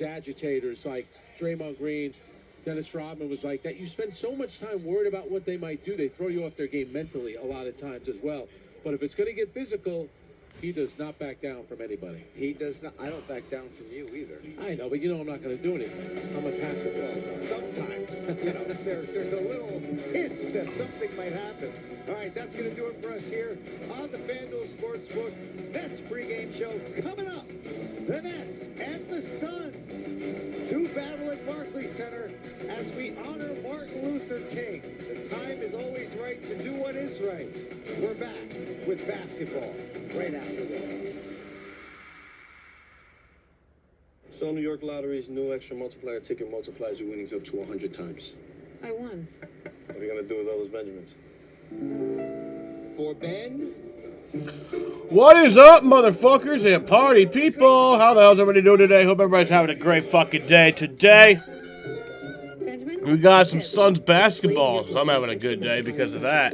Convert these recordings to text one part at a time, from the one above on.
agitators like Draymond Green, Dennis Rodman was like that. You spend so much time worried about what they might do. They throw you off their game mentally a lot of times as well. But if it's going to get physical, he does not back down from anybody. He does not. I don't back down from you either. I know, but you know I'm not going to do anything. I'm a pacifist. Sometimes, there's a little hint that something might happen. All right, that's going to do it for us here on the FanDuel Sportsbook Nets pregame show. Coming up, the Nets and the Suns to battle at Barclays Center as we honor Martin Luther King. The time is always right to do what is right. We're back with basketball right after this. So New York Lottery's new extra multiplier ticket multiplies your winnings up to 100 times. I won. What are you going to do with all those Benjamins? For Ben. What is up, motherfuckers and party people? How the hell's everybody doing today? Hope everybody's having a great fucking day today. We got some Suns basketball, so I'm having a good day because of that.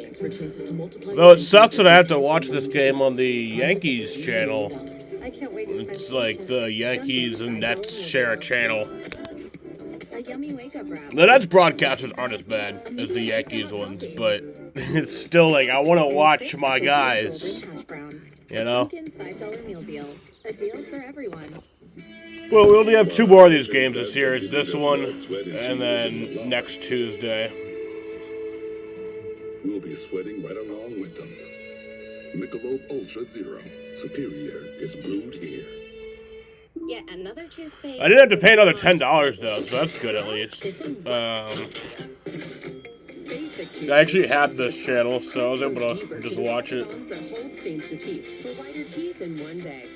Though it sucks that I have to watch this game on the Yankees channel. It's like the Yankees and Nets share a channel. The Nets broadcasters aren't as bad as the Yankees ones, but it's still like I want to watch my guys. You know? Well, we only have 2 more of these games this year. It's this one, and then next Tuesday. We'll be sweating right along with them. Michelob Ultra Zero. Superior is brewed here. Yeah, another toothpaste. I didn't have to pay another $10 though, so that's good at least. I actually had this channel, so I was able to just watch it. Hold stains to teeth for whiter teeth in one day.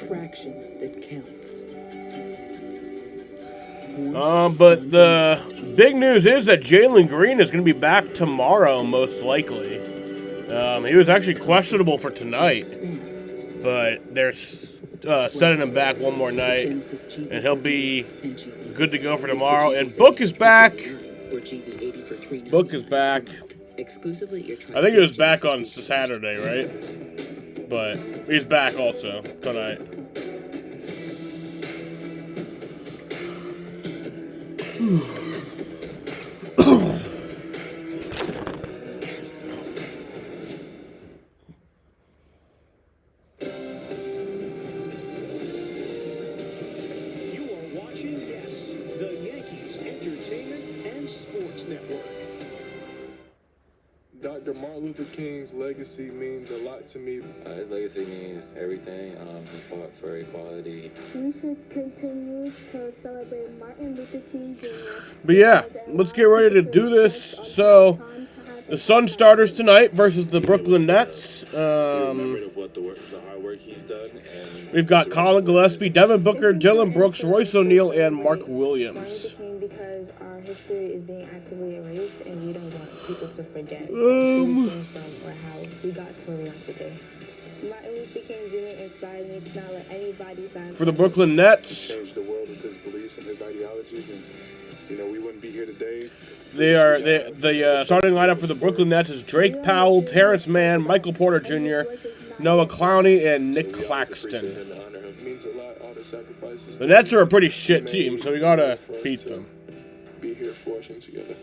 Traction that counts. But the big news is that Jalen Green is going to be back tomorrow, most likely. He was actually questionable for tonight, but they're sending him back one more night, and he'll be good to go for tomorrow. And Book is back. Book is back. I think he was back on Saturday, right? But he's back also tonight. Dr. Martin Luther King's legacy means a lot to me. His legacy means everything. He fought for equality. We should continue to celebrate Martin Luther King Jr. But yeah, let's get ready to do this. So, the Suns starters tonight versus the Brooklyn Nets. We've got Colin Gillespie, Devin Booker, Dylan Brooks, Royce O'Neal, and Mark Williams. Because our history is being actively erased, and we don't want people to forget where we came from or how we got to where we are today. Martin Luther King Jr. inspired me to not let anybody sign. For the Brooklyn Nets, changed the world with his beliefs and his ideologies, and we wouldn't be here today. The starting lineup for the Brooklyn Nets is Drake Powell, Terrence Mann, Michael Porter Jr., Noah Clowney, and Nick Claxton. The Nets are a pretty shit team, so we gotta beat them. Be here flourishing together.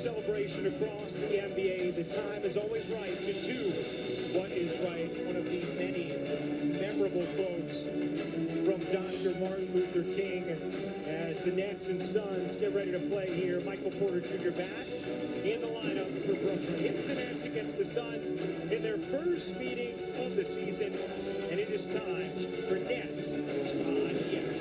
Celebration across the NBA. The time is always right to do what is right. One of the many memorable quotes from Dr. Martin Luther King as the Nets and Suns get ready to play here. Michael Porter Jr. back in the lineup for Brooklyn. It's the Nets against the Suns in their first meeting of the season, and it is time for Nets on Yes.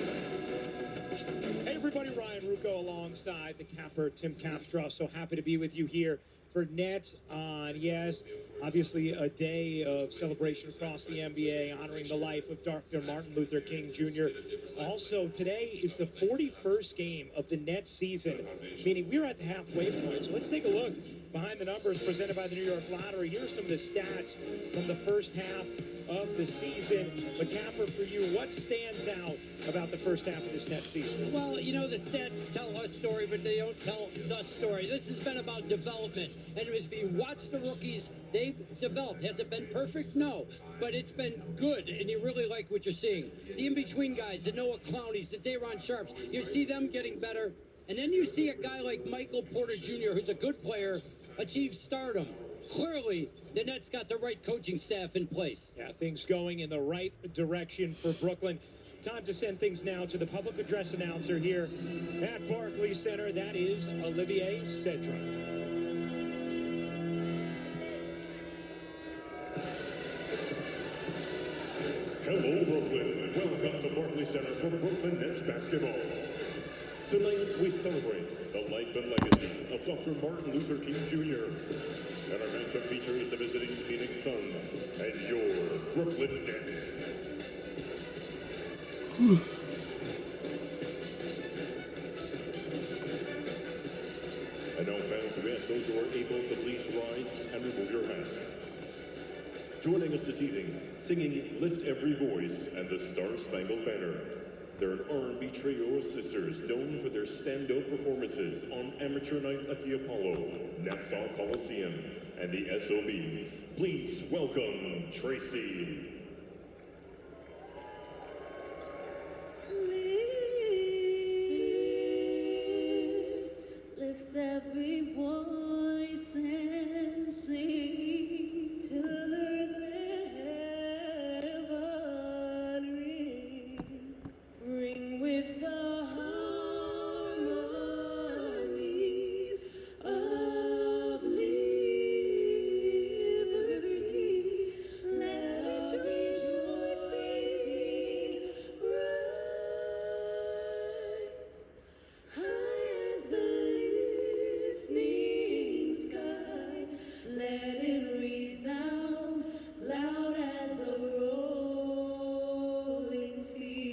Hey, everybody, Ryan Rucco alongside the capper, Tim Capstraw. So happy to be with you here for Nets on, yes, obviously a day of celebration across the NBA, honoring the life of Dr. Martin Luther King Jr. Also, today is the 41st game of the Nets season, meaning we're at the halfway point. So let's take a look behind the numbers presented by the New York Lottery. Here are some of the stats from the first half of the season. But Capper, for you, what stands out about the first half of this Nets season? Well, you know, the stats tell our story, but they don't tell the story. This has been about development. And if you watch the rookies, they've developed. Has it been perfect? No. But it's been good, and you really like what you're seeing. The in-between guys, the Noah Clowneys, the Day'Ron Sharps, you see them getting better. And then you see a guy like Michael Porter Jr., who's a good player, achieve stardom. Clearly, the Nets got the right coaching staff in place. Yeah, things going in the right direction for Brooklyn. Time to send things now to the public address announcer here at Barclays Center. That is Olivier Cedric. Hello, Brooklyn. Welcome to Barclays Center for Brooklyn Nets basketball. Tonight, we celebrate the life and legacy of Dr. Martin Luther King Jr. And our matchup features the visiting Phoenix Suns and your Brooklyn Nets. And now, fans, we ask those who are able to please rise and remove your hats. Joining us this evening, singing Lift Every Voice and the Star-Spangled Banner. They're an R&B trio of sisters known for their standout performances on Amateur Night at the Apollo, Nassau Coliseum, and the SOBs. Please welcome Tracy. Lift every voice and sing till earth and heaven ring with the harmonies of liberty. Let us rejoicing rise high as the listening skies. Let it resound loud as the rolling seas.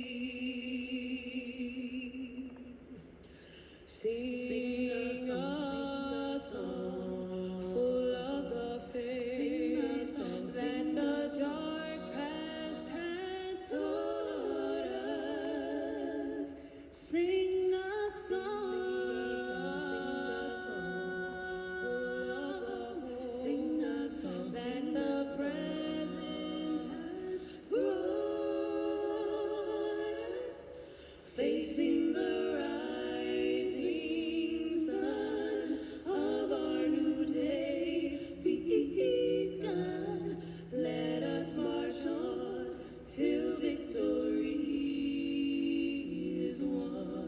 Sing a song full of the faith that the dark past has taught us. Sing a song that the present has brought us, facing the rising sun of our new day begun. Let us march on till victory is won.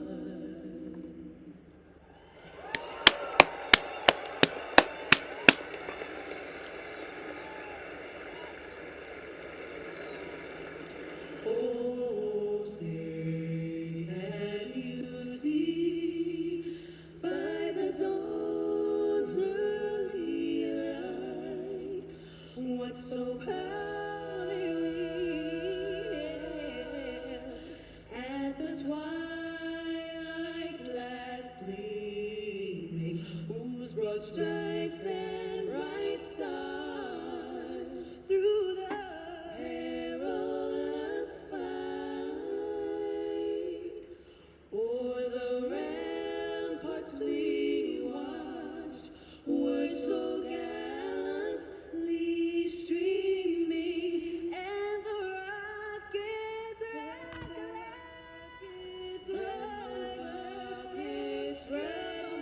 Oh, say, can you see by the dawn's early light what so proudly hailed at the twilight's last gleaming, whose broad stripes and bright stars through the perilous fight o'er the ramparts we watched were so gallantly streaming, and the rockets burst its from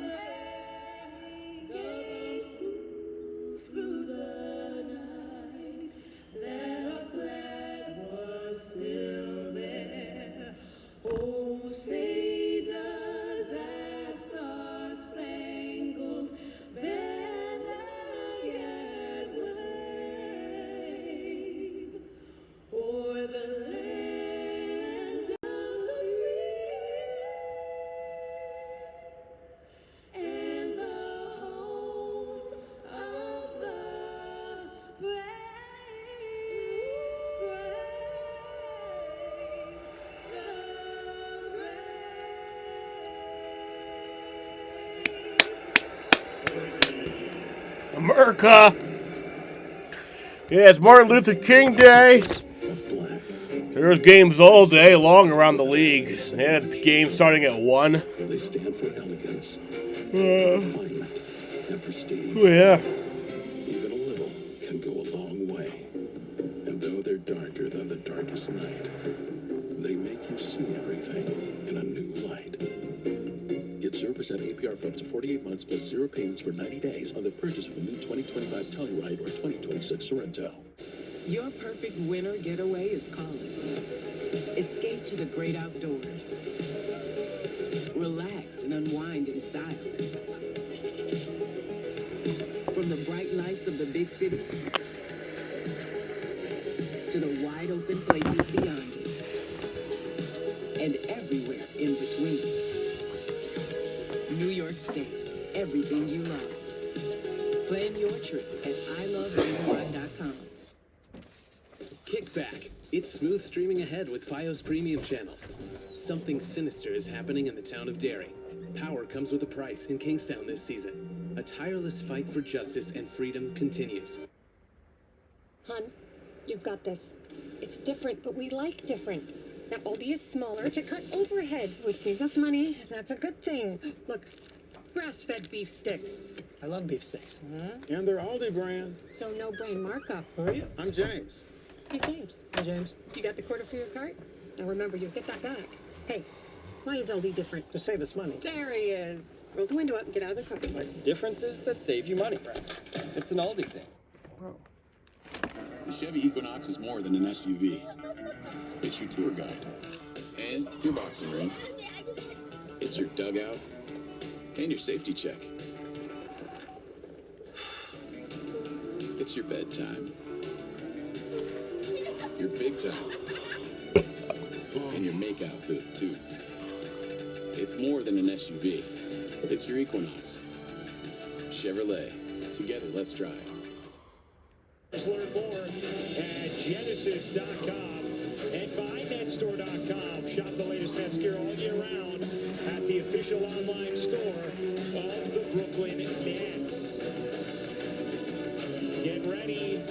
America. Yeah, it's Martin Luther King Day. There's games all day long around the league. Yeah, the game starting at 1. They stand for elegance, refinement, and prestige. Oh, yeah. Even a little can go a long way. And though they're darker than the darkest night, they make you see everything in a new light. Get 0% APR for up to 48 months plus 0 payments for 90 days on the purchase of a new 2025 Telluride or 2026 Sorento. Your perfect winter getaway is calling. Escape to the great outdoors. Relax and unwind in style. From the bright lights of the big city to the wide open places beyond it. And everywhere in between. New York State, everything you love. Plan your trip at iloveNY.com. Kickback. It's smooth streaming ahead with Fios premium channels. Something sinister is happening in the town of Derry. Power comes with a price in Kingstown this season. A tireless fight for justice and freedom continues. Hun, you've got this. It's different, but we like different. Now, Aldi is smaller to cut overhead, which saves us money. That's a good thing. Look, grass-fed beef sticks. I love beef sticks. And they're Aldi brand. So no brand markup. Who are you? I'm James. Hey, James. Hi, James. You got the quarter for your cart? Now remember, you'll get that back. Hey, why is Aldi different? To save us money. There he is. Roll the window up and get out of the car. Differences that save you money. It's an Aldi thing. The Chevy Equinox is more than an SUV. It's your tour guide and your boxing ring. It's your dugout and your safety check. It's your bedtime, your big time, and your makeout booth too. It's more than an SUV. It's your Equinox. Chevrolet. Together, let's drive. Learn more at Genesis.com and BuyNetStore.com. Shop the latest Nets gear all year round at the official online store of the Brooklyn Nets. Get ready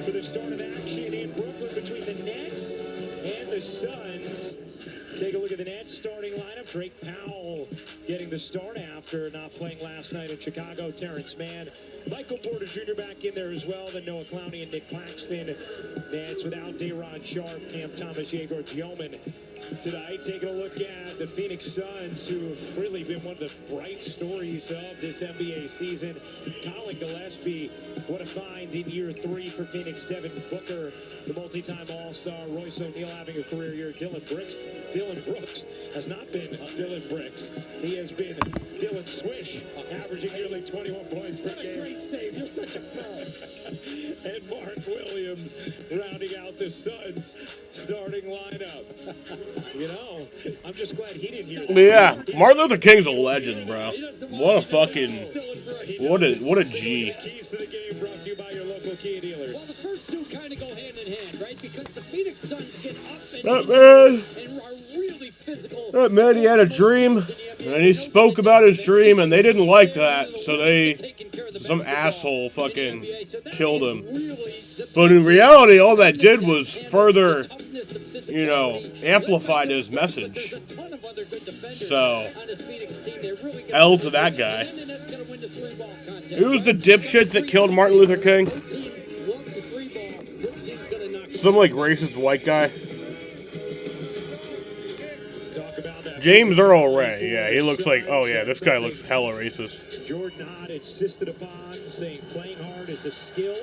for the start of action in Brooklyn between the Nets and the Suns. Take a look at the Nets starting lineup. Drake Powell getting the start after not playing last night in Chicago. Terrence Mann. Michael Porter Jr. back in there as well. Then Noah Clowney and Nick Claxton. Nets without Day'Ron Sharpe, Cam Thomas, Yegor Dioman. Tonight, taking a look at the Phoenix Suns, who have really been one of the bright stories of this NBA season. Colin Gillespie, what a find in year 3 for Phoenix. Devin Booker, the multi-time All-Star. Royce O'Neal having a career year. Dylan Brooks has not been Dylan Brooks. He has been Dylan Swish, averaging nearly 21 points per game. Great save. You're such a pro. And Mark Williams rounding out the Suns starting lineup. You know, I'm just glad he didn't hear that. Yeah, Martin Luther King's a legend, bro. What a fucking, what a G. Keys to the game brought to you by your local Kia dealers. Well, the first two kind of go hand in hand, right? Because the Phoenix Suns get up and are really physical. That man, he had a dream, and he spoke about his dream, and they didn't like that, so some asshole fucking killed him. But in reality, all that did was further, amplified his message. So, L to that guy. Who was the dipshit that killed Martin Luther King? Some, racist white guy. James Earl Ray. Yeah, he looks like, oh yeah, this guy looks hella racist. Jordan Hahn insisted upon saying playing hard is a skill.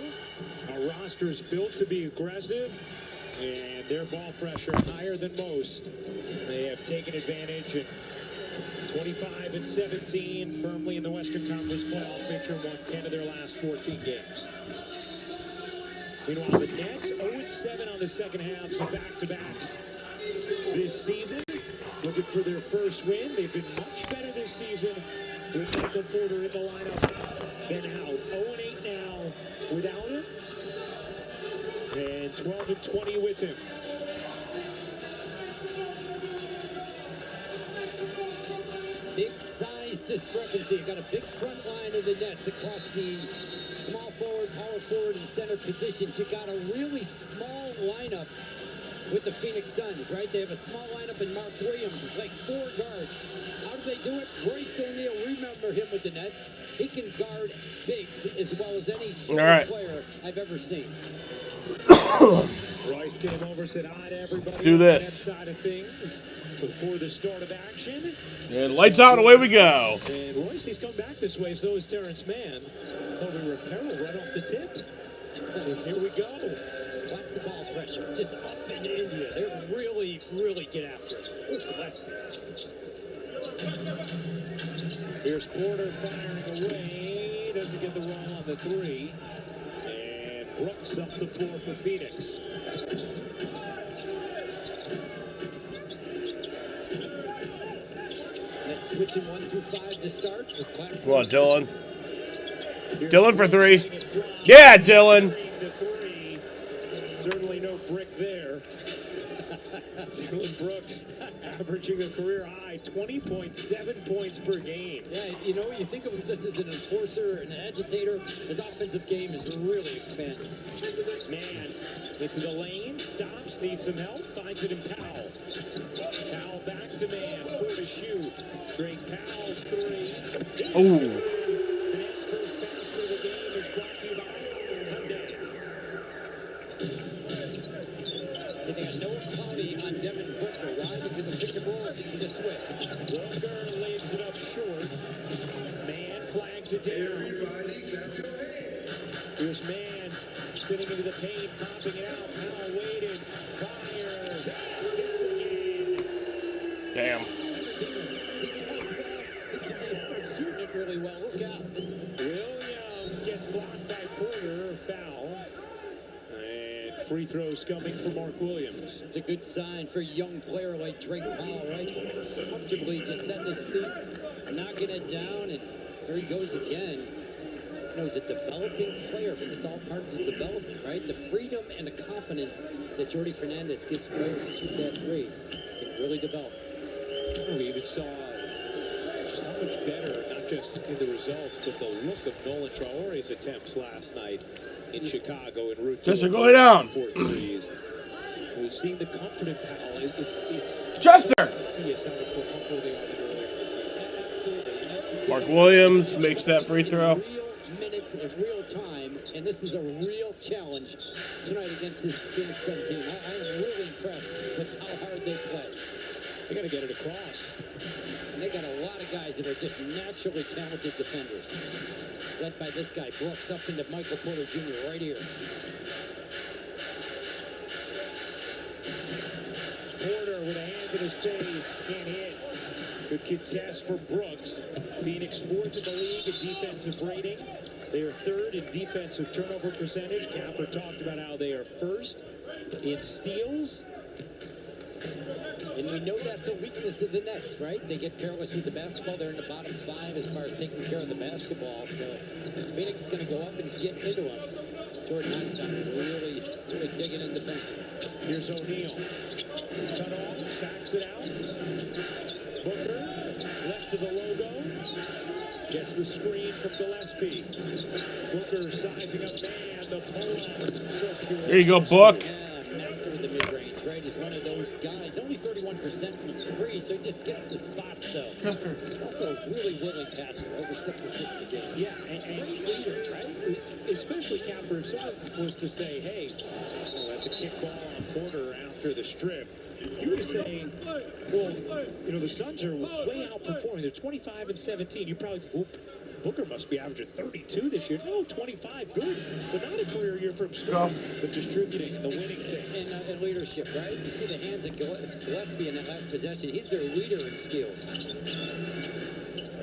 Our roster is built to be aggressive, and their ball pressure higher than most. They have taken advantage, and 25-17, firmly in the Western Conference playoff picture, won 10 of their last 14 games. Meanwhile, the Nets 0-7 on the second half, some back-to-backs this season. Looking for their first win. They've been much better this season with Michael Porter in the lineup than out. 0-8 now without him, and 12-20 with him. Big size to discrepancy. You got a big front line of the Nets across the small forward, power forward, and center positions. You got a really small lineup with the Phoenix Suns, right? They have a small lineup in Mark Williams, like 4 guards. How do they do it? Royce O'Neal, remember him with the Nets. He can guard bigs as well as any player I've ever seen. Royce came over, said hi to everybody. Let's do this. On that side of things before the start of action. And lights out and away we go. And Royce, he's come back this way, so is Terrence Mann. Thought we were peril right off the tip. Here we go. Watch the ball pressure. Just up in India. They're really, really get after it. Ooh, bless them. Here's Porter firing away. Doesn't get the roll on the 3. And Brooks up the floor for Phoenix. Let's switch in 1 through 5 to start with Claxton. Come on, Dylan. Dylan for 3. Yeah, Dylan. Certainly no brick there. Dylan Brooks averaging a career high 20.7 points per game. Yeah, you know, you think of him just as an enforcer, an agitator. His offensive game is really expanded. Man, into the lane, stops, needs some help, finds it in Powell. Powell back to Man, 4 to shoot. Drake Powell's 3. Oh. The next first basket of the game is brought to you by Hyundai. So they got no cloudy on Devin Booker. Why? Because of pick and rolls, you can just switch. Booker leaves it up short. Man flags it down. Here's Man spinning into the paint, popping it out. Powell waited, fires, and hits again. Damn. He does well. He starts shooting it really well. Look out. Williams gets blocked by Porter, foul. And free throws coming for Mark Williams. It's a good sign for a young player like Drake Powell, right? Comfortably just setting his feet, knocking it down, and there he goes again. You know, he's a developing player, but it's all part of the development, right? The freedom and the confidence that Jordi Fernandez gives players to shoot that 3 can really develop. We even saw just how much better, not just in the results, but the look of Nolan Traore's attempts last night in Chicago en route to Chester, go lay down. 4 threes. We've seen the comfort in Powell. It's Chester. obvious how much more comfortable they are than earlier in the season. Absolutely. Mark Williams makes that free throw. Real minutes in real time, and this is a real challenge tonight against this Phoenix Sun team. I am really impressed with how hard they play. They got to get it across. And they got a lot of guys that are just naturally talented defenders. Led by this guy, Brooks, up into Michael Porter Jr. right here. Porter with a hand in his face, can't hit. Good contest for Brooks. Phoenix 4th in the league in defensive rating. They are 3rd in defensive turnover percentage. Capper talked about how they are 1st in steals. And we know that's a weakness of the Nets, right? They get careless with the basketball. They're in the bottom 5 as far as taking care of the basketball. So Phoenix is going to go up and get into them. Jordan Knott's got really digging in defensively. Here's O'Neal. Cut off, backs it out. Booker, left of the logo. Gets the screen from Gillespie. Booker sizing up Man, the pull-up. So pure. There you go, Book. Master of the mid-range, right? He's one of those guys. Only 31% from 3, so he just gets the spots, though. He's also a really willing passer. Over 6 assists a game. Yeah, and great leader, right? Especially Capper, if someone was to say, hey, that's a kickball on Porter after the strip. You were saying, well, you know, the Suns are way outperforming. They're 25 and 17. You probably think, well, Booker must be averaging 32 this year. No, 25, good. But not a career year for him scoring, but distributing and the winning thing. And leadership, right? You see the hands of Gillespie in that last possession. He's their leader in steals.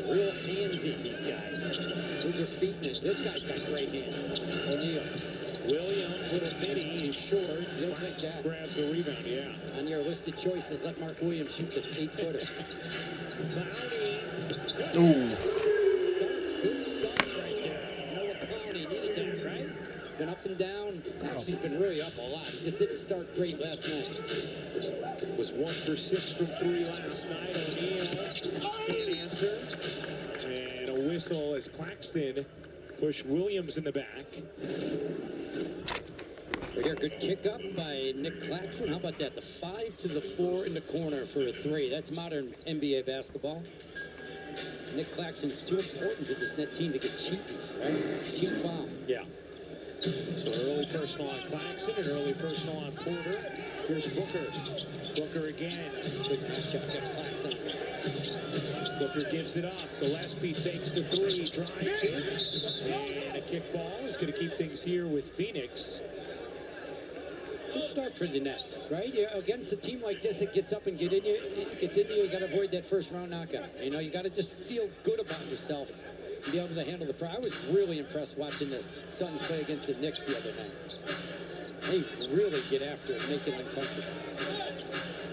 Real handsy, these guys. With their feet in it. This guy's got great hands. O'Neal. Williams, little bitty, he's short. You don't think that. Grabs the rebound, yeah. On your list of choices, let Mark Williams shoot the 8-footer. Ooh. Good start right there. Noah Clowney needed that, right? He's been up and down. Actually, he's been really up a lot. He just didn't start great last night. Was 1 for 6 from 3 last night. O'Neal can't answer. whistle as Claxton pushed Williams in the back. Right here, good kick up by Nick Claxton. How about that? The 5 to the 4 in the corner for a 3. That's modern NBA basketball. Nick Claxton's too important to this net team to get cheapies, right? It's a cheap foul. Yeah. So early personal on Claxton and early personal on Porter. Here's Booker. Booker again. Good matchup, got Claxton. Booker gives it up. Gillespie fakes the 3, drives in. And a kick ball is going to keep things here with Phoenix. Good start for the Nets, right? Yeah, against a team like this, it gets up and gets in you. You got to avoid that first round knockout. You know, you got to just feel good about yourself and be able to handle the pressure. I was really impressed watching the Suns play against the Knicks the other night. They really get after it, make it uncomfortable.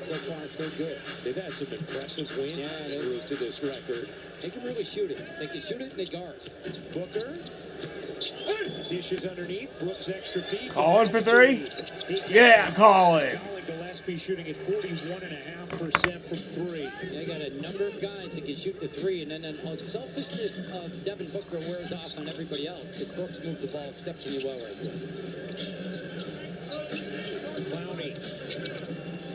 So far, it's so good. They've had some impressive wins to this record. They can really shoot it. They can shoot it and they guard. Booker. Dishes underneath. Brooks extra feet. Colin for 3? Yeah, Colin. Colin Gillespie shooting at 41.5% from 3. They got a number of guys that can shoot the 3, and then the selfishness of Devin Booker wears off on everybody else because Brooks moved the ball exceptionally well right there. Clowney.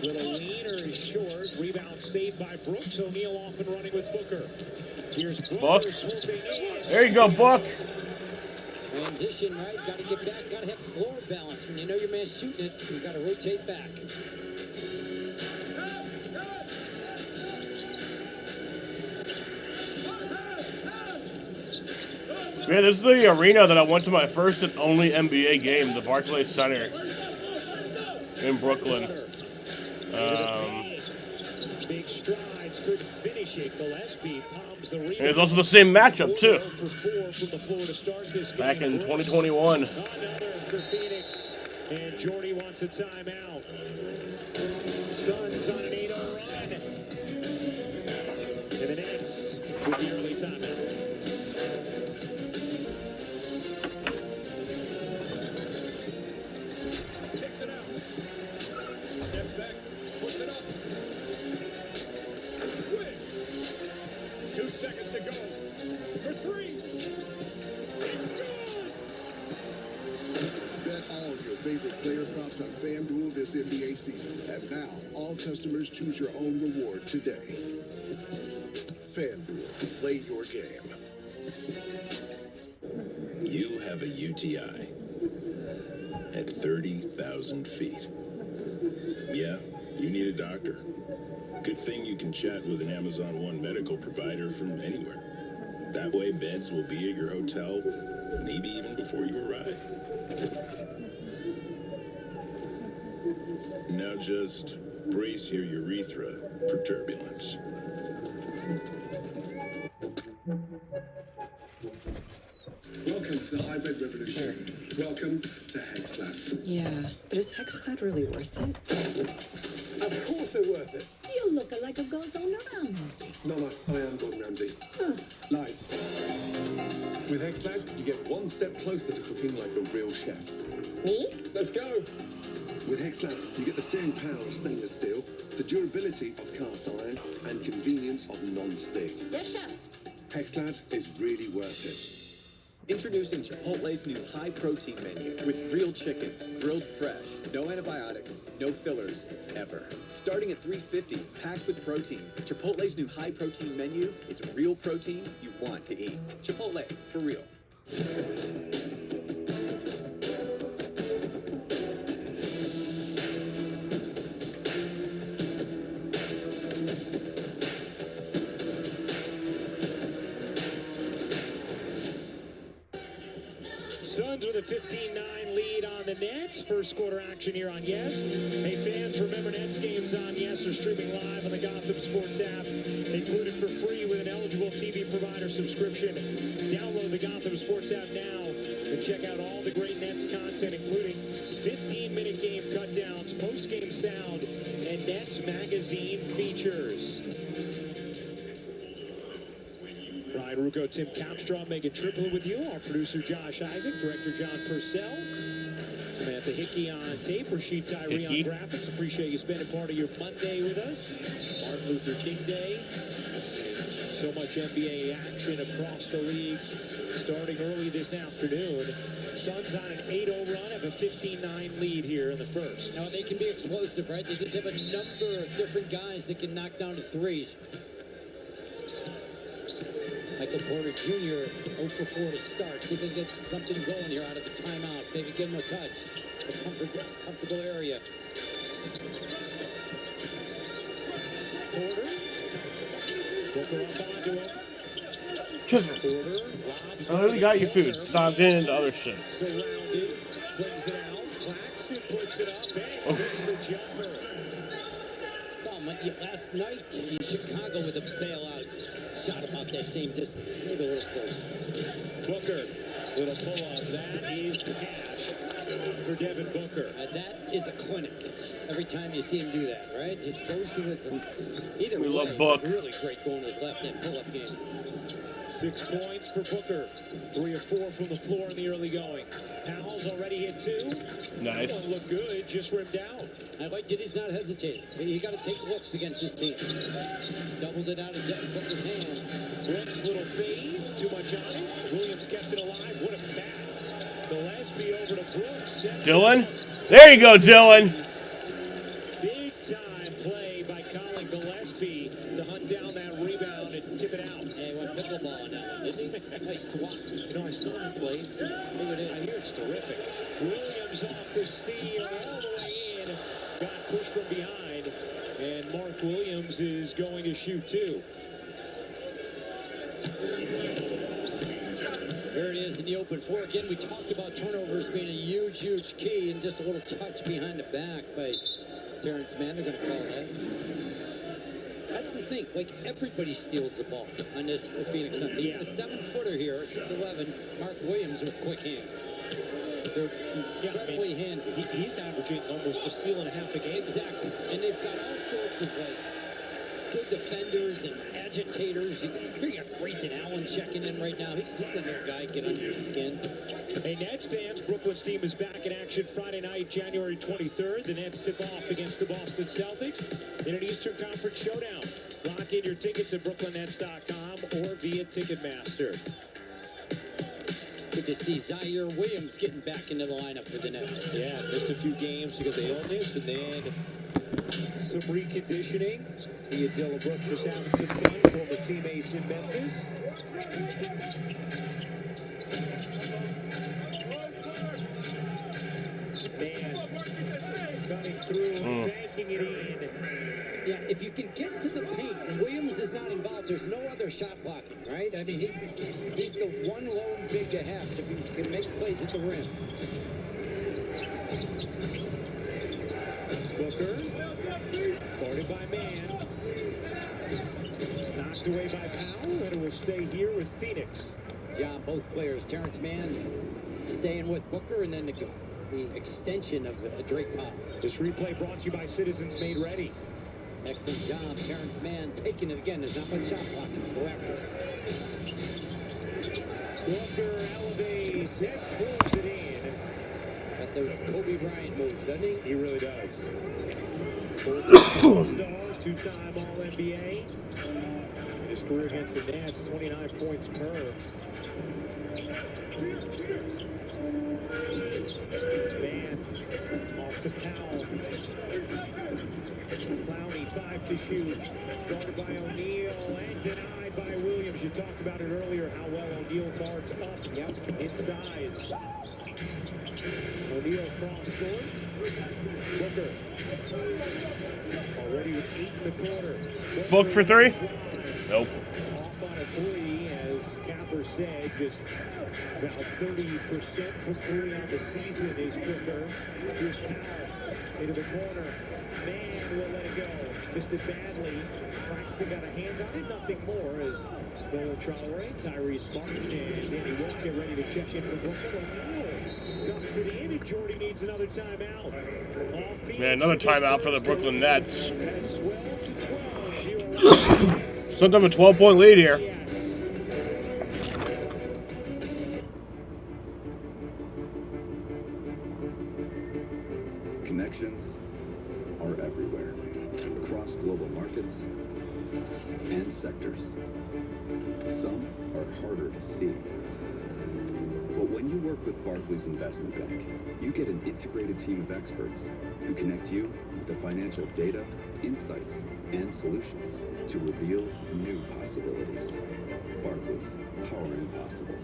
Little leaner is short. Rebound saved by Brooks. O'Neal off and running with Booker. Here's Booker. There you go, Book. Transition, right? Got to get back. Got to have floor balance. When you know your man's shooting it, you got to rotate back. Yeah, this is the arena that I went to my first and only NBA game, the Barclays Center in Brooklyn. Big strides, couldn't finish it. Gillespie palms the rebound. And it's also the same matchup, too. For 4 from the floor to start this game. Back in 2021. Another for Phoenix. And Jordy wants a timeout. Suns on an 8-0 run. And the Nets with the early timeout. Takes it out. Steps back. Puts it up. 2 seconds to go. For 3. It's good. Bet all your favorite player props on FanDuel this NBA season. And now, all customers choose your own reward today. FanDuel, play your game. You have a UTI at 30,000 feet. Yeah, you need a doctor. Good thing you can chat with an Amazon One medical provider from anywhere. That way, beds will be at your hotel, maybe even before you arrive. Now just brace your urethra for turbulence. Welcome to the hybrid revolution. Welcome to HexClad. Yeah, but is HexClad really worth it? Of course they're worth it. You look like a Gordon Ramsay. No, I am Gordon Ramsay. Lights. With HexClad, you get one step closer to cooking like a real chef. Me? Let's go. With HexClad, you get the same power of stainless steel, the durability of cast iron, and convenience of non-stick. Yes, chef. HexClad is really worth it. Introducing Chipotle's new high-protein menu with real chicken, grilled fresh, no antibiotics, no fillers, ever. Starting at $3.50, packed with protein, Chipotle's new high-protein menu is real protein you want to eat. Chipotle, for real. Suns with a 15-9 lead on the Nets. First quarter action here on Yes. Hey, fans, remember Nets games on Yes are streaming live on the Gotham Sports app. Included for free with an eligible TV provider subscription. Download the Gotham Sports app now and check out all the great Nets content, including 15-minute game cutdowns, post-game sound, and Nets magazine features. Ryan Rucco, Tim Capstraw, Megan Tripler with you. Our producer, Josh Isaac. Director, John Purcell. Samantha Hickey on tape. Rashid Tyree on graphics. Appreciate you spending part of your Monday with us. Martin Luther King Day. And So much NBA action across the league starting early this afternoon. Suns on an 8-0 run, have a 15-9 lead here in the first. Now, they can be explosive, right? They just have a number of different guys that can knock down the threes. Michael Porter Jr., 0 for 4 to start. See if he gets something going here out of the timeout. Maybe give him a touch. A comfortable area. Porter. Booker up onto him. Chisholm, I literally got you food. Stop getting into other shit. Surrounded. Flings it out. Claxton puts it up and hits the jumper. Saw him last night in Chicago with a bailout shot about that same distance. Maybe a little closer. Booker. Little pull-up. That is cash for Devin Booker. That is a clinic. Every time you see him do that, right? Just goes to his either We way, love Book. Really great going to his left-hand pull-up game. 6 points for Booker. 3 of 4 from the floor in the early going. Powell's already hit 2. Nice. That one looked good, just rimmed out. I like that he's not hesitating. You got to take looks against this team. Doubled it out of Devin Booker's hands. Brooks, little fade. Too much on it. Williams kept it alive. What a bat. Gillespie over to Brooks. Dylan? There you go, Dylan. Big time play by Colin Gillespie to hunt down that rebound and tip it out. Hey, he went pickleball on that one, didn't he? Nice swat. You know, I still haven't played. Look at it. I hear it's terrific. Williams off the steal all the way in. Got pushed from behind. And Mark Williams is going to shoot 2. There it is in the open floor. Again, we talked about turnovers being a huge, huge key, and just a little touch behind the back by Terrence Mann. They're going to call that. That's the thing. Like, everybody steals the ball on this Phoenix Suns. Even a 7-footer here, 6'11", Mark Williams with quick hands. They're incredibly handsy. He's averaging almost a steal and a half a game. Exactly. And they've got all sorts of, like, good defenders and agitators. You got Grayson Allen checking in right now. He's another guy, get under your skin. Hey, Nets fans, Brooklyn's team is back in action Friday night, January 23rd. The Nets tip off against the Boston Celtics in an Eastern Conference showdown. Lock in your tickets at BrooklynNets.com or via Ticketmaster. Good to see Zaire Williams getting back into the lineup for the Nets. Yeah, missed a few games because of illness and then some reconditioning. He and Dylan Brooks just having some fun, former teammates in Memphis. Man, cutting through, banking it in. Yeah, if you can get to the paint, and Williams is not involved, there's no other shot blocking, right? I mean, he's the one lone big to have, so if he can make plays at the rim. Booker, guarded by Mann. Knocked away by Powell, and it will stay here with Phoenix. John, both players, Terrence Mann staying with Booker, and then the extension of Drake Powell. This replay brought to you by Citizens Made Ready. Excellent job, Terrence Mann taking it again. There's not much shot blocking. Go after it. Booker elevates and pulls it in. Got those Kobe Bryant moves, doesn't he? He really does. All-star, two-time All-NBA. His career against the Nets, 29 points per. Man, off to Powell. Clowney, 5 to shoot. Guarded by O'Neal and denied by Williams. You talked about it earlier, how well O'Neal guards up in size. O'Neal cross court. Booker. Already with 8 in the quarter. Book for 3? Nope. Off on a 3, as Capper said, just about 30% from 3 on the season is Booker. Here's Powell into the corner. Man will let it go. Missed it badly. Braxton got a hand on it. Nothing more as Nolan Traore, Tyrese Martin, and Danny Wolf get ready to check in for Brooklyn. Dumps it in, and Jordy needs another timeout. Man, another timeout for the Brooklyn Nets. Sometimes a 12-point lead here. Connections are everywhere, across global markets and sectors. Some are harder to see. But when you work with Barclays Investment Bank, you get an integrated team of experts who connect you with the financial data, insights, and solutions to reveal new possibilities. Barclays, powering possible.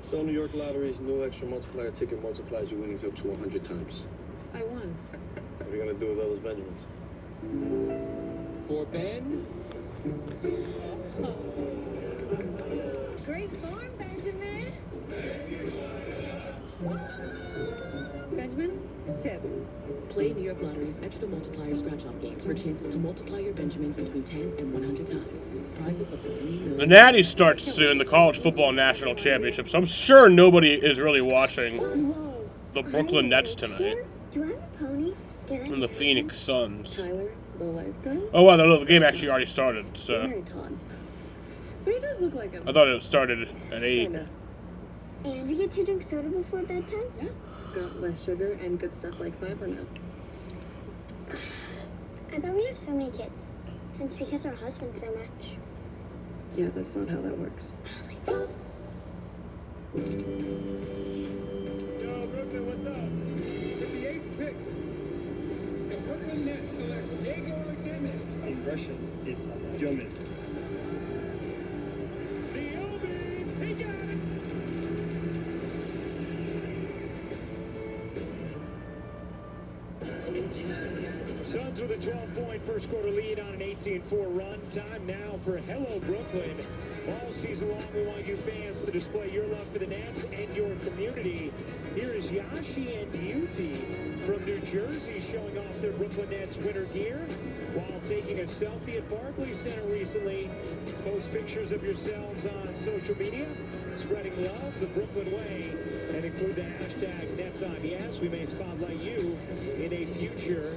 So New York Lottery's new extra multiplier ticket multiplies your winnings up to 100 times. I won. What are you gonna do with all those Benjamins? For Ben, Great form, Benjamin. Benjamin, tip. Play New York Lottery's extra multiplier scratch-off games for chances to multiply your Benjamins between 10 and 100 times. Prizes up to $3 million. The Natty starts soon, the College Football National Championship, so I'm sure nobody is really watching the Brooklyn Nets tonight. Do I have a pony? And the Phoenix Suns. Tyler, the lifeguard? Oh, wow, no, the game actually already started, so. Very Todd. But he does look like him. I thought it started at 8. Kinda. And you get to drink soda before bedtime? Yeah. It's got less sugar and good stuff like fiber now. I bet we have so many kids. It's because our husbands so much. Yeah, that's not how that works. Yo, Brooklyn, what's up? With the 8th pick, the Brooklyn Nets select Diego Artemis. In Russian, it's Yomin. He got it! Suns with a 12-point first quarter lead on an 18-4 run. Time now for Hello Brooklyn. All season long, we want you fans to display your love for the Nets and your community. Here is Yashi and Yuti from New Jersey showing off their Brooklyn Nets winter gear while taking a selfie at Barclays Center recently. Post pictures of yourselves on social media, spreading love the Brooklyn way, and include the hashtag NetsOnYes. We may spotlight you in a future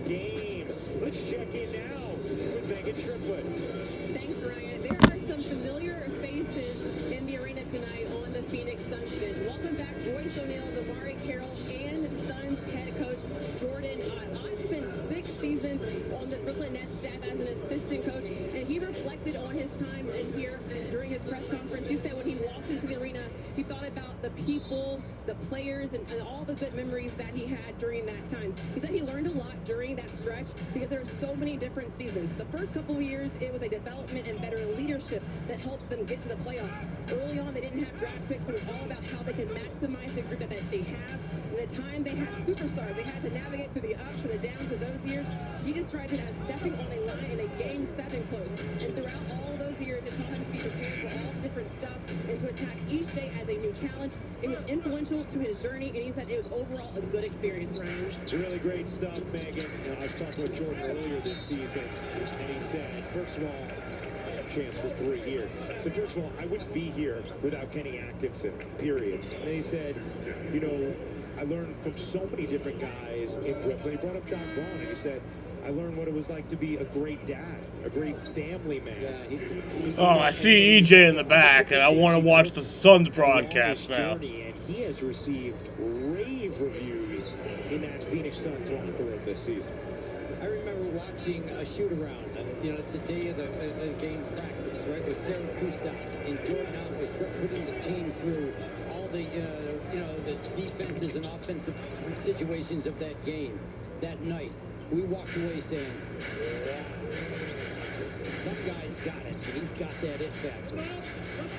game. Let's check in now with Megan Triplett. Thanks, Ryan. There are some familiar faces in the arena tonight on the Phoenix Suns bench. Welcome back, Royce O'Neal, Damari Carroll, and Suns head coach Jordan Ott. Ott spent 6 seasons on the Brooklyn Nets staff as an assistant coach, and he reflected on his time in here during his press conference. He said when he walked into the arena, he thought about the people, the players, and all the good memories that he had during that time. He said he learned a lot during that stretch because there were so many different seasons. The first couple of years, it was a development and better leadership that helped them get to the playoffs. Early on, they didn't have draft picks. It was all about how they can maximize the group that they have. And the time they had superstars, they had to navigate through the ups and the downs of those years. He described it as stepping on a line in a Game 7 close. And throughout all those years, it taught him to be prepared for all the different stuff and to attack each day as a new challenge. It was influential to his journey, and he said it was overall a good experience, Ryan. Really great stuff, Megan. I was talking with Jordan earlier this season, and he said, first of all, chance for 3 years. So first of all, I wouldn't be here without Kenny Atkinson, period. And he said, you know, I learned from so many different guys in Brooklyn. He brought up John Vaughn, and he said, I learned what it was like to be a great dad, a great family man. Yeah, Oh, I see EJ in the back, and I want to watch the Suns broadcast now. And he has received rave reviews in that Phoenix Suns locker room this season. I remember watching a shoot-around. You know, it's the day of the game practice, right, with Sarah Kustok. And Jordan Ott was putting the team through all the, the defenses and offensive situations of that game. That night, we walked away saying, some guy's got it, and he's got that it factor.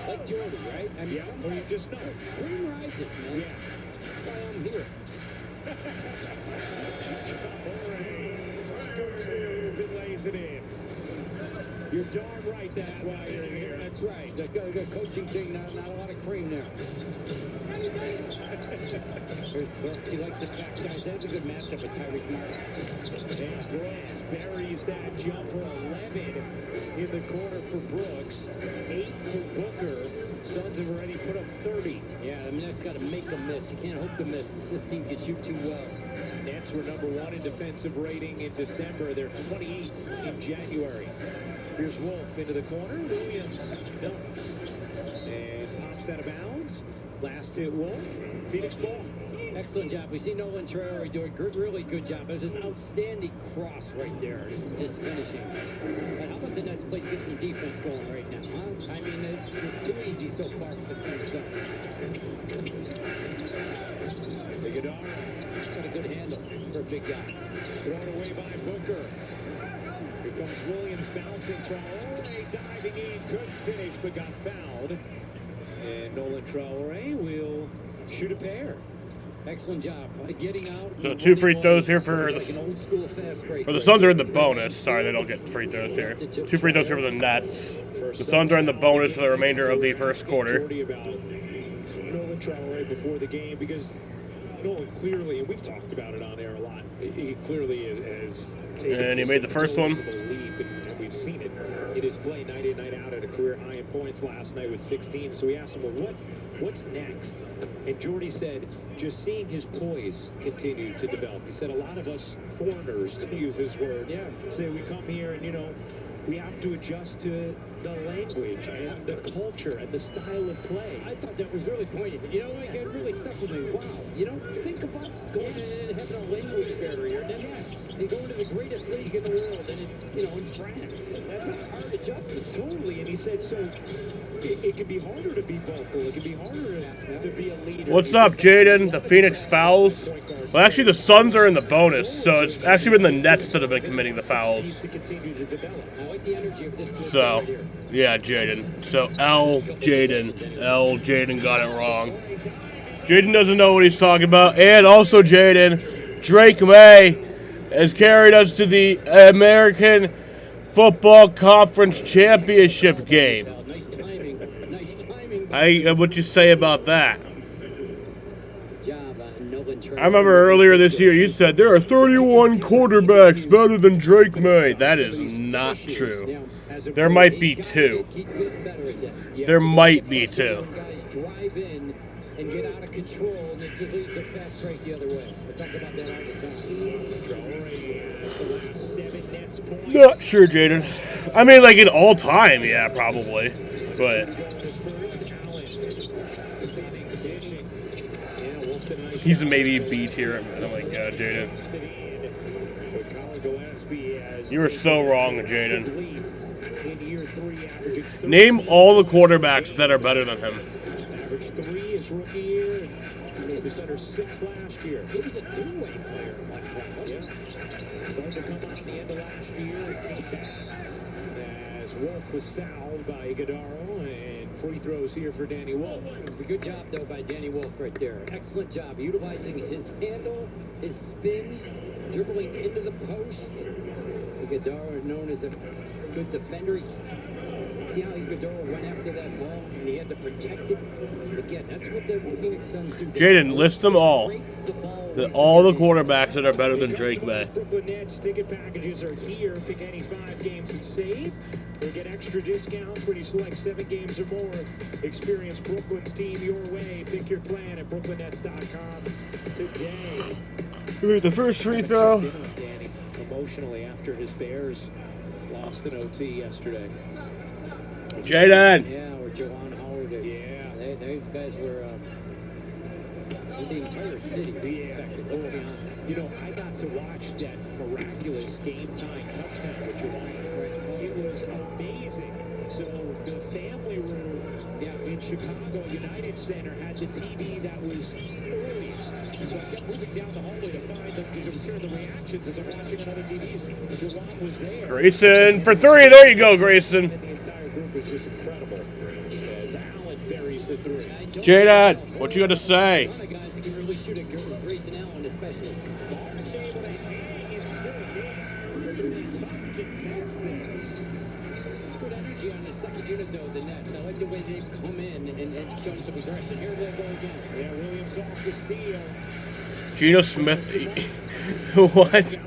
Like Jordan, right? I mean, Well, you just know. Cream rises, man. Yeah. That's why I'm here. Scoots through and lays it in. You're darn right that's why you're here. That's right. The coaching thing, not a lot of cream there. There's Brooks. He likes it back, guys. That's a good matchup with Tyrese Martin. And Brooks buries that jumper. 11 in the corner for Brooks. 8 for Booker. Suns have already put up 30. Yeah, I mean, that's got to make them miss. You can't hope to miss. This team can shoot too well. Nets were number 1 in defensive rating in December. They're 28th in January. Here's Wolf into the corner. Williams, no. And pops Wolf's out of bounds. Last hit Wolf. Phoenix ball. Excellent job. We see Nolan Traore do a really good job. It was an outstanding cross right there, just finishing. But how about the Nets, please get some defense going right now, huh? I mean, it's too easy so far for the Phoenix Suns. Iguodala Got a good handle for a big guy. thrown away by Booker. Here comes Williams bouncing. Traore diving in, couldn't finish, but got fouled. And Nolan Traore will shoot a pair. Excellent job getting out. So 2 free throws here for Like an old school fast break. the Suns are in the bonus. Sorry, they don't get free throws here. 2 free throws here for the Nets. The Suns are in the bonus for the remainder of the first quarter. Jordy about Nolan Traore before the game because Nolan clearly, and we've talked about it on air a lot, he clearly is And he made the first one. And we've seen it in his play night in, night out at a career high in points last night with 16. So we asked him, well, what's next? And Jordy said, just seeing his poise continue to develop. He said, a lot of us foreigners, to use his word, say we come here and, we have to adjust to the language and the culture and the style of play. I thought that was really poignant. It really stuck with me. Wow. Think of us going in and having a language barrier. And then, yes, they go into the greatest league in the world, and it's, in France. That's a hard adjustment. Totally. And he said, so it can be harder to be vocal. It can be harder to be a leader. What's up, Jaden? The Phoenix fouls. Well, actually, the Suns are in the bonus, so it's actually been the Nets that have been committing the fouls. To continue to develop. I like the energy of this. So, yeah, Jaden. So, Jaden got it wrong. Jaden doesn't know what he's talking about. And also, Jaden, Drake May has carried us to the American Football Conference Championship game. Nice timing. Nice timing. What you say about that? Job, Nolan Traore. I remember earlier this year you said there are 31 quarterbacks better than Drake May. That is not true. There might be 2. There might be 2. Guys drive in and get out of control, and it just leads a fast break the other way. We talk about that all the time. Not sure, Jaden. I mean, like in all time, yeah, probably. But he's maybe B tier. I'm like, yeah, Jaden. You were so wrong, Jaden. Name all the quarterbacks that are better than him. Average 3 his rookie year, and he was under 6 last year. He was a two-way player at one point, wasn't he? Started to come on the end of last year and came back as Wolf was fouled by Iguodala, and free throws here for Danny Wolf. It was a good job, though, by Danny Wolf right there. Excellent job utilizing his handle, his spin, dribbling into the post. Iguodala, known as a good defender. See how Iguodala went after that ball and he had to protect it? Again, that's what the Phoenix Suns do. Jaden, list them all. All the quarterbacks that are better than Drake May. Brooklyn Nets ticket packages are here. Pick any 5 games and save. Or get extra discounts when you select 7 games or more. Experience Brooklyn's team your way. Pick your plan at brooklynnets.com today. The first free throw. Danny emotionally after his Bears lost in OT yesterday. Jaden. Yeah, or Juwan Howard. Yeah. Those guys were the entire city. Yeah. Let's be honest. I got to watch that miraculous game-time touchdown with Juwan. It was amazing. So the family room in Chicago United Center had the TV that was earliest. So I kept moving down the hallway to find them because I was hearing the reactions as I'm watching on other TVs. Juwan was there. Grayson for 3. There you go, Grayson. And the entire group was just incredible as Allen buries the 3. Jaden, what you got to say? A lot of guys that can really shoot at Grayson Allen, especially. Able to hang and still hit. Tough contest there. Good energy on the second unit, though, the Nets. I like the way they've come in and shown some aggression. Here they go again. Yeah, Williams off the steal. Geno Smith. What?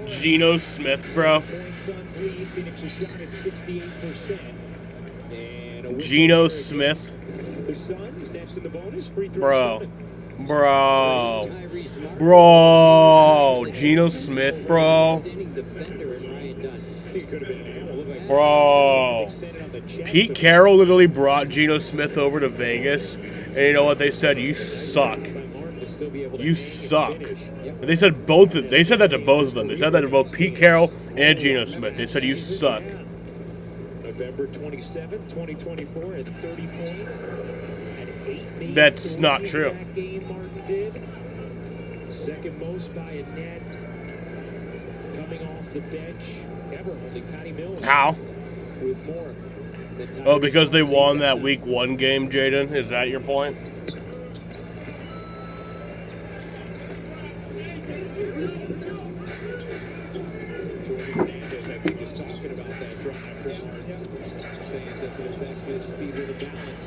Geno Smith, bro. Suns lead. Phoenix is shot at 68%. And Geno Smith. The Suns, Nets in the bonus. Free throw. Bro. Geno Smith, bro. Standing defender and Ryan Dunn. It could have been an ammo. Bro. Extended on the Pete Carroll literally brought Geno Smith over to Vegas, and you know what they said? You suck. You suck. And they said both. They said that to both of them. They said that to both Pete Carroll and Geno Smith. They said you suck. November 27, 2024, at 30 points. That's not true. That game Martin did. Second most by a net. Coming off the bench, ever only Patty Mills. How? With more. Oh, because they won that Week 1 game, Jaden? Is that your point? Fernandez, I think, is talking about that drive forward. Saying does it affect his speed or the balance.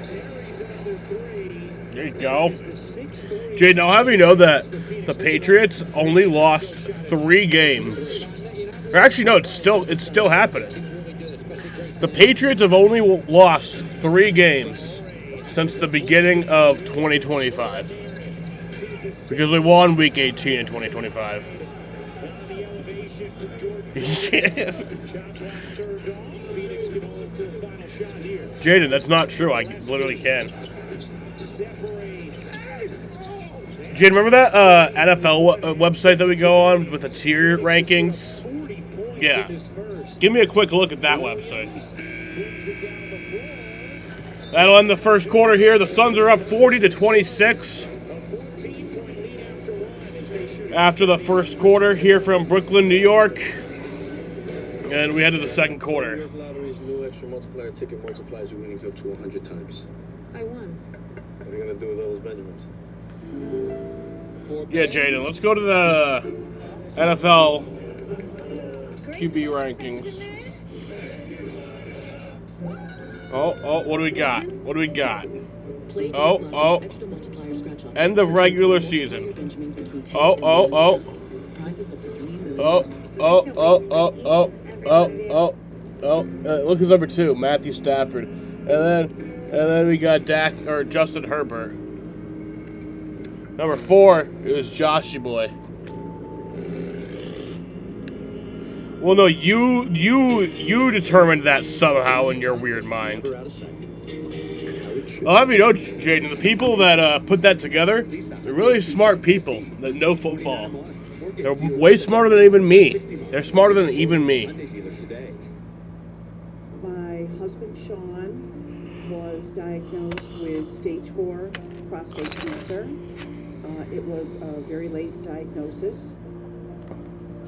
Carries another three. There you go. Jaden, I'll have you know that the Patriots only lost 3 games. Or actually, no, it's still happening. The Patriots have only lost 3 games since the beginning of 2025. Because we won Week 18 in 2025. Jaden, that's not true. I literally can. Jaden, remember that NFL website that we go on with the tier rankings? Yeah. Give me a quick look at that website. That'll end the first quarter here. The Suns are up 40-26. After the first quarter here from Brooklyn, New York. And we head to the second quarter. New York Lottery's new extra multiplier ticket multiplies your winnings up to 100 times. I won. What are you going to do with all those Benjamins? Yeah, Jaden, let's go to the NFL QB rankings. Oh, what do we got? What do we got? Oh. End of regular season. Oh. Look who's number 2, Matthew Stafford. And then we got Justin Herbert. Number 4 is Joshy Boy. Well, no, you determined that somehow in your weird mind. I'll have you know, Jaden, the people that put that together, they're really smart people that know football. They're way smarter than even me. They're smarter than even me. My husband, Sean, was diagnosed with stage 4 prostate cancer. It was a very late diagnosis.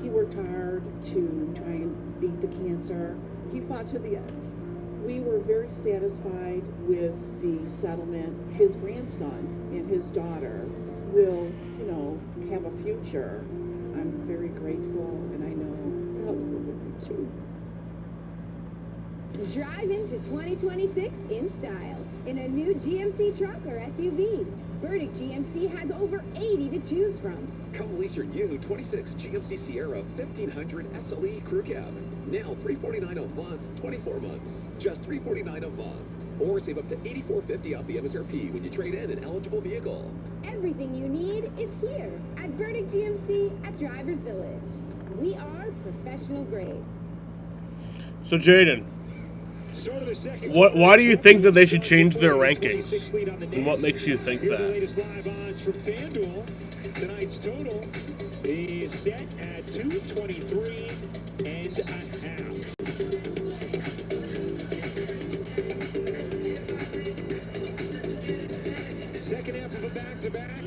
He worked hard to try and beat the cancer. He fought to the end. We were very satisfied with the settlement. His grandson and his daughter will, have a future. I'm very grateful, and I know Elder would be too. Drive into 2026 in style in a new GMC truck or SUV. Burdick GMC has over 80 to choose from. Come lease your new 26 GMC Sierra 1500 SLE Crew Cab. Now $349 a month, 24 months. Just $349 a month. Or save up to $84.50 off the MSRP when you trade in an eligible vehicle. Everything you need is here at Burdick GMC at Drivers Village. We are professional grade. So, Jaden, why do you think that they should change their rankings? And what makes you think that? Tonight's total is set at 223 and a half. Second half of a back-to-back.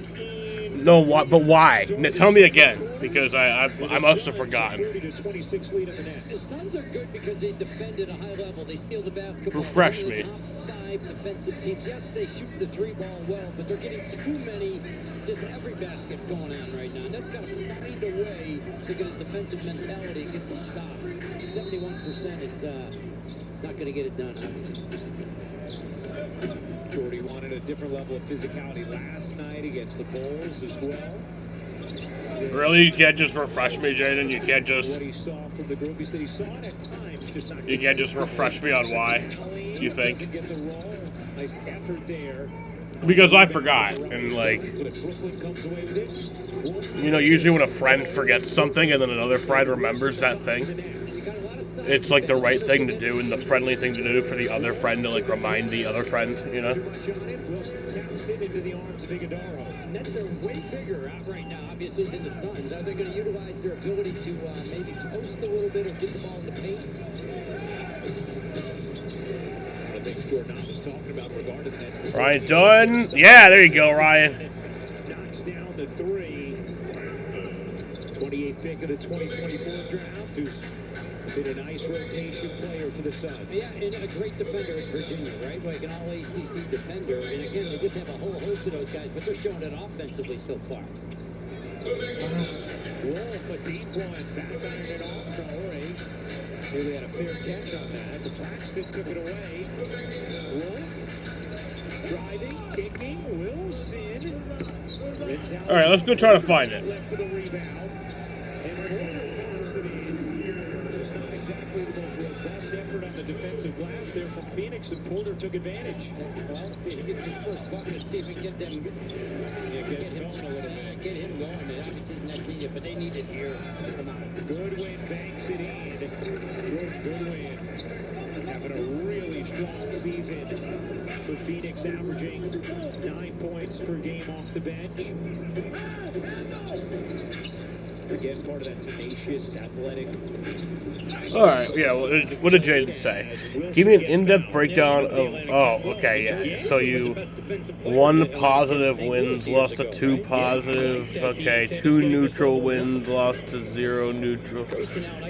No, but why? Tell me again, because I must have forgotten. The Suns are good because they defend at a high level. They steal the basketball. Refresh They're me. the top 5 defensive teams. Yes, they shoot the 3-ball well, but they're getting too many. Just every basket's going on right now, and that's got to find a way to get a defensive mentality and get some stops. 71% is not going to get it done, obviously. Jordy wanted a different level of physicality last night against the Bulls as well. Really? You can't just refresh me, Jaden? You can't just... What he saw from the group, he said he saw it at times, just not... You can't just refresh me on why, you think? Doesn't get the roll. Nice effort there. Because I forgot, and usually when a friend forgets something and then another friend remembers that thing. it's like the right thing to do and the friendly thing to do for the other friend to like remind the other friend, you know? Wilson taps it into the arms of Iguodala. Nets are way bigger out right now, obviously, than the Suns. Are they going to utilize their ability to maybe toast a little bit or get the ball in the paint? One of the things Jordan was talking about regarding the Nets. Ryan Dunn. Yeah, there you go, Ryan. Knocks down the three. 28th pick of the 2024 draft, who's been a nice rotation player for the Suns. Yeah, and a great defender in Virginia, right? Like an all-ACC defender. And again, they just have a whole host of those guys, but they're showing it offensively so far. Wolf, a deep one, back iron it off. Traore. Here they had a fair catch on that. The Claxton took it away. Wolf, driving, kicking, Wilson. All right, let's go try to find it. Left for the rebound. And Porter pops it in. It's not exactly the most robust effort on the defensive glass there from Phoenix, and Porter took advantage. Well, he gets his first bucket and see if we can get them. Get him going a little bit. Get him going. And obviously, that's it, but they need it here. Come on. Goodwin banks it in. Goodwin having a really strong season for Phoenix, averaging 9 points per game off the bench. Again, part of that tenacious, athletic. All right, yeah. What did Jaden say? Give me an in-depth breakdown of. Oh, okay, yeah. So you 1 positive wins, lost to 2 positive. Okay, 2 neutral wins, lost to 0 neutral.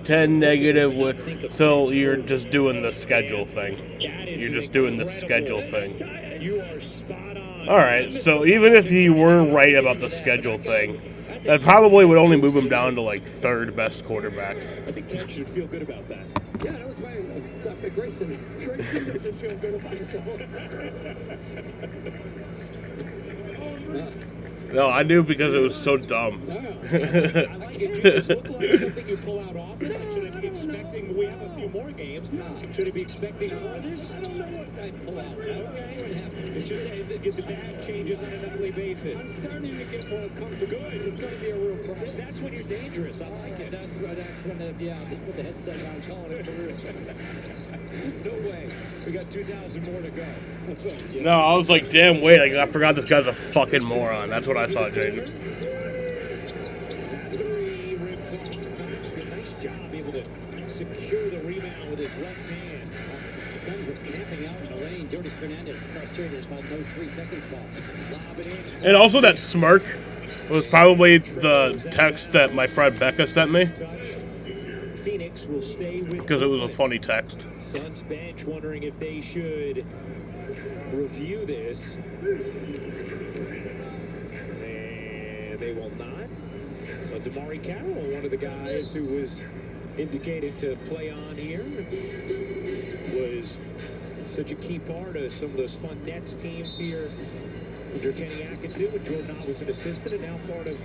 10 negative wins. So you're just doing the schedule thing. You're just doing the schedule thing. You are spot on. All right. So even if you were right about the schedule thing, that probably would only move him down to like 3rd best quarterback. I think Tech should feel good about that. Yeah, that was my Grayson. Grayson doesn't feel good about it. No, I knew because it was so dumb. I like it. Does this look like something you pull out often? Should I be expecting? We have a few more games. Should I be expecting more of this? I don't know what I'd pull out. Okay, what happens? It's just the bag changes on a nightly basis. I'm starting to get more comfortable. Good. It's going to be a real problem. That's when you're dangerous. I like it. That's when I'll just put the headset on, call it a career. No way. We got 2,000 more to go. No, I was like, damn, wait, I forgot this guy's a fucking moron. That's what I thought, Jaden. 3 rims off the Claxton. Nice job able to secure the rebound with his left hand. The Suns were camping out in the lane. Dirty Fernandez frustrated about no 3 seconds call. Lob it in. And also that smirk was probably the text that my friend Becca sent me. Phoenix will stay with because it was a funny text. Suns bench wondering if they should review this. And they will not. So Damari Carroll, one of the guys who was indicated to play on here, was such a key part of some of those fun Nets teams here under Kenny Atkinson, when Jordan Ott was an assistant and now part of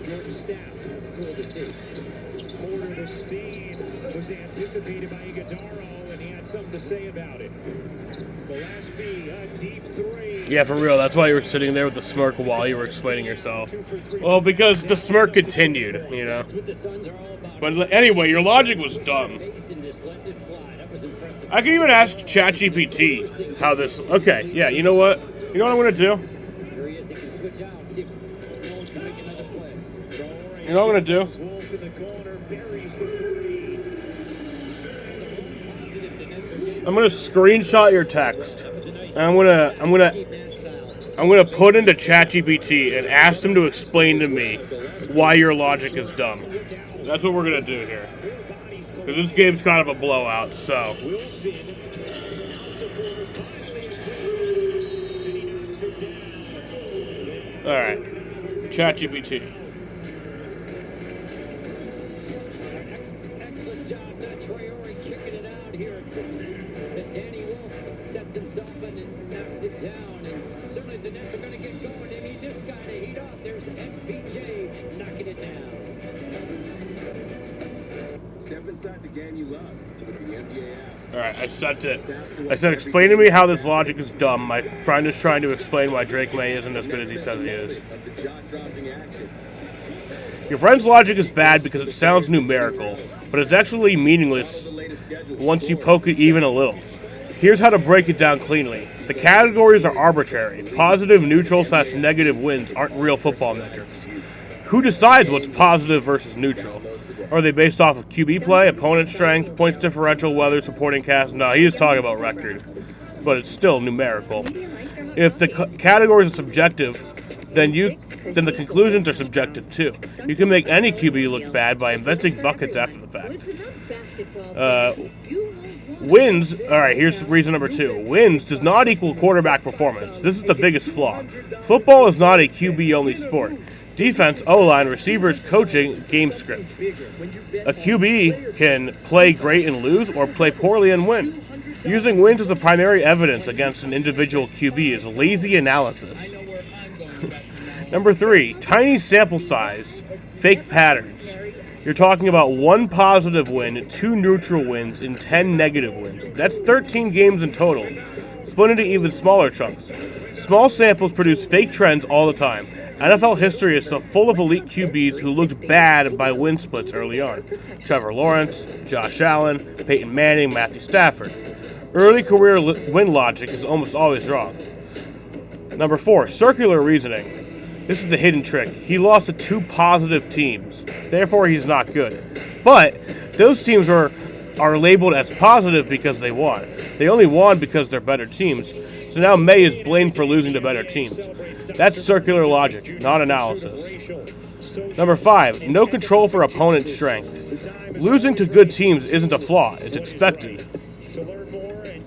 Jordan's staff. That's cool to see. Porter, the speed was anticipated by Iguodala, and he had something to say about it. Gillespie, a deep 3. Yeah, for real. That's why you were sitting there with the smirk while you were explaining yourself. Well, because the smirk continued, you know. But anyway, your logic was dumb. I can even ask ChatGPT how this. Okay, yeah. You know what? You know what I'm gonna do? You know what I'm gonna do? I'm gonna screenshot your text. And I'm gonna put into ChatGPT and ask them to explain to me why your logic is dumb. That's what we're gonna do here. Because this game's kind of a blowout, so. Alright. ChatGPT. Excellent job, not Traore kicking it out here. But Danny Wolf sets himself and knocks it down. And certainly the Nets are going to get going. They need this guy to heat up. There's MPJ knocking it down. Step inside the game you love with the NBA app. Alright, I sent it. I said, explain to me how this logic is dumb. My friend is trying to explain why Drake May isn't as good as he says he is. Your friend's logic is bad because it sounds numerical, but it's actually meaningless once you poke it even a little. Here's how to break it down cleanly. The categories are arbitrary. Positive, neutral, / negative wins aren't real football metrics. Who decides what's positive versus neutral? Are they based off of QB play, opponent strength, points differential, weather, supporting cast? No, he is talking about record, but it's still numerical. If the categories are subjective, then the conclusions are subjective too. You can make any QB look bad by inventing buckets after the fact. Wins, alright, here's reason number 2. Wins does not equal quarterback performance. This is the biggest flaw. Football is not a QB-only sport. Defense, O-line, receivers, coaching, game script. A QB can play great and lose, or play poorly and win. Using wins as the primary evidence against an individual QB is lazy analysis. Number 3, tiny sample size, fake patterns. You're talking about 1 positive win, 2 neutral wins, and 10 negative wins. That's 13 games in total, split into even smaller chunks. Small samples produce fake trends all the time. NFL history is so full of elite QBs who looked bad by win splits early on. Trevor Lawrence, Josh Allen, Peyton Manning, Matthew Stafford. Early career win logic is almost always wrong. Number 4, circular reasoning. This is the hidden trick. He lost to 2 positive teams, therefore he's not good. But those teams are labeled as positive because they won. They only won because they're better teams. So now May is blamed for losing to better teams. That's circular logic, not analysis. Number 5, no control for opponent strength. Losing to good teams isn't a flaw, it's expected.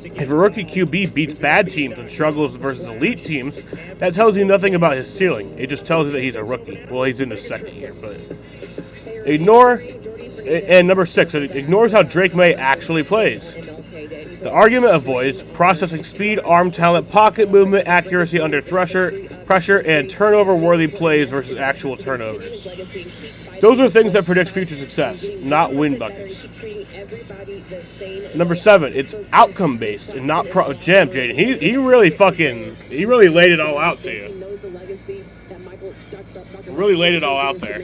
If a rookie QB beats bad teams and struggles versus elite teams, that tells you nothing about his ceiling. It just tells you that he's a rookie. Well, he's in his second year, but... And number 6, it ignores how Drake May actually plays. The argument avoids processing speed, arm talent, pocket movement, accuracy under pressure, and turnover-worthy plays versus actual turnovers. Those are things that predict future success, not win buckets. Number 7, it's outcome-based and not Jam, Jaden. He really laid it all out to you. Really laid it all out there.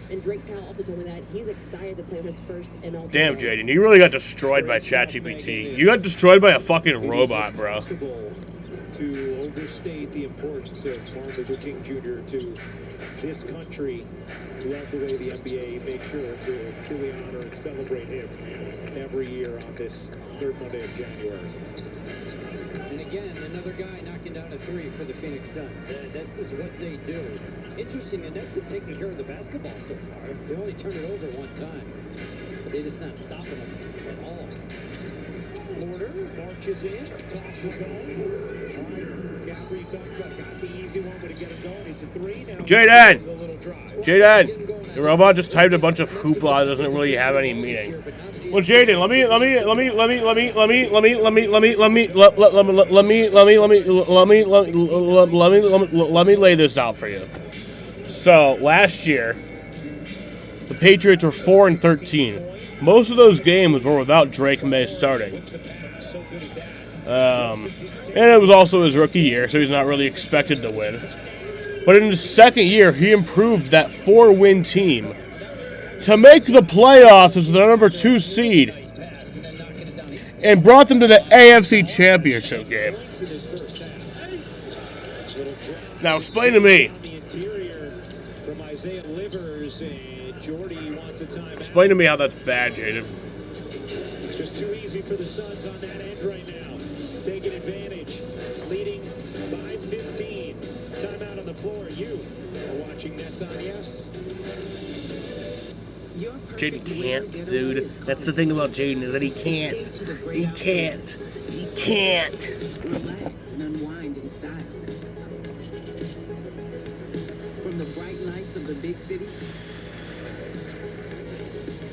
And Drake Powell also told me that he's excited to play his first MLB. Damn, Jaden, you really got destroyed by ChatGPT. You got destroyed by a fucking robot, bro. To overstate the importance of Martin Luther King Jr. to this country. Love the way the NBA makes sure to truly honor and celebrate him every year on this third Monday of January. And again, another guy knocking down a 3 for the Phoenix Suns. This is what they do. Interesting, the Nets have taken care of the basketball so far. They only turned it over 1 time. But they're just not stopping them at all. Porter marches in, tosses home. All right, Gabby talked about got the easy one, but to get it going, it's a 3. Now Jaden, the robot just typed a bunch of hoopla that doesn't really have any meaning. Well, Jaden, let me lay this out for you. So last year, the Patriots were 4-13. Most of those games were without Drake May starting. And it was also his rookie year, so he's not really expected to win. But in his second year, he improved that 4-win team to make the playoffs as the number 2 seed and brought them to the AFC Championship game. Now explain to me. Explain to me how that's bad, Jaden. It's just too easy for the Suns on that end right now. Taking advantage, leading by 15. Timeout on the floor. You are watching Nets on Yes. Jaden can't, dude. That's the thing about Jaden, is that he can't. He can't. He can't. Relax and unwind in style. From the bright lights of the big city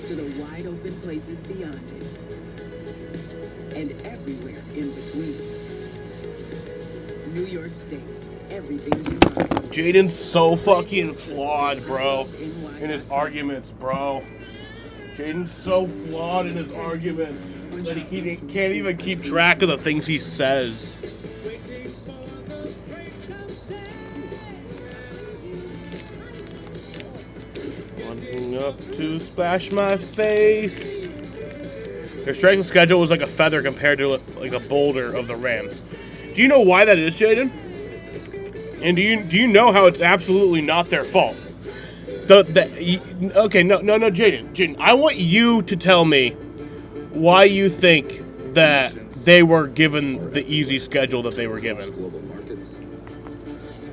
to the wide open places beyond it, and everywhere in between. New York State, everything you want. Jaden's so fucking flawed, bro, in his arguments, bro. Jaden's so flawed in his arguments that he can't even keep track of the things he says. Running up to splash my face. Their strength of schedule was like a feather compared to like a boulder of the Rams. Do you know why that is, Jaden? And do you know how it's absolutely not their fault? Okay, no, Jaden. I want you to tell me why you think that they were given the easy schedule that they were given. Global markets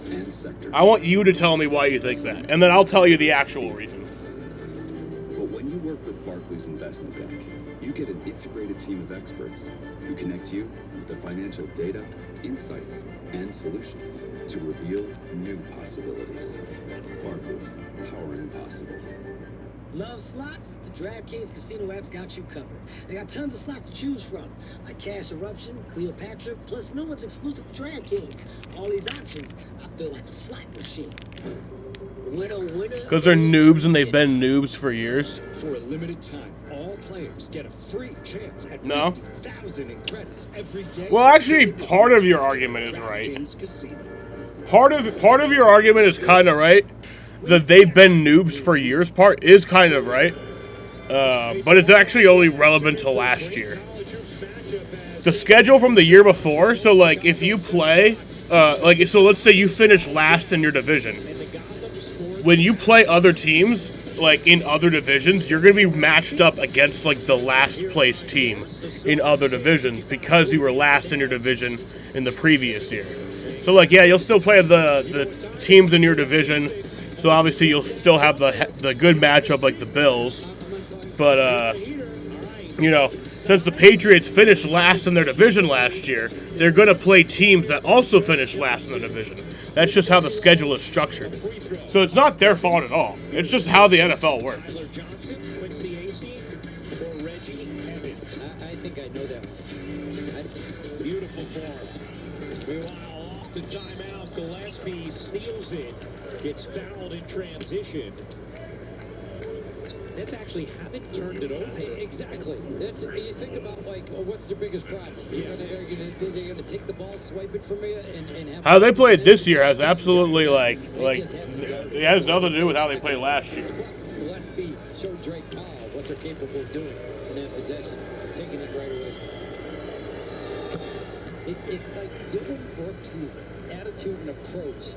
and sectors. I want you to tell me why you think that, and then I'll tell you the actual reason. But when you work with Barclays Investment Bank, you get an integrated team of experts who connect you with the financial data, insights, and solutions to reveal new possibilities. Barclays, powering possible. Love slots? The DraftKings Casino app's got you covered. They got tons of slots to choose from, like Cash Eruption, Cleopatra, plus new ones exclusive to DraftKings. All these options, I feel like a slot machine. Winner. Because they're noobs and they've been noobs for years. For a limited time, all players get a free chance at No. 50,000 in credits every day. Well, actually, part of your argument is right. Part of your argument is kind of right. That they've been noobs for years part is kind of right. But it's actually only relevant to last year. The schedule from the year before, so like if you play, so let's say you finish last in your division. When you play other teams, like in other divisions, you're going to be matched up against like the last place team in other divisions because you were last in your division in the previous year. So like, yeah, you'll still play the teams in your division. So obviously you'll still have the good matchup like the Bills. But, since the Patriots finished last in their division last year, they're going to play teams that also finished last in the division. That's just how the schedule is structured. So it's not their fault at all. It's just how the NFL works. I think I know that. Beautiful form. Meanwhile, off the timeout, Gillespie steals it. Gets fouled in transition. That's actually haven't turned it over. Exactly. You think about like, what's their biggest problem? They're gonna take the ball, swipe it from you, and have. How they played this year has absolutely it has nothing to do with how they played last year. Gillespie showed Drake Powell what they're capable of doing in that possession, taking it right away from him. It's like Dylan Brooks' attitude and approach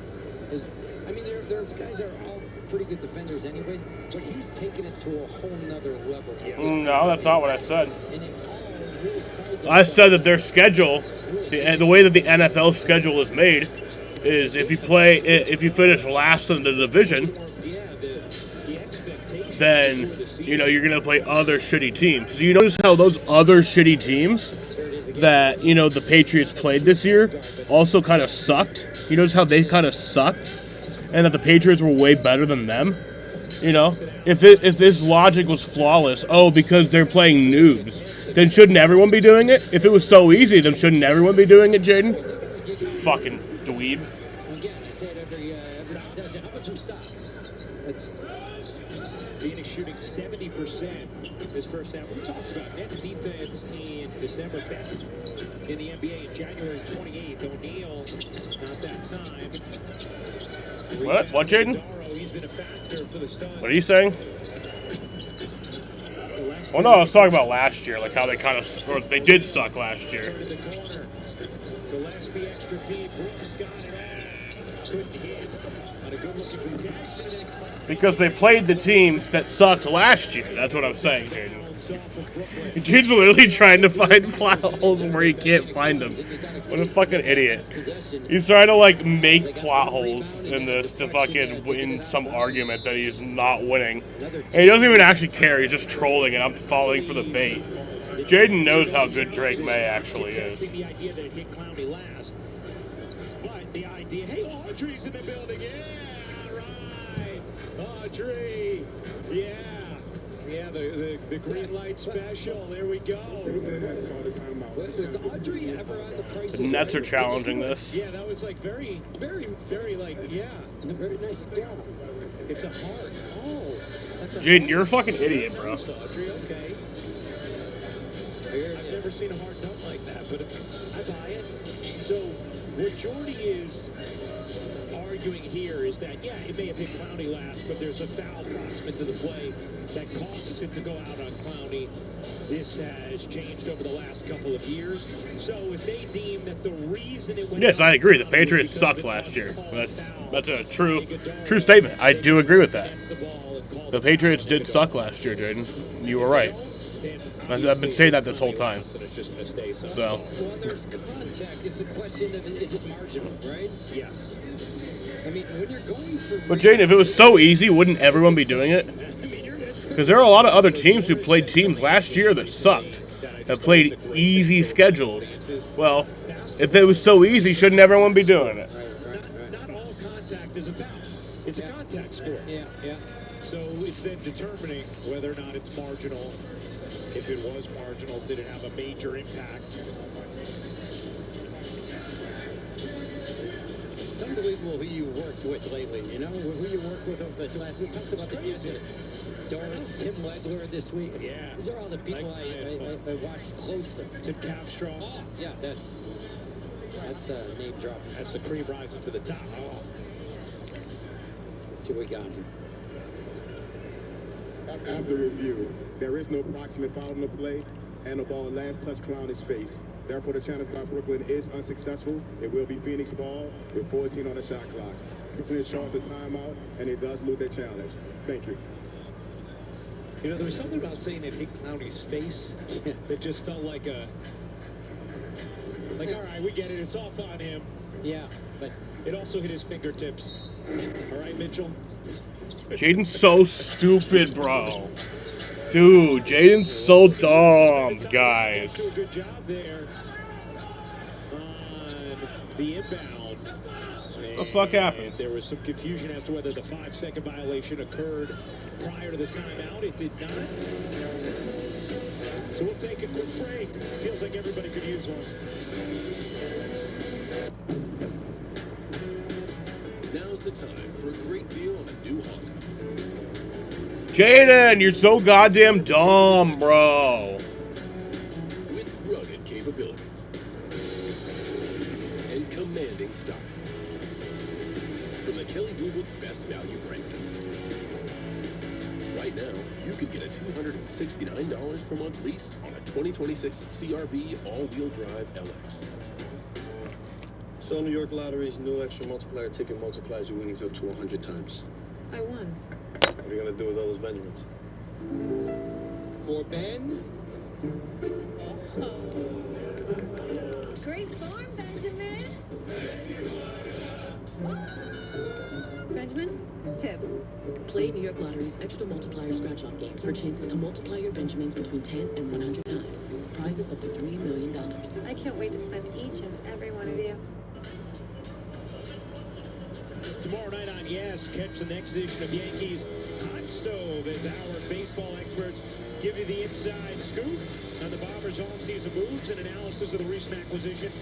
is. I mean, there's guys that are all pretty good defenders anyways, but he's taken it to a whole nother level. No, that's not what I said. I said that their schedule, the way that the NFL schedule is made, is if you finish last in the division, then you're gonna play other shitty teams. So you notice how those other shitty teams that the Patriots played this year also kind of sucked. You notice how they kind of sucked. And that the Patriots were way better than them, If this logic was flawless, because they're playing noobs, then shouldn't everyone be doing it? If it was so easy, then shouldn't everyone be doing it, Jaden? Fucking dweeb. Again, I say it every session. How about some stops? That's Phoenix shooting 70% this first half. We talked about Nets defense in December, best in the NBA in January 28th. O'Neal, not that time. What? What, Jaden? What are you saying? Well, no, I was talking about last year, like how they did suck last year. Gillespie extra feed. Brooks got it all. Couldn't hit on a good-looking possession. Because they played the teams that sucked last year. That's what I'm saying, Jaden. Dude's literally trying to find plot holes where he can't find them. What a fucking idiot. He's trying to make plot holes in this to fucking win some argument that he's not winning. And he doesn't even actually care. He's just trolling and I'm falling for the bait. Jaden knows how good Drake May actually is. The idea that it hit Clowney last. But the idea, hey, Audrey's in the building. Yeah, right. Audrey. Yeah. Yeah, the green light special. There we go. Was Audrey ever on the Price? The Nets are challenging this. Yeah, that was very, very, very yeah. And a very nice down. It's a heart. Oh, that's a Jaden, you're a fucking idiot, bro. Audrey, okay. I've never seen a hard dunk like that, but I buy it. So What Jordy is arguing here is that, yeah, it may have hit Clowney last, but there's a foul proximate to the play that causes it to go out on Clowney. This has changed over the last couple of years. So if they deem that the reason it went Yes, I agree. The Patriots sucked last year. That's a true statement. I do agree with that. The Patriots did suck last year, Jaden. You were right. I've been saying that this whole time. So. Well, there's contact. It's a question of, is it marginal, right? Yes. I mean, when you're going for... But Jaden, if it was so easy, wouldn't everyone be doing it? Because there are a lot of other teams who played teams last year that sucked, that played easy schedules. Well, if it was so easy, shouldn't everyone be doing it? Not all contact is a foul. It's a contact sport. Yeah. So it's then determining whether or not it's marginal. If it was marginal, did it have a major impact? It's unbelievable who you worked with lately, you know? Who you worked with over the last... We talked about the music. Doris, Tim Legler this week. Yeah. These are all the people I watched closely. Tim Capstrong. Oh, yeah, that's a name drop. That's the cream rising to the top. Oh. Let's see what we got here. After review, there is no proximate foul on the play, and the ball last touched Clowney's face. Therefore, the challenge by Brooklyn is unsuccessful. It will be Phoenix ball with 14 on the shot clock. Brooklyn is short the timeout, and it does lose their challenge. Thank you. You know, there was something about saying it hit Clowney's face that just felt like all right, we get it. It's off on him. Yeah, but it also hit his fingertips. All right, Mitchell. Jaden's so stupid, bro. Dude, Jaden's so dumb, guys. Do a good job there on the inbound. What the fuck happened? There was some confusion as to whether the 5-second violation occurred prior to the timeout. It did not. So we'll take a quick break. Feels like everybody could use one. Now's the time for a great deal on a new Honda. Jaden, you're so goddamn dumb, bro. With rugged capability and commanding style. From the Kelley Blue Book Best Value brand. Right now, you can get a $269 per month lease on a 2026 CR-V all-wheel drive LX. So New York Lottery's new extra multiplier ticket multiplies your winnings up to 100 times. I won. What are you gonna do with all those Benjamins? For Ben. Great form, Benjamin. Benjamin, tip. Play New York Lottery's extra multiplier scratch-off games for chances to multiply your Benjamins between 10 and 100 times. Prizes up to $3 million. I can't wait to spend each and every one of you. Tomorrow night on Yes, catch the next edition of Yankees Hot Stove as our baseball experts give you the inside scoop on the Bombers' all-season moves and analysis of the recent acquisition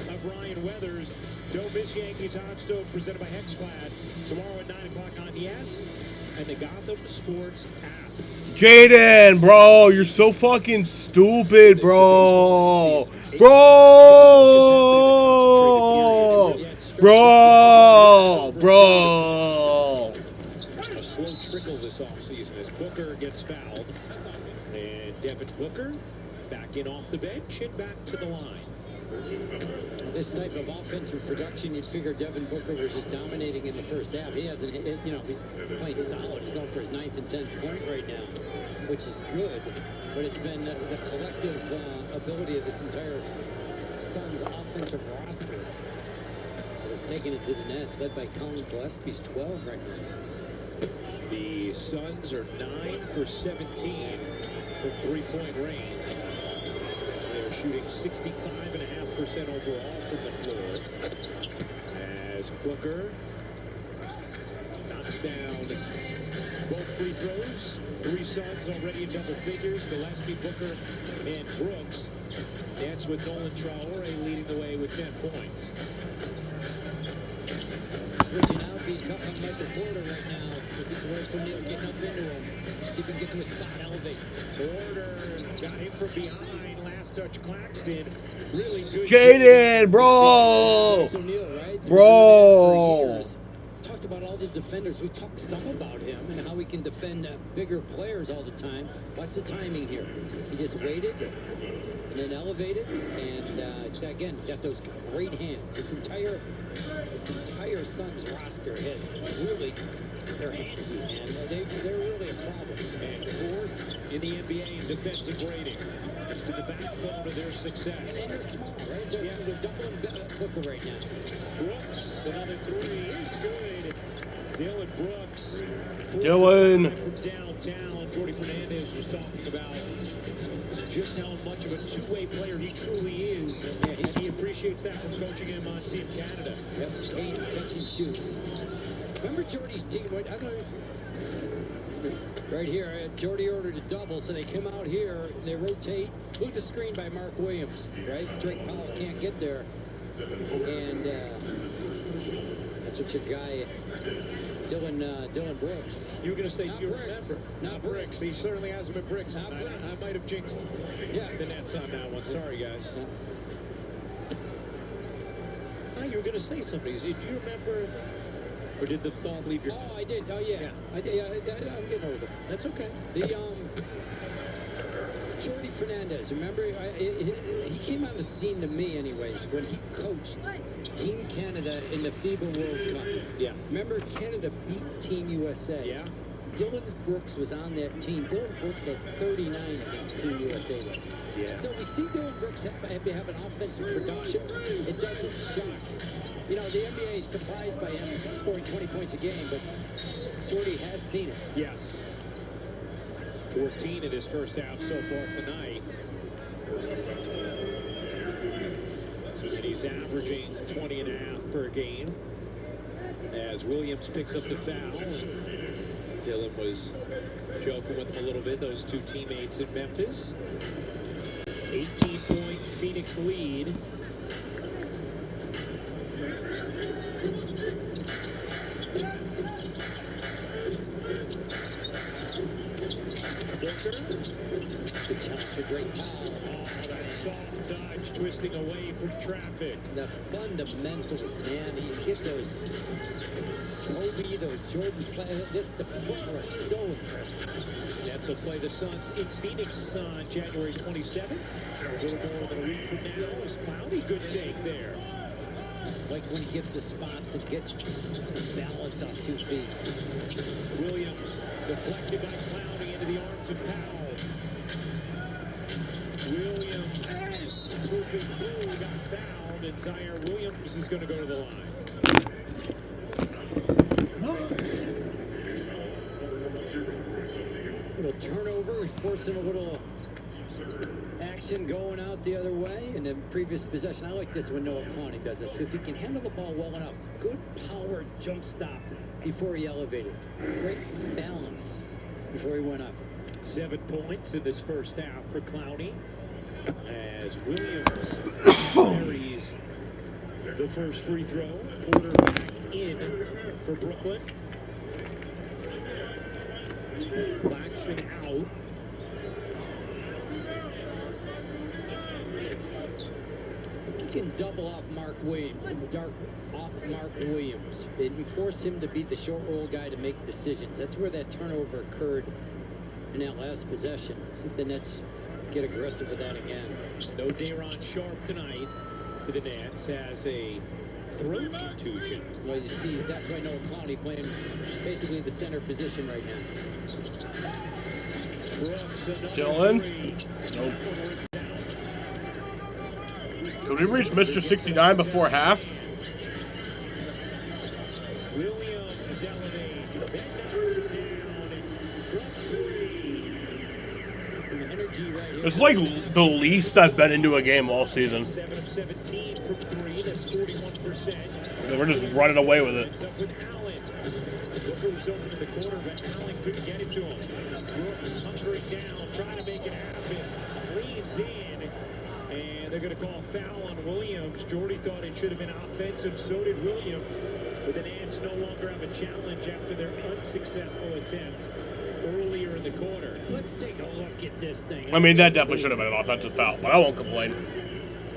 of Ryan Weathers. Don't miss Yankees Hot Stove presented by Hexclad tomorrow at 9 o'clock on Yes and the Gotham Sports app. Jaden, bro, you're so fucking stupid, bro. Bro! A slow trickle this offseason as Booker gets fouled. And Devin Booker back in off the bench and back to the line. This type of offensive production, you'd figure Devin Booker was just dominating in the first half. He hasn't hit, he's playing solid. He's going for his 9th and 10th point right now, which is good. But it's been the collective ability of this entire Suns offensive roster that's taking it to the Nets, led by Colin Gillespie's 12 right now. The Suns are 9 for 17 from three-point range. They're shooting 65.5% overall from the floor. As Booker knocks down both free throws. 3 Suns already in double figures. Gillespie, Booker, and Brooks. Nets with Nolan Traore leading the way with 10 points. Switching out, being tough on Michael Porter right now. Looking to Royce O'Neal getting up into him. See if he can get to a spot, elevate. Porter got him from behind. Last touch, Claxton. Really good. Jaden, bro! O'Neal Bro. Talked about all the defenders. We talked some about him and how he can defend bigger players all the time. What's the timing here? He just waited and then elevated, and it's got those great hands. This entire Suns roster has really, they're handsy, man. They're really a problem. And fourth in the NBA in defensive rating. It's been the backbone of their success. And they're small, right? They're doubling Booker right now. Brooks, another three is good. Dylan Brooks. Dylan. From downtown, Jordy Fernandez was talking about just how much of a two-way player he truly is. And he appreciates that from coaching him on Team Canada. Yep, catch and shoot. Remember Jordy's team? I don't know if right here, Jordy ordered a double, so they come out here, they rotate. Look at the screen by Mark Williams, right? Drake Powell can't get there. And that's what your guy, Dylan Brooks. You were going to say Not you Bricks. remember. Not Bricks. He certainly hasn't been Bricks. Not I Bricks. might have jinxed the Nets on that one. Sorry, guys. Oh, you were going to say something. Did you remember, or did the thought leave your... Oh, I did. Oh, yeah. I did. I'm getting older. That's okay. The, Jordy Fernandez, remember, he came on the scene to me anyways when he coached Team Canada in the FIBA World Cup. Yeah. Remember, Canada beat Team USA. Yeah. Dylan Brooks was on that team. Dylan Brooks had 39 against Team USA. Yeah. So we see Dylan Brooks have an offensive production. It doesn't shock. You know, the NBA is surprised by him scoring 20 points a game, but Jordy has seen it. Yes. 14 in his first half so far tonight. And he's averaging 20 and a half per game as Williams picks up the foul. And Dylan was joking with him a little bit, those two teammates in Memphis. 18-point Phoenix lead. Booker. Good challenge for Drake Powell. Oh, that soft touch, twisting away from traffic. The fundamentals, man. You get those Kobe, those Jordan flags. Just the footwork, so impressive. Nets will play the Suns in Phoenix on January 27th. A little more than a week from now. It's cloudy. Good take there. Like when he gets the spots and gets balance off 2 feet. Williams deflected by Clowney into the arms of Powell. Williams swooping through, got fouled, and Zaire Williams is going to go to the line. Little turnover, forcing a little action going out the other way. And then previous possession, I like this when Noah Clowney does this because he can handle the ball well enough. Good power jump stop before he elevated. Great balance before he went up. 7 points in this first half for Clowney as Williams carries the first free throw. Porter back in for Brooklyn. Claxton out. You can double off Mark Williams, and force him to be the short roll guy to make decisions. That's where that turnover occurred in that last possession. See if the Nets get aggressive with that again. No Daron Sharp tonight for the Nets has a throat contusion. Well, you see, that's why Noah Clowney playing basically the center position right now. Dylan? Nope. Could we reach Mr. 69 before half? Williams elevates, then knocks it down from 3. Some energy right here. It's like the least I've been into a game all season. 7 of 17 from 3, that's 41%. We're just running away with it. Ends up with Allen. Booker was open in the corner, but Allen couldn't get it to him. Brooks hunkering down, trying to make it happen. Leans in, and they're going to call foul on Williams. Jordy thought it should have been offensive, so did Williams. But the Nets no longer have a challenge after their unsuccessful attempt earlier in the quarter. Let's take a look at this thing. I mean, that definitely should have been an offensive foul, but I won't complain.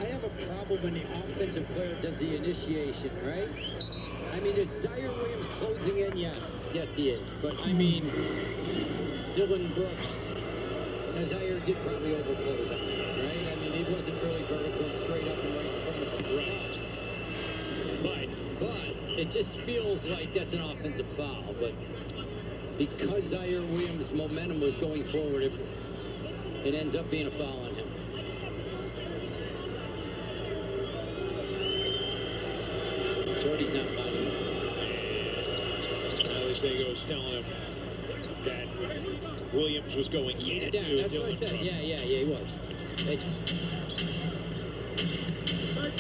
I have a problem trouble when the offensive player does the initiation, right? I mean, is Zaire Williams closing in? Yes he is. But I mean, Dylan Brooks, now Zaire did probably overclose on that, right? I mean, he wasn't really vertical and straight up and right in front of him, right? But it just feels like that's an offensive foul. But because Zaire Williams' momentum was going forward, it ends up being a foul on him. Jordy's not biting. Alisego was telling him that Williams was going in. Yeah, that's what I said. Yeah, he was.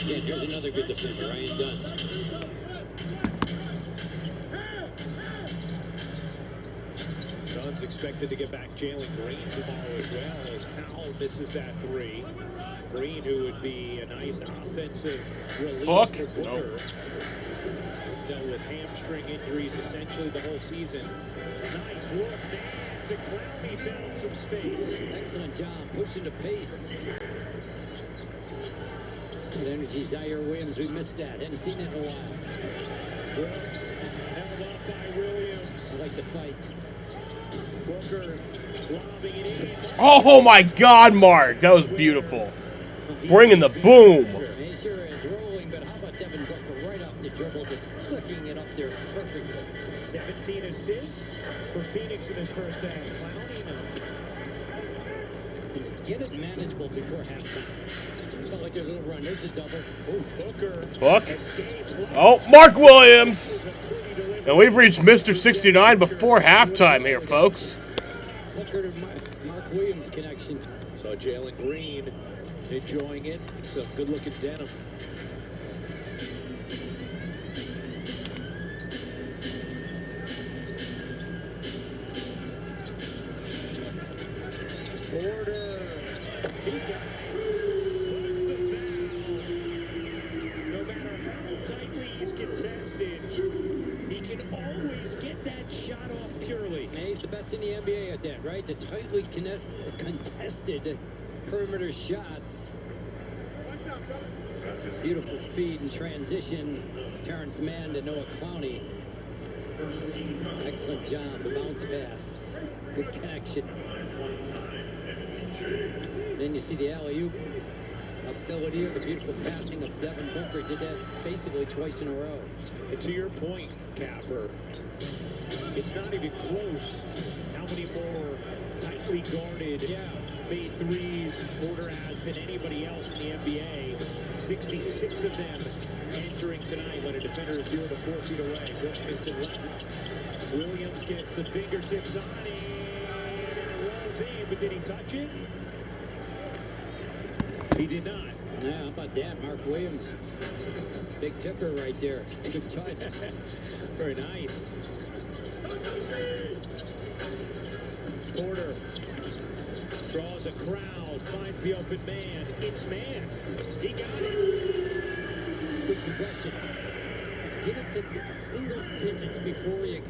Again, here's another good defender, Ryan Dunn. Suns expected to get back Jalen Green tomorrow as well, as Powell misses that three. Green, who would be a nice offensive release Hook. for Booker. He's dealt with hamstring injuries essentially the whole season. Nice look there to Clowney, found some space. Excellent job pushing the pace. Good energy, Zaire Williams. We missed that. Hadn't seen it in a while. Brooks held up by Williams. I like the fight. Booker lobbing it in. Oh my God, Mark, that was beautiful. Bringing the boom. He sure is rolling, but how about Devin Booker right off the dribble, just flicking it up there perfectly. 17 assists for Phoenix in his first half. Clowney now. Get it manageable before halftime. Felt like there's a little run. There's a double. Oh, Booker. Book. Escapes. Oh, Mark Williams. And we've reached Mr. 69 before halftime here, folks. Booker to Mark Williams connection. So Jalen Green enjoying it. Some good-looking denim. Porter. He got it. Puts the foul. No matter how tightly he's contested, he can always get that shot off purely. And he's the best in the NBA at that, right? The tightly contested perimeter shots. Beautiful feed and transition. Terrence Mann to Noah Clowney. Excellent job. The bounce pass. Good connection. Then you see the alley-oop ability of the beautiful passing of Devin Booker. Did that basically twice in a row. And to your point, Capper, it's not even close how many more tightly guarded made threes Porter has than anybody else in the NBA. 66 of them entering tonight when a defender is 0 to 4 feet away. Brooks missed it left. Williams gets the fingertips on it. And it rolls in, but did he touch it? He did not. Yeah, how about that? Mark Williams. Big tipper right there. Good touch. Very nice. Porter draws a crowd, finds the open man. It's Man. He got it. Good possession. Get it to single digits before you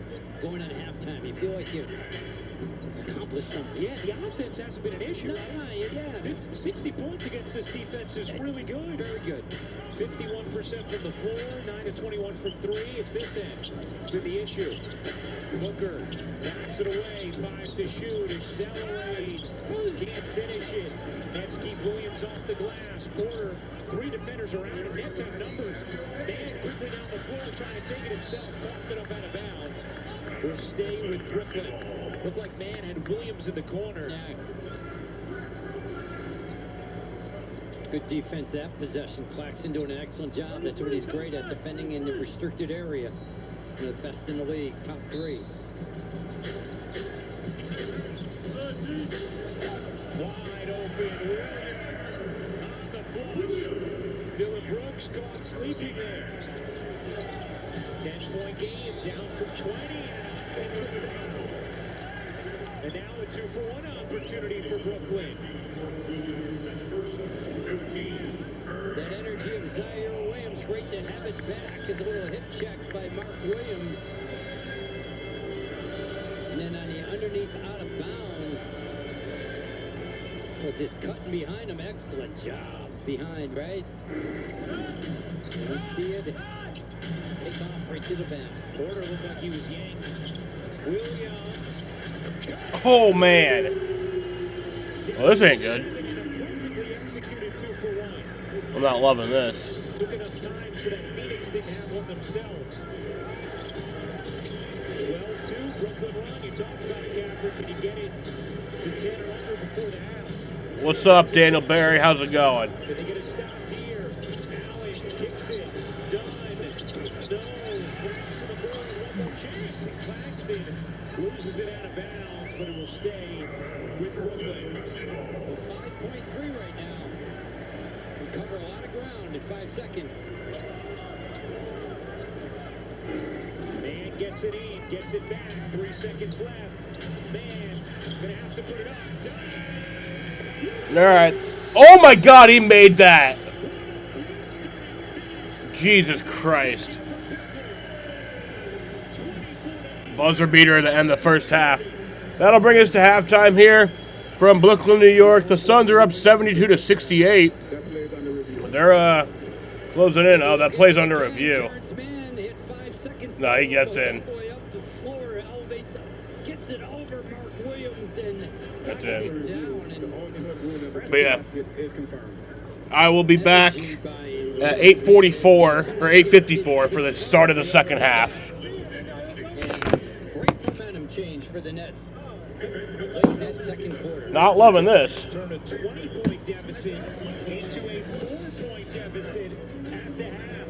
go in at halftime. You feel like you've accomplished something. Yeah, the offense hasn't been an issue. Yeah. 60 points against this defense is really good. Very good. 51% from the floor, 9 to 21 from 3. It's this end. It's been the issue. Booker backs it away, 5 to shoot, accelerates, can't finish it. Nets keep Williams off the glass. Porter, 3 defenders around him. Nets have numbers. Man quickly down the floor trying to take it himself, coughed it up out of bounds. Will stay with Brooklyn. Looked like Man had Williams in the corner. Yeah. Good defense that possession. Claxton doing an excellent job. That's what he's great at, defending in the restricted area. One of the best in the league, top 3. Wide open, Williams on the flush. Dylan Brooks caught sleeping there. 10-point game, down from 20, and offensive foul. And now a 2-for-1 opportunity for Brooklyn. That energy of Zaire Williams, great to have it back. Is a little hip check by Mark Williams. And then on the underneath out of bounds. Well, just cutting behind him. Excellent job. behind, right? You don't see it. Take off right to the basket. Porter looked like he was yanked. Williams. Oh, man. Well, this ain't good. Perfectly executed 2 for 1. I'm not loving this. Took enough time so that Phoenix didn't have one themselves. 12-2, Brooklyn run. You talked about it, Capper. Can you get it to 10 or under before the half? What's up, Daniel Barry? How's it going? Can they get a stop here? Allen kicks it. Done. No. Braxton the ball. One more chance. And Claxton loses it out of bounds, but it will stay with Brooklyn. Well, 5.3 right now. We cover a lot of ground in 5 seconds. Man gets it in, gets it back. 3 seconds left. Man, gonna have to put it up. Done. All right. Oh, my God, he made that. Jesus Christ. Buzzer beater to end the first half. That'll bring us to halftime here from Brooklyn, New York. The Suns are up 72-68. They're closing in. Oh, that plays under review. No, he gets in. Gets it over Mark Williams and That's knocks it. it down. But yeah, I will be back at 8:44 or 8:54 for the start of the second half. Great momentum change for the Nets. Late in that second quarter. Not loving this. Turn a 20-point deficit into a 4-point deficit at the half.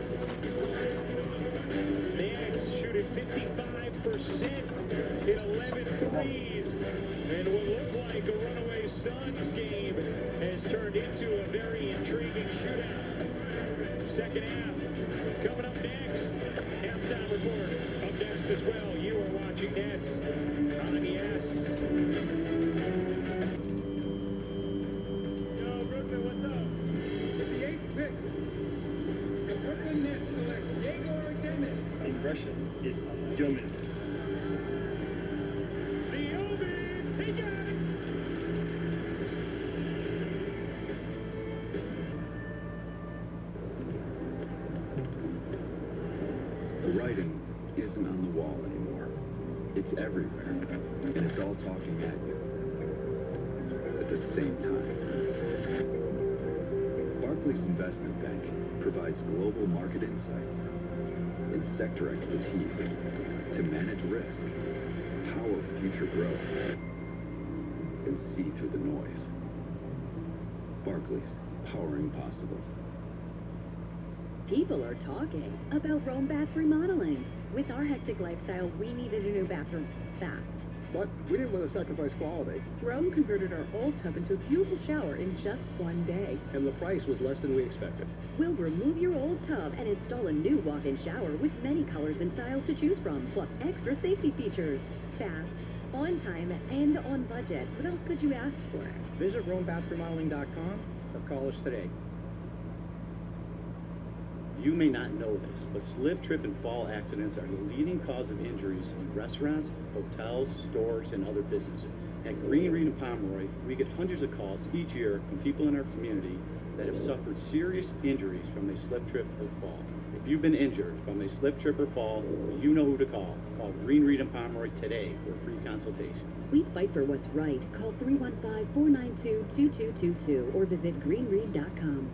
Nets shooting 55%, hit 11 threes, and what looked like a runaway Suns game has turned into a very intriguing shootout. Second half coming up next. Halftime report up next as well. You are watching Nets on ES. Yo, Brooklyn, what's up? With the 8th pick, the Brooklyn Nets select Yegor Demin. In Russian, it's Yomin. He got it! The writing isn't on the wall anymore. It's everywhere, and it's all talking at you. At the same time, Barclays Investment Bank provides global market insights and sector expertise to manage risk, power future growth, and see through the noise. Barclays, powering possible. People are talking about Rome bath remodeling. With our hectic lifestyle, we needed a new bathroom fast. But we didn't want to sacrifice quality. Rome converted our old tub into a beautiful shower in just one day. And the price was less than we expected. We'll remove your old tub and install a new walk-in shower with many colors and styles to choose from, plus extra safety features. Fast, on time, and on budget. What else could you ask for? Visit RomeBathRemodeling.com or call us today. You may not know this, but slip, trip, and fall accidents are the leading cause of injuries in restaurants, hotels, stores, and other businesses. At Green Reed and Pomeroy, we get hundreds of calls each year from people in our community that have suffered serious injuries from a slip, trip, or fall. If you've been injured from a slip, trip, or fall, you know who to call. Call Green Reed and Pomeroy today for a free consultation. We fight for what's right. Call 315-492-2222 or visit greenreed.com.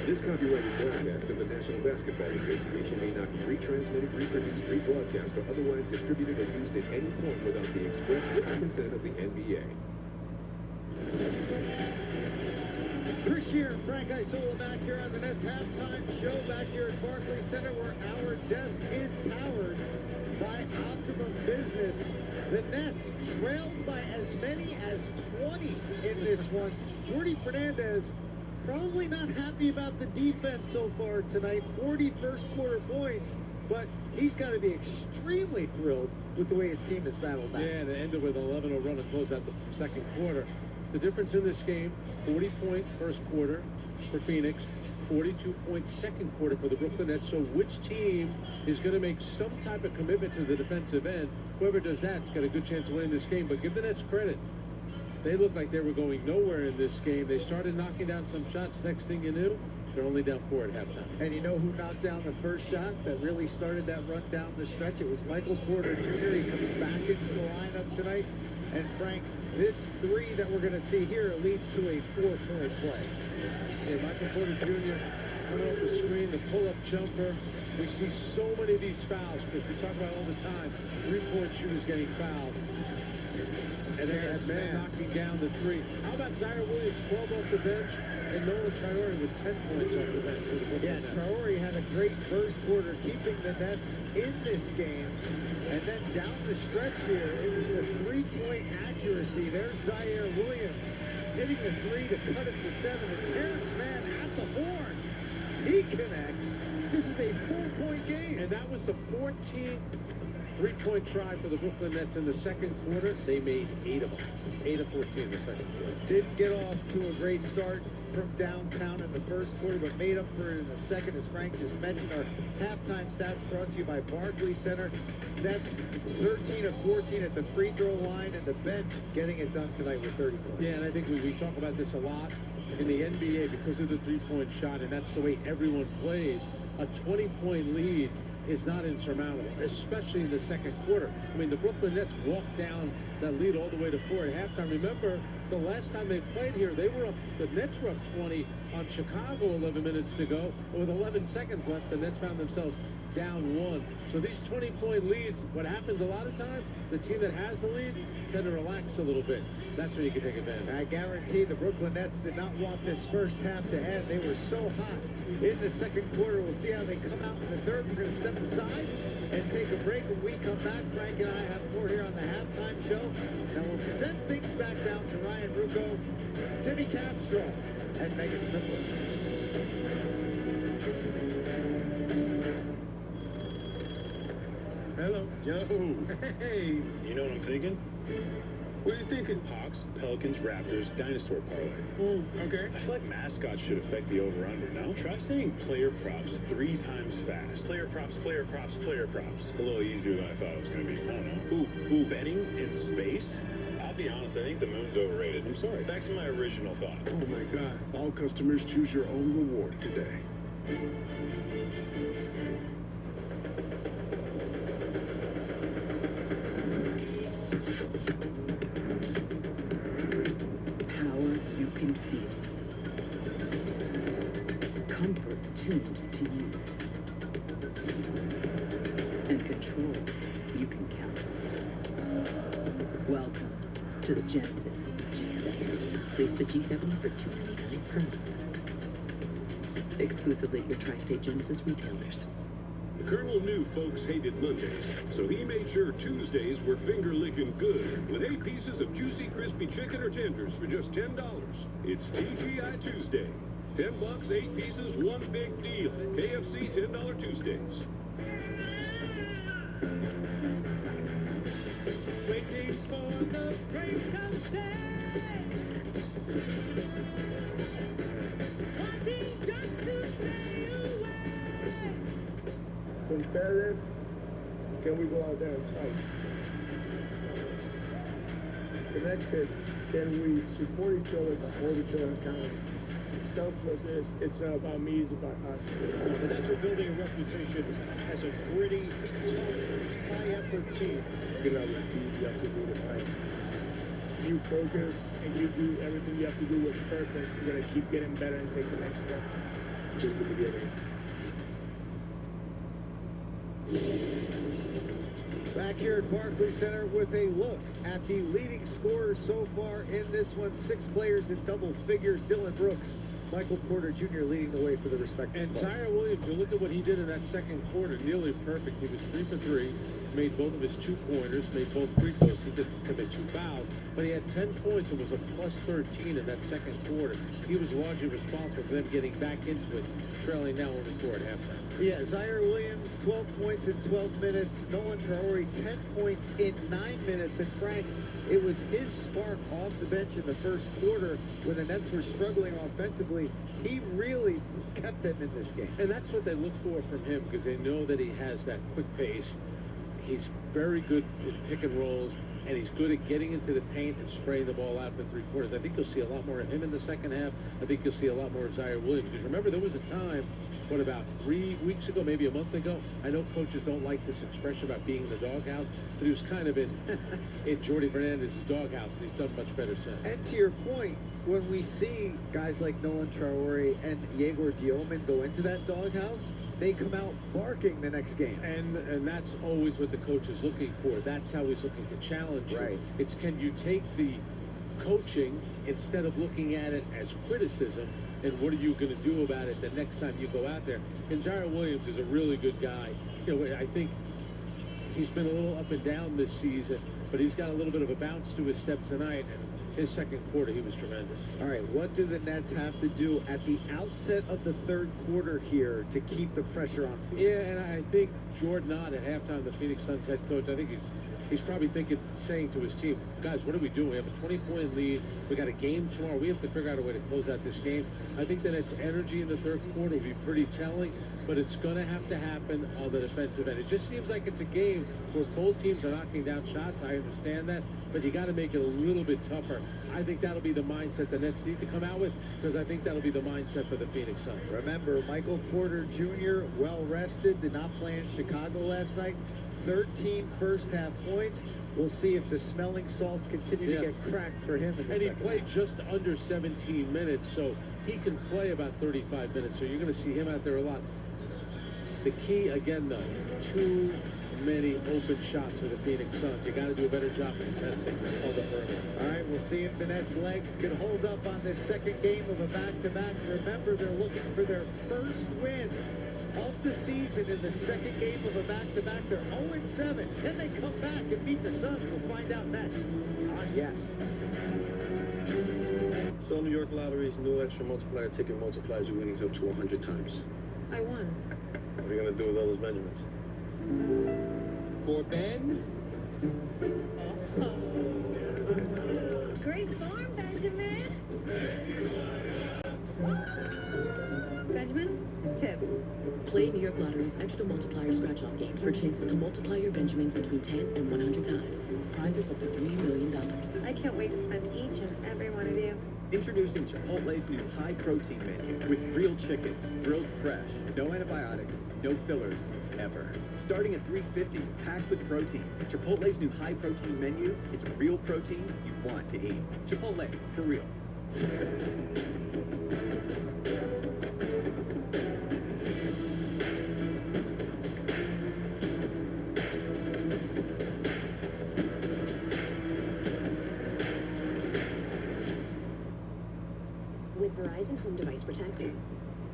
This copyrighted broadcast of the National Basketball Association may not be retransmitted, reproduced, rebroadcast, or otherwise distributed or used at any point without the express written consent of the NBA. Chris Shear and Frank Isola back here on the Nets halftime show back here at Barclays Center, where our desk is powered by Optimum Business. The Nets trailed by as many as 20 in this one. Jordi Fernandez probably not happy about the defense so far tonight. 40 first quarter points, but he's got to be extremely thrilled with the way his team has battled back. Yeah, and it ended with an 11-0 run to close out the second quarter. The difference in this game, 40-point first quarter for Phoenix, 42-point second quarter for the Brooklyn Nets. So which team is going to make some type of commitment to the defensive end? Whoever does that's got a good chance of winning this game. But give the Nets credit. They looked like they were going nowhere in this game. They started knocking down some shots. Next thing you knew, they're only down 4 at halftime. And you know who knocked down the first shot that really started that run down the stretch? It was Michael Porter Jr. He comes back into the lineup tonight. And Frank, this three that we're going to see here leads to a 4-point play. Yeah, Michael Porter Jr. coming off the screen, the pull-up jumper. We see so many of these fouls because we talk about all the time, 3-point shooters getting fouled. And then that man knocking down the three. How about Zaire Williams, 12 off the bench, and Nolan Traore with 10 points off the bench for the Brooklyn Nets. Traore had a great first quarter, keeping the Nets in this game. And then down the stretch here, it was the 3-point accuracy. There's Zaire Williams hitting the three to cut it to 7. And Terrence Mann at the horn. He connects. This is a 4-point game. And that was the 14th 3-point try for the Brooklyn Nets in the second quarter. They made 8 of them. 8 of 14 in the second quarter. Didn't get off to a great start from downtown in the first quarter, but made up for it in the second, as Frank just mentioned. Our halftime stats brought to you by Barclays Center. Nets 13 of 14 at the free throw line, and the bench getting it done tonight with 30 points. Yeah, and I think we talk about this a lot in the NBA because of the 3-point shot, and that's the way everyone plays. A 20-point lead is not insurmountable, especially in the second quarter. I mean, the Brooklyn Nets walked down that lead all the way to 4 at halftime. Remember, the last time they played here, the Nets were up 20 on Chicago 11 minutes to go. And with 11 seconds left, the Nets found themselves down 1. So these 20-point leads, what happens a lot of times, the team that has the lead tend to relax a little bit. That's when you can take advantage. I guarantee the Brooklyn Nets did not want this first half to end. They were so hot in the second quarter. We'll see how they come out in the third. We're going to step aside and take a break. When we come back, Frank and I have more here on the halftime show. Now we'll send things back down to Ryan Rucco, Timmy Capstraw, and Megan Triplett. Hello. Yo. Hey. You know what I'm thinking? What are you thinking? Hawks, Pelicans, Raptors, dinosaur parlay. Okay. I feel like mascots should affect the over-under, no? Try saying player props 3 times fast. Player props, player props, player props. A little easier than I thought it was going to be. I don't know. Ooh, betting in space? I'll be honest, I think the moon's overrated. I'm sorry. Back to my original thought. Oh my God. All customers choose your own reward today. Power you can feel. Comfort tuned to you. And control you can count on. Welcome to the Genesis G7. Place the G70 for $299 per month. Exclusively at your Tri-State Genesis retailers. The Colonel knew folks hated Mondays, so he made sure Tuesdays were finger-licking good with 8 pieces of juicy, crispy chicken or tenders for just $10. It's TGI Tuesday. $10, 8 pieces, one big deal. KFC $10 Tuesdays. Waiting for the break of day. Wanting just to stay away. Compare this. Can we go out there and fight? Connected. Can we support each other but hold each other accountable? It's selflessness. It's not about me. It's about us. The Nets are building a reputation as a gritty, tough, high-effort team. Get out with you have to do to fight. You focus and you do everything you have to do with purpose. You're gonna keep getting better and take the next step. Just the beginning. Back here at Barclays Center with a look at the leading scorers so far in this one. 6 players in double figures. Dylan Brooks, Michael Porter Jr. leading the way for the respective And clubs. Zaire Williams, you look at what he did in that second quarter, nearly perfect. He was 3 for 3, made both of his 2-pointers, made both free throws. He didn't commit 2 fouls, but he had 10 points and was a plus 13 in that second quarter. He was largely responsible for them getting back into it, trailing now only 4 at halftime. Yeah, Zaire Williams, 12 points in 12 minutes. Nolan Traore, 10 points in 9 minutes. And Frank, it was his spark off the bench in the first quarter when the Nets were struggling offensively. He really kept them in this game. And that's what they look for from him because they know that he has that quick pace. He's very good in pick and rolls. and he's good at getting into the paint and spraying the ball out for 3/4. I think you'll see a lot more of him in the second half. I think you'll see a lot more of Zaire Williams. Because remember, there was a time, about 3 weeks ago, maybe a month ago, I know coaches don't like this expression about being in the doghouse, but he was kind of in Jordi Fernandez's doghouse, and he's done much better since. And to your point, when we see guys like Nolan Traore and Yegor Dioman go into that doghouse, they come out barking the next game. And that's always what the coach is looking for. That's how he's looking to challenge you. Right. It's, can you take the coaching instead of looking at it as criticism, and what are you going to do about it the next time you go out there? And Zaire Williams is a really good guy. I think he's been a little up and down this season, but he's got a little bit of a bounce to his step tonight. And his second quarter, he was tremendous. All right, what do the Nets have to do at the outset of the third quarter here to keep the pressure on Phoenix? Yeah, and I think Jordan Ott at halftime, the Phoenix Suns head coach, I think he's probably saying to his team, guys, what are we doing? We have a 20-point lead. We got a game tomorrow. We have to figure out a way to close out this game. I think that its energy in the third quarter will be pretty telling, but it's going to have to happen on the defensive end. It just seems like it's a game where both teams are knocking down shots. I understand that, but you got to make it a little bit tougher. I think that'll be the mindset the Nets need to come out with, because I think that'll be the mindset for the Phoenix Suns. Remember, Michael Porter Jr., well rested, did not play in Chicago last night. 13 first-half points. We'll see if the smelling salts continue to get cracked for him in the And he second played half. just under 17 minutes, so he can play about 35 minutes, so you're going to see him out there a lot. The key, again, though, too many open shots for the Phoenix Suns. You got to do a better job contesting all the early. All right, we'll see if the Nets' legs can hold up on this second game of a back-to-back. Remember, they're looking for their first win of the season in the second game of a back-to-back. They're 0-7. Can they come back and beat the Suns? We'll find out next on Yes. So New York Lottery's new extra multiplier ticket multiplies your winnings up to 100 times. I won. What are you going to do with all those Benjamins? For Ben? Great farm, Benjamin. Benjamin, tip. Play New York Lottery's extra multiplier scratch-off games for chances to multiply your Benjamins between 10 and 100 times. Prizes up to $3 million. I can't wait to spend each and every one of you. Introducing Chipotle's new high-protein menu with real chicken, grilled fresh, no antibiotics, no fillers, ever. Starting at $3.50, packed with protein. Chipotle's new high-protein menu is real protein you want to eat. Chipotle, for real. With Verizon Home Device Protect,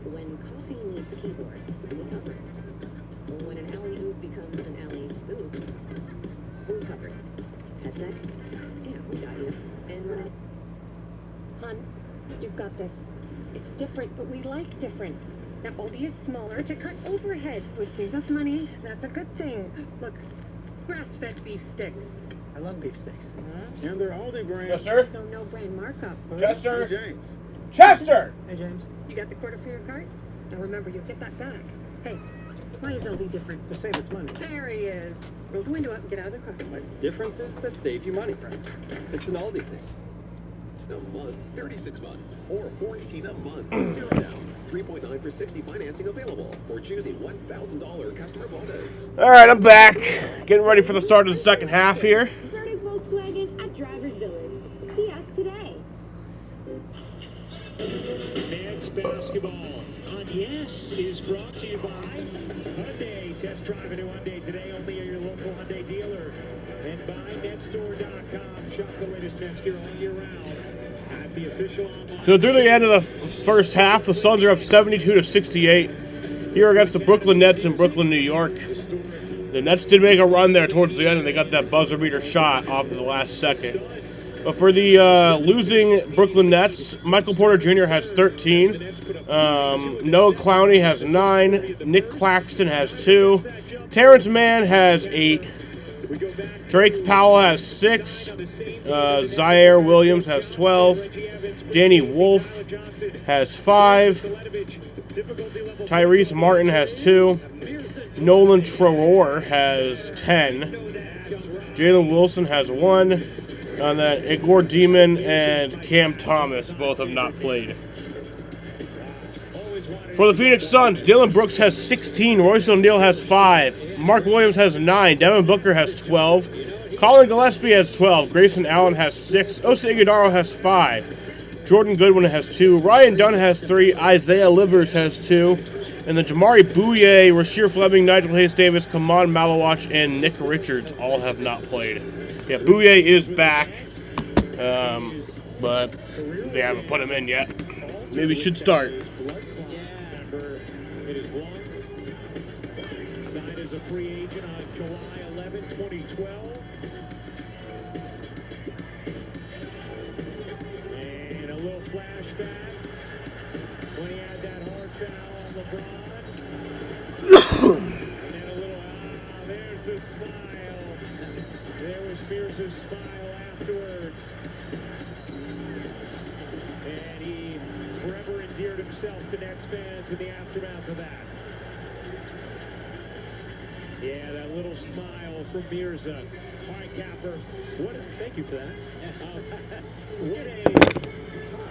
when coffee needs keyboard, we cover it. When an alley-oop becomes an alley-oops, we cover it. Head tech? Yeah, we got you. And when Hon, you've got this. It's different, but we like different. Now, Aldi is smaller to cut overhead, which saves us money. That's a good thing. Look, grass-fed beef sticks. I love beef sticks. And they're Aldi brand. Chester? So no brand markup. Chester? Hey, James. Chester! Hey, James. You got the quarter for your cart? Now remember, you'll get that back. Hey, why is Aldi different? To save us money. There he is. Roll the window up and get out of the car. Differences that save you money. It's an Aldi thing. A month, 36 months, or $418 a month with 0 down. 3.9 for 60 financing available, or choosing $1,000 customer bonus. All right, I'm back. Getting ready for the start of the second half here. Burdick Volkswagen at Drivers Village. See us today. Nets basketball on Yes is brought to you by Hyundai. Test drive a new Hyundai today only at your local Hyundai dealer. And by netstore.com. Shop the latest Nets gear all year round. At the official online. So through the end of the first half, the Suns are up 72-68 here against the Brooklyn Nets in Brooklyn, New York. The Nets did make a run there towards the end, and they got that buzzer beater shot off of the last second. But for the losing Brooklyn Nets, Michael Porter Jr. has 13. Noah Clowney has 9. Nick Claxton has 2. Terrence Mann has 8. Drake Powell has 6. Zaire Williams has 12. Danny Wolf has 5. Tyrese Martin has 2. Nolan Traore has 10. Jalen Wilson has 1. And then Igor Demon and Cam Thomas both have not played. For the Phoenix Suns, Dylan Brooks has 16. Royce O'Neal has 5. Mark Williams has 9. Devin Booker has 12. Colin Gillespie has 12. Grayson Allen has 6. Osa Ighodaro has 5. Jordan Goodwin has 2. Ryan Dunn has 3. Isaiah Livers has 2. And then Jamari Bouye, Rasheer Fleming, Nigel Hayes-Davis, Kaman Malawach, and Nick Richards all have not played. Yeah, Bouye is back, but they haven't put him in yet. Maybe he should start. It is long. Signed as a free agent on July 11, 2012. And a little flashback when he had that hard foul on LeBron. And then a little, there's the smile. There was Spears' smile afterwards. And he forever endeared himself to Nets fans in the aftermath of that. Yeah, that little smile from Mirza. All right, Capper. Thank you for that.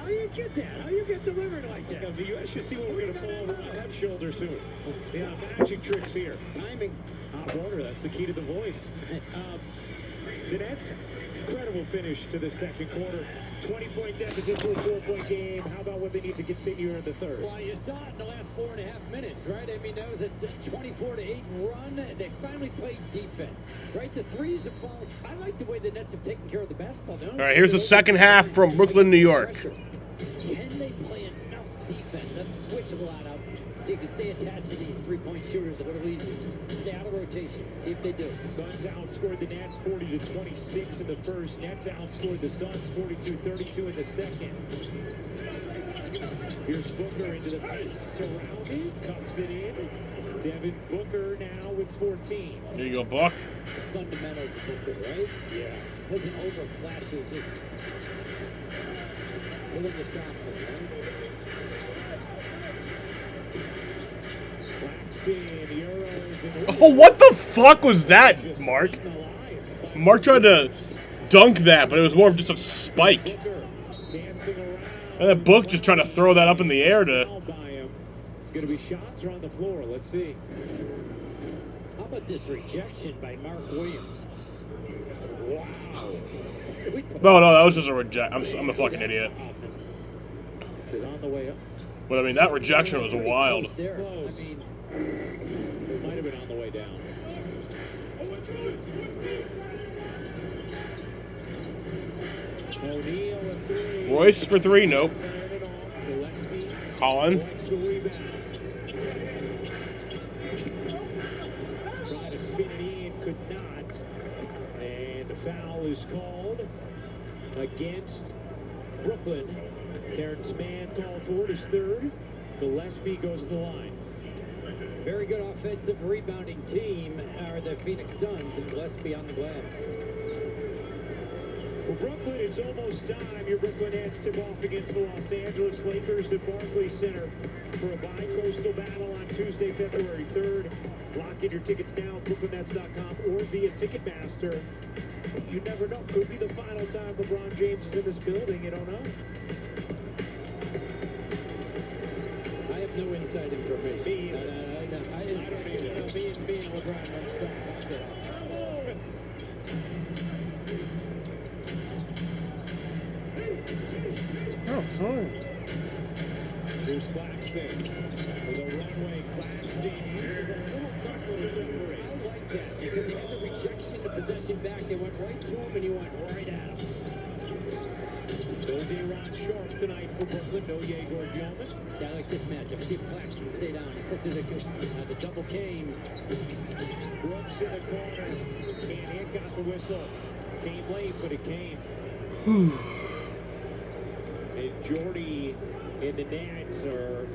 How you get that? How you get delivered like that? You should see what we're going to pull over my left shoulder soon. Yeah, magic tricks here. Timing. Hot water, that's the key to the voice. The Nets, incredible finish to the second quarter. 20-point deficit to a 4-point game. How about what they need to continue in the third? Well, you saw it in the last 4.5 minutes, right? I mean, that was a 24-8 run. They finally played defense, right? The threes have fallen. I like the way the Nets have taken care of the basketball. All right, here's the second half from Brooklyn, New York. Can they play enough defense? Let's switch a lot up so you can stay attached to these three-point shooters a little easier. Stay out of rotation. See if they do. Suns outscored the Nets 40-26 in the first. Nets outscored the Suns 42-32 in the second. Here's Booker into the paint. Surrounded. Cups it in. Devin Booker now with 14. There you go, Buck. The fundamentals of Booker, right? Yeah. Wasn't over flashy, just a little bit softly, right? Oh, what the fuck was that, Mark? Mark tried to dunk that, but it was more of just a spike. And that Book just trying to throw that up in the air to... It's going to be shots on the floor. Let's see. How about this rejection by Mark Williams? Wow. No, that was just a reject. I'm a fucking idiot. It's on the way up. But I mean, that rejection was wild. Close. It might have been on the way down. Royce for 3, nope. Colin. Tried to spin it in, could not. And the foul is called against Brooklyn. Terrence Mann called for his third. Gillespie goes to the line. Very good offensive rebounding team are the Phoenix Suns, and Gillespie on the glass. Well, Brooklyn, it's almost time. Your Brooklyn Nets tip off against the Los Angeles Lakers at Barclays Center for a bi-coastal battle on Tuesday, February 3rd. Lock in your tickets now at BrooklynNets.com or via Ticketmaster. You never know. Could be the final time LeBron James is in this building. You don't know. I have no inside information. I don't either. Me and LeBron don't talk that often. Oh, fine. Here's Claxton with a runway. Claxton uses a little muscle to separate. I like that because he had the rejection, the possession back. They went right to him and he went right at him. No Ron Sharp tonight for Brooklyn. No Yegor Gilman. See, I like this matchup. See if Claxton stay down. He sets it a good. The double came. Brooks in the corner. Can't hit, got the whistle. Came late, but it came. And Jordy and the Nets are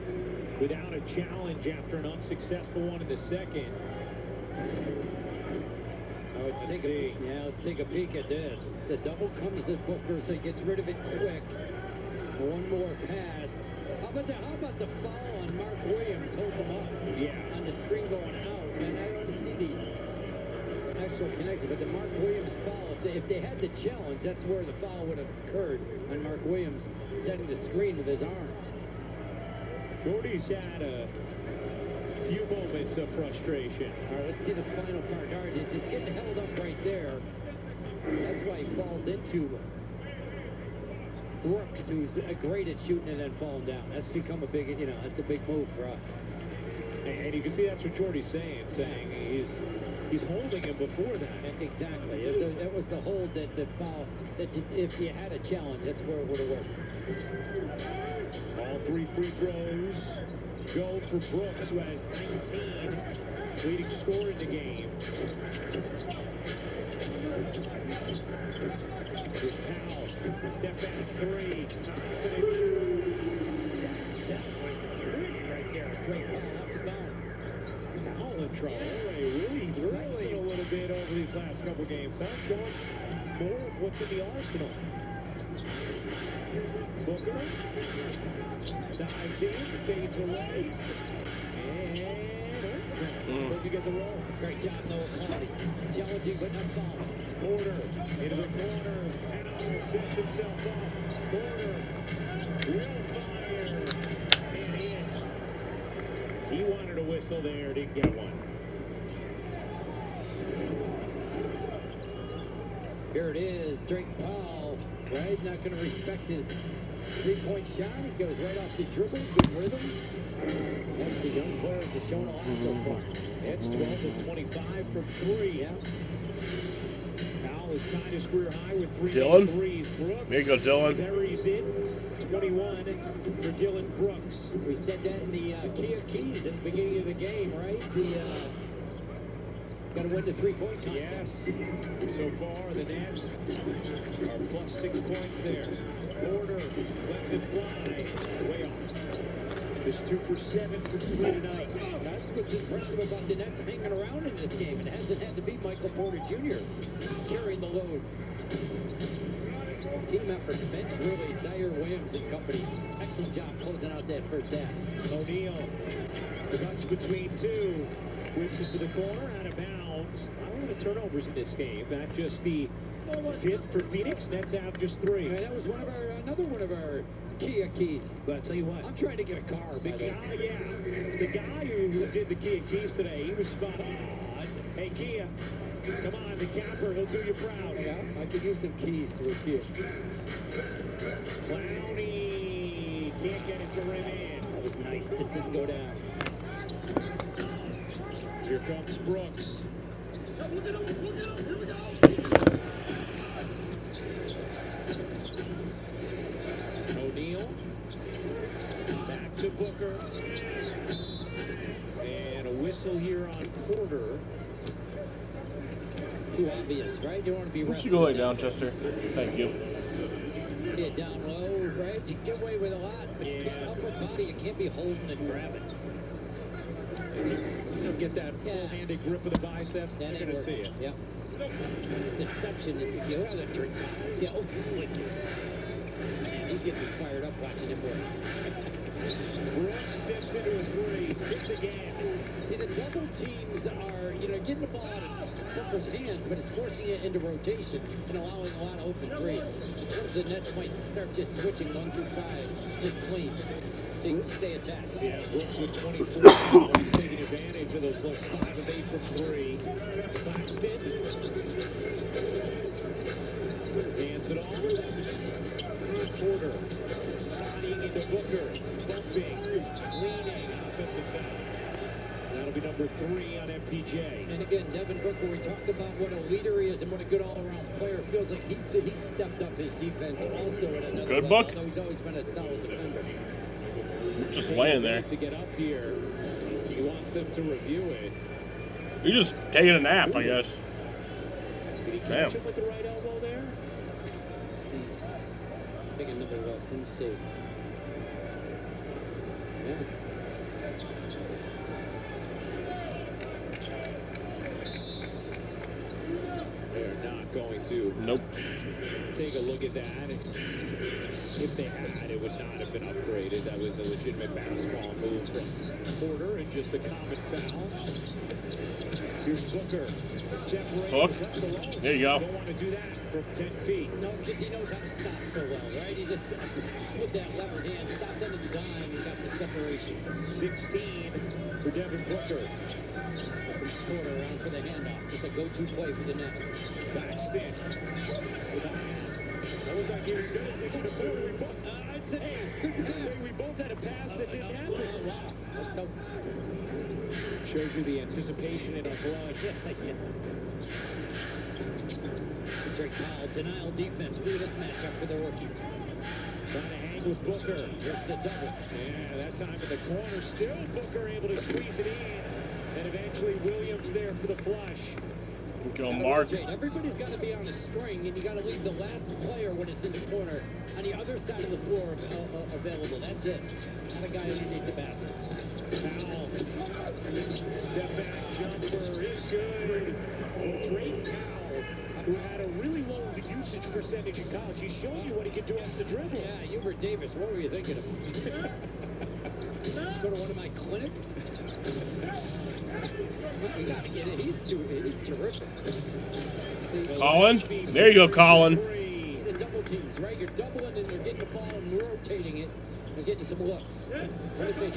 without a challenge after an unsuccessful one in the second. Let's take a peek at this. The double comes at Booker, so he gets rid of it quick. One more pass. How about the foul on Mark Williams? Hold him up. Yeah. On the screen going out. Man, I don't see the personal connection, but the Mark Williams foul, if they had the challenge, that's where the foul would have occurred on Mark Williams setting the screen with his arms. Jordy's had a few moments of frustration. All right, let's see the final part. All right, he's getting held up right there. That's why he falls into Brooks, who's great at shooting and then falling down. That's become a big, that's a big move for us. And you can see that's what Jordy's saying he's holding him before that. Exactly. That was the hold that foul. That if you had a challenge, that's where it would have worked. All 3 free throws go for Brooks, who has 19, leading scorer in the game. Here's Powell, step back 3, That was pretty right there. Great ball off the bounce. Powell in trouble. Really flexing a little bit over these last couple games. Showing more of what's in the arsenal. Booker dives in, fades away, and does he get the roll? Great job, Noah Clowney. Challenging but not fouling. Porter into the corner. Powell sets himself up. Porter will fire and in. He wanted a whistle there, didn't get one. Here it is, Drake Powell, right? Not going to respect his three-point shot. He goes right off the dribble, good rhythm. Yes, the young players have shown a lot so far. It's 12 of 25 from 3. Yeah. Powell is tied his career high with 3 Dylan? threes. Brooks. There you go, Dylan. Buries it. 21 for Dylan Brooks. We said that in the Kia Keys at the beginning of the game, right? Got to win the three-point contest. Yes. So far, the Nets are plus 6 points there. Porter lets it fly. Way off. Just 2 for 7 from 3 tonight. That's what's impressive about the Nets hanging around in this game. It hasn't had to be Michael Porter Jr. carrying the load. Team effort. Bench really, Zaire Williams and company. Excellent job closing out that first half. O'Neal cuts between 2. Whips it to the corner, out of bounds. Not a lot of turnovers in this game. Not just the 5th for Phoenix. Nets have just 3. That was another one of our Kia Keys. But I'll tell you what. I'm trying to get a car. The guy who did the Kia Keys today, he was spot on. Hey, Kia, come on, the capper, he'll do you proud. Yeah, I could use some keys to a Kia. Clowney can't get it to rim in. That was nice to see him go down. Here comes Brooks. Here we go. O'Neal. Back to Booker. And a whistle here on Porter. Too obvious, right? You want to be You resting. should go lay down, Chester. Thank you. See it down low, right? You can get away with a lot, but you can't upper body. You can't be holding and grabbing. You don't get that full-handed grip of the bicep, That you're ain't going to see working. it. Yep. Deception is the key. Look at that drink. See, oh, wicked. Man, he's getting me fired up watching him work. Brooks steps into a 3, hits again. See, the double teams are, getting the ball out of Booker's hands, but it's forcing it into rotation and allowing a lot of open threes. What if the Nets might start just switching 1 through 5, just clean, so you can stay attached? Yeah, Brooks with 24. He's taking advantage of those looks. 5 of 8 from 3. Claxton hands it off. Porter bodying into Booker, bumping, leaning, offensive foul. That'll be number 3 on MPJ. And again, Devin Booker, we talked about what a leader he is and what a good all-around player. Feels like he stepped up his defense also at another Good level, Book? although he's always been a solid defender. Just laying there. To get up here, he wants them to review it. You're just taking a nap, I guess. Did he Damn. catch him with the right elbow there? Take another look and see. Yeah. They're not going to take a look at that. If they had, it would not have been upgraded. That was a legitimate basketball move from Porter and just a common foul. Here's Booker. Hook. There you go. Don't want to do that from 10 feet. No, because he knows how to stop so well, right? He just attacks with that left hand, stopped on the dime, he got the separation. 16 for Devin Booker. From Porter around for the handoff, just a go-to play for the Nets. Paxton with the pass. That looked like he was good. I'd say, good pass. We both had a pass that didn't happen. Wow. Let's hope. Shows you the anticipation in our blood. Drake Powell, denial defense. Look at this matchup for the rookie. Trying to hang with Booker. Just the double. Yeah, that time in the corner. Still Booker able to squeeze it in. And eventually Williams there for the flush. Go Mark. Everybody's got to be on a string, and you got to leave the last player when it's in the corner on the other side of the floor available. That's it. Not a guy underneath the basket. Powell. Step back jumper is good. Drake Powell, who had a really low usage percentage in college. He's showing you what he can do off the dribble. Yeah, Hubert Davis, what were you thinking of? Let's go to one of my clinics. You gotta get it. He's terrific. See, Colin? There you go, Colin. the double teams, right? You're doubling and you're getting the ball and rotating it. You're getting some looks. What do you think?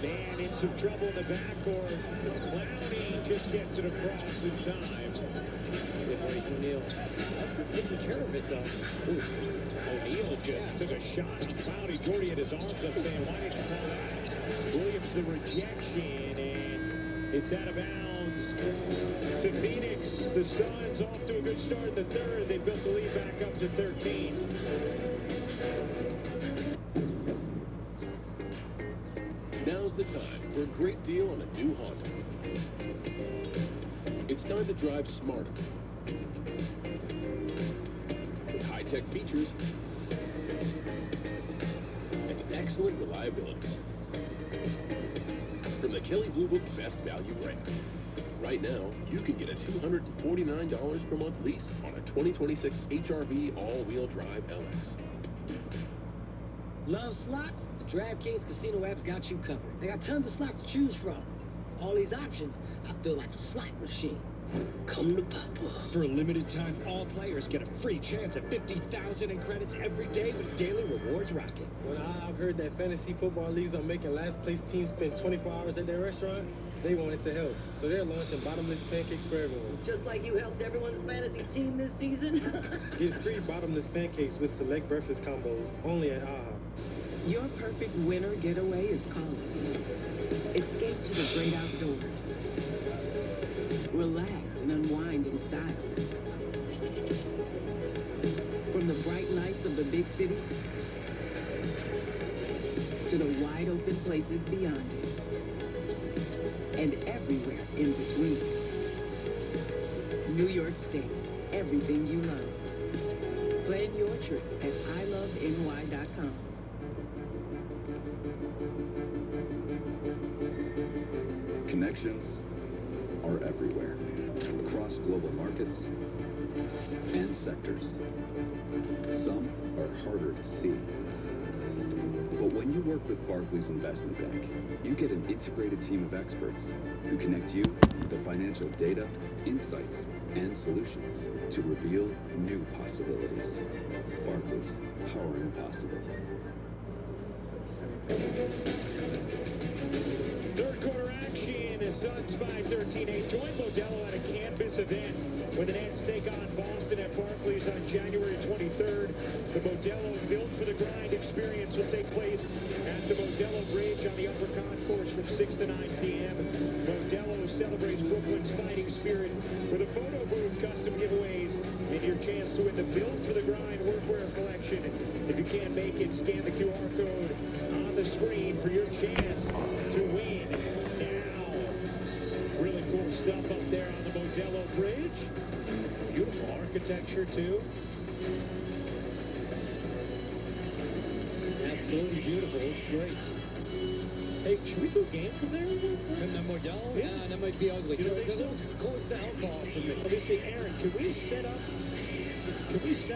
Man in some trouble in the backcourt. Clowney just gets it across in time. Good Bryce O'Neal. That's taking care of it, though. Ooh. O'Neal just took a shot on Clowney. Jordy had his arms up saying, why didn't you call that? Williams the rejection, and it's out of bounds to Phoenix. The Suns off to a good start in the third. They built the lead back up to 13. Now's the time for a great deal on a new Honda. It's time to drive smarter. With high-tech features and excellent reliability. From the Kelley Blue Book Best Value brand. Right now, you can get a $249 per month lease on a 2026 HR-V all-wheel drive LX. Love slots? The DraftKings Casino app's got you covered. They got tons of slots to choose from. All these options, I feel like a slot machine. Come to Papa. For a limited time, all players get a free chance at 50,000 in credits every day with daily rewards rocket. When I've heard that fantasy football leagues are making last place teams spend 24 hours at their restaurants, they wanted to help. So they're launching bottomless pancakes for everyone. Just like you helped everyone's fantasy team this season. Get free bottomless pancakes with select breakfast combos only at AHA. Your perfect winter getaway is calling. Escape to the great outdoors. Relax and unwind in style. From the bright lights of the big city to the wide open places beyond it. And everywhere in between. New York State, everything you love. Plan your trip at iloveny.com. Connections are everywhere, across global markets and sectors. Some are harder to see. But when you work with Barclays Investment Bank, you get an integrated team of experts who connect you with the financial data, insights, and solutions to reveal new possibilities. Barclays, powering possible. Third quarter action, the Suns by 13-8. Join Modelo at a campus event when the Nets take on Boston at Barclays on January 23rd. The Modelo Built for the Grind experience will take place at the Modelo Bridge on the Upper Concourse from 6 to 9 p.m. Modelo celebrates Brooklyn's fighting spirit with a photo booth, custom giveaways, and your chance to win the Built for the Grind workwear collection. If you can't make it, scan the QR code on the screen for your chance to win now. Really cool stuff up there on the Modelo Bridge. Beautiful architecture, too. Absolutely beautiful. Looks great. Hey, should we do a game from there? From the Modelo? Yeah, that might be ugly. You don't think so? Close to alcohol for me. Let me say, Aaron, can we set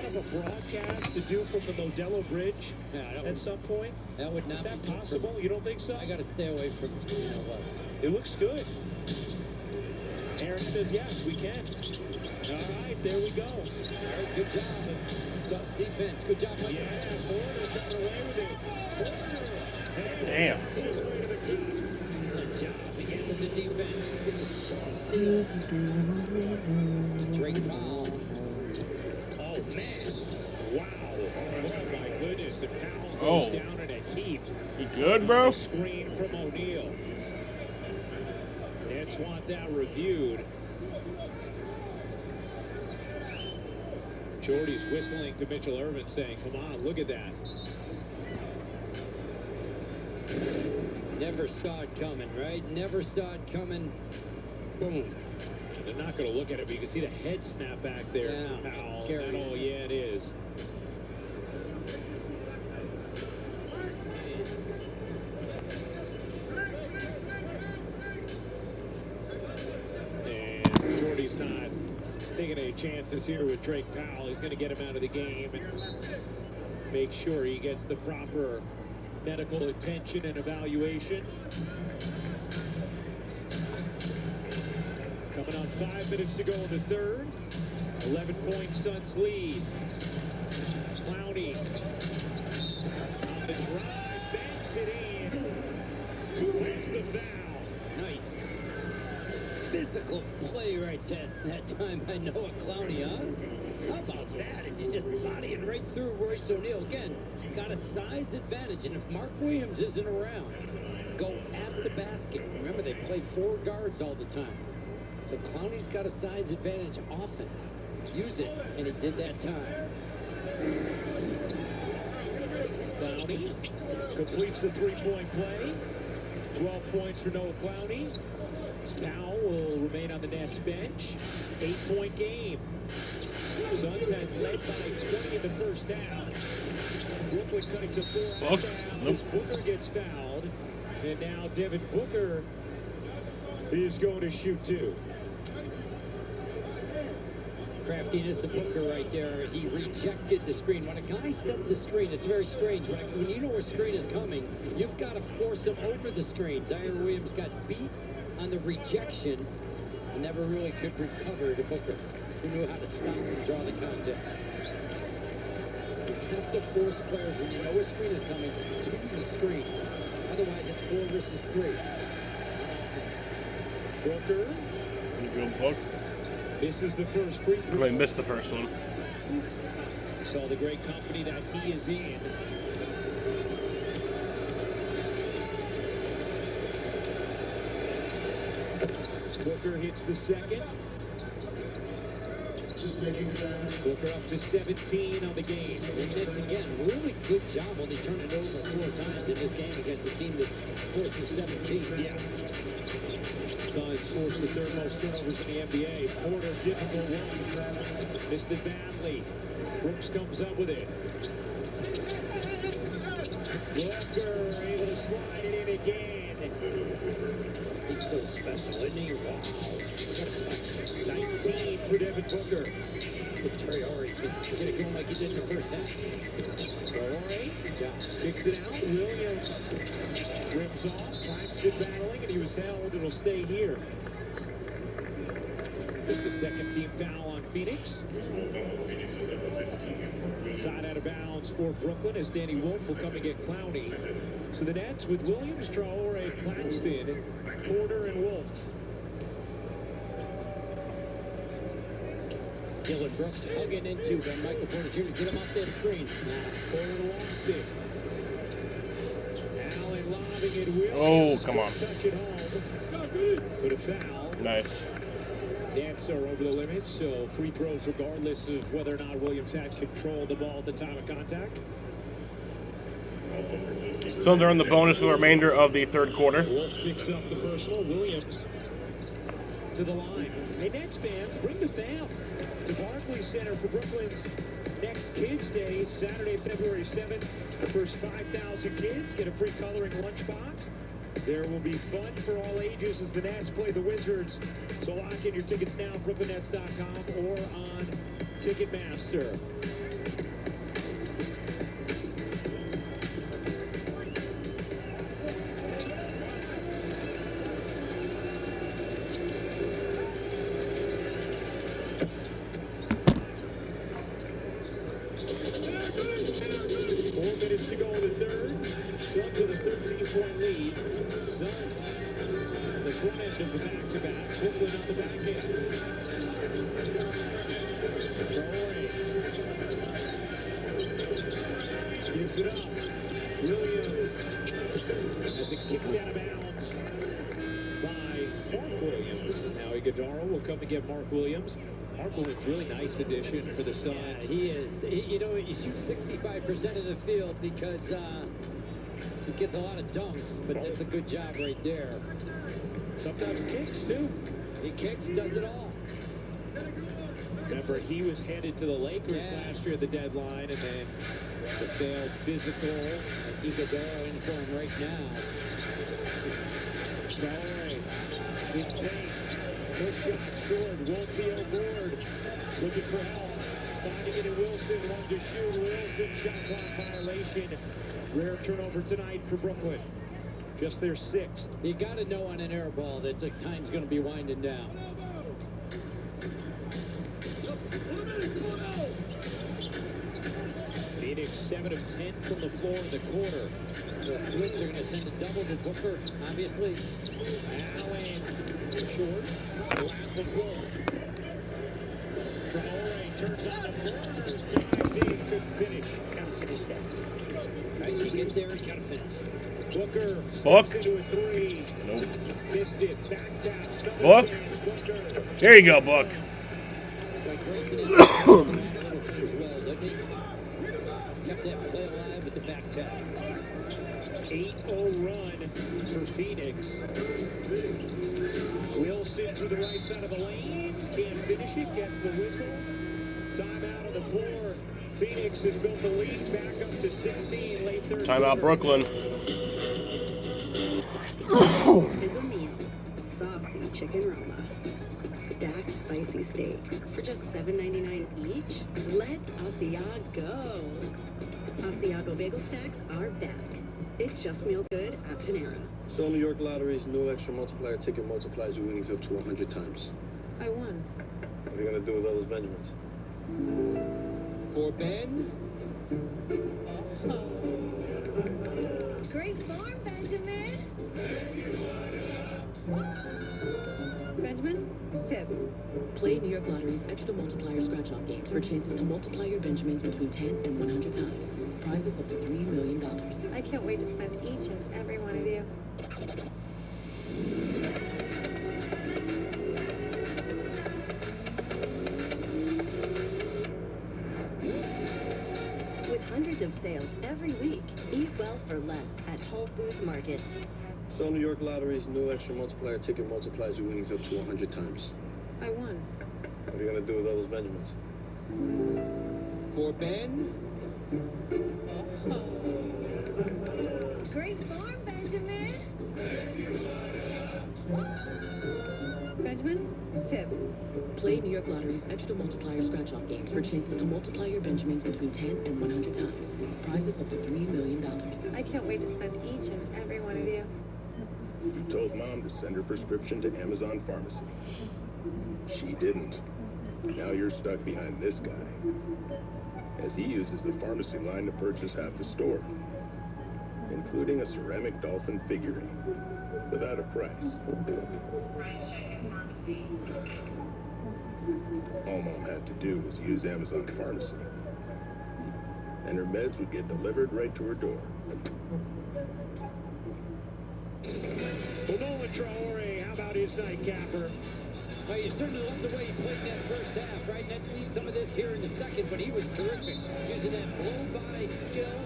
up a broadcast to do from the Modelo Bridge at some point? That would not Is that be good possible? You don't think so? I got to stay away from, It looks good. Aaron says, yes, we can. All right, there we go. All right, good job. Good defense. Good job, Mike. Yeah, Porter got away with it. Porter. Damn. Excellent job again with the defense. Steal. Drake Powell. Oh, man. Wow. Oh, my goodness. And Powell goes down in a heap. You good, bro? Screen from O'Neal. Nets want that reviewed. Jordy's whistling to Mitchell Irvin saying, come on, look at that. Never saw it coming, right? Never saw it coming. Boom. They're not going to look at it, but you can see the head snap back there. Yeah, Powell. scary. Oh, yeah, it is. And Jordy's not taking any chances here with Drake Powell. He's going to get him out of the game and make sure he gets the proper medical attention and evaluation. Coming on 5 minutes to go in the third. 11-point Suns lead. Clowney on the drive, banks it in. Where's the foul? Nice. Physical play right that time by Noah Clowney, huh? How about that? Is he just bodying right through Royce O'Neal? Again, he's got a size advantage, and if Mark Williams isn't around, go at the basket. Remember, they play 4 guards all the time. So Clowney's got a size advantage often. Use it, and he did that time. Clowney completes the three-point play. 12 points for Noah Clowney. Powell will remain on the Nets bench. 8-point game. Suns had led by 20 in the first half. Brooklyn cutting to 4 at half as Booker gets fouled. And now Devin Booker is going to shoot 2. Craftiness of Booker right there. He rejected the screen. When a guy sets a screen, it's very strange. When you know a screen is coming, you've got to force him over the screen. Zion Williams got beat on the rejection and never really could recover to Booker, who knew how to stop and draw the contact. You have to force players when you know a screen is coming to the screen. Otherwise, it's 4 versus 3 on offense. Booker. You good, Book? This is the first free throw. I missed the first one. Saw the great company that he is in. Booker hits the second. Booker up to 17 on the game. And it's, again, really good job when they turn it over 4 times in this game against a team that forces 17. Yeah. Suns forced the 3rd most turnovers in the NBA. Porter, difficult one. Missed it badly. Brooks comes up with it. Booker able to slide it in again. He's so special, isn't he? Wow. What a touch. 19 for Devin Booker. If Trey Horry could get it going like he did the first half. Horry kicks it out. Williams rims off. Claxton battling, and he was held. It'll stay here. Just the second team foul on Phoenix. Side out of bounds for Brooklyn as Danny Wolf will come and get Clowney. So the Nets with Williams, Traore, Claxton, Porter, and Wolf. Dylan Brooks hugging into Michael Porter Jr. Get him off that screen. Porter lost it. Allen lobbing it. Oh, come on. Touch it home. But a foul. Nice. Nets are over the limit, so free throws regardless of whether or not Williams had control of the ball at the time of contact. Suns are on the bonus for the remainder of the 3rd quarter. Wolf picks up the personal. Williams to the line. Hey, Nets fans, bring the fam to Barclays Center for Brooklyn's next Kids Day, Saturday, February 7th. The first 5,000 kids get a free coloring lunchbox. There will be fun for all ages as the Nets play the Wizards. So lock in your tickets now at BrooklynNets.com or on Ticketmaster. Brooklyn on the back end. Traore gives it up. Williams has it kicked out of bounds by Mark Williams. Now Iguodala will come to get Mark Williams. Mark Williams, really nice addition for the Suns. Yeah, he is. You know, he shoots 65% of the field because he gets a lot of dunks, but that's a good job right there. Sometimes kicks, too. He kicks, does it all. Remember, he was headed to the Lakers last year at the deadline, and then the failed physical. Iguodala in for him right now. Traore, big take. Push shot short. Wolfield board. Looking for help. Finding it in Wilson. One to shoot. Wilson shot clock violation. Rare turnover tonight for Brooklyn. Just their 6th. You got to know on an air ball that the time's going to be winding down. Phoenix 7 of 10 from the floor in the quarter. The switch, they're going to send a double to Booker, obviously. Allen short. Lap of Wolf. Traore turns on the Brewers. Dives in. Couldn't finish. Gotta finish that. Right, you get there, you gotta finish. Booker Book. steps into a 3. Nope. Missed it. Back taps. Book. Booker. There you go, Book. Like Grayson is a little thing as well, doesn't he? Kept that play alive with the back tap. 8-0 run for Phoenix. Wilson through the right side of the lane. Can't finish it. Gets the whistle. Timeout on the floor. Phoenix has built the lead back up to 16. Late third. Timeout, Brooklyn. Is a meal. Saucy chicken Roma. Stacked spicy steak for just $7.99 each. Let's Asiago. Asiago bagel stacks are back. It just feels good at Panera. So New York Lottery's new extra multiplier ticket multiplies your winnings up to 100 times. I won. What are you gonna do with all those Benjamins? For Ben. Great form, Benjamin. Benjamin, tip. Play New York Lottery's extra multiplier scratch-off games for chances to multiply your Benjamins between 10 and 100 times. Prizes up to $3 million. I can't wait to spend each and every one of you. With hundreds of sales every week, eat well for less at Whole Foods Market. So New York Lottery's new extra multiplier ticket multiplies your winnings up to 100 times. I won. What are you gonna do with all those Benjamins? For Ben. Great form, Benjamin. Benjamin, tip. Play New York Lottery's extra multiplier scratch-off games for chances to multiply your Benjamins between 10 and 100 times. Prizes up to $3 million. I can't wait to spend each and every one of you. You told Mom to send her prescription to Amazon Pharmacy. She didn't. Now you're stuck behind this guy, as he uses the pharmacy line to purchase half the store, including a ceramic dolphin figurine, without a price. All Mom had to do was use Amazon Pharmacy, and her meds would get delivered right to her door. Well, Traore, how about his nightcapper? Well, you certainly love the way he played in that first half, right? Nets need some of this here in the second, but he was terrific. Using that blow-by skill.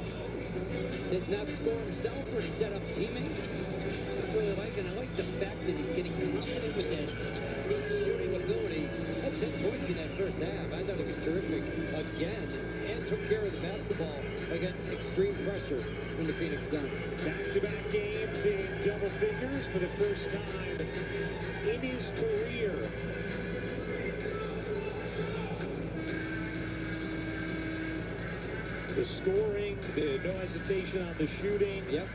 Did not score himself or to set up teammates. Just really like it. I like the fact that he's getting confident with that deep shooting ability. Had 10 points in that first half. I thought he was terrific again and took care of the basketball against extreme pressure from the Phoenix Suns. Back-to-back games in double figures for the first time in his career. The scoring, the no hesitation on the shooting. Yep.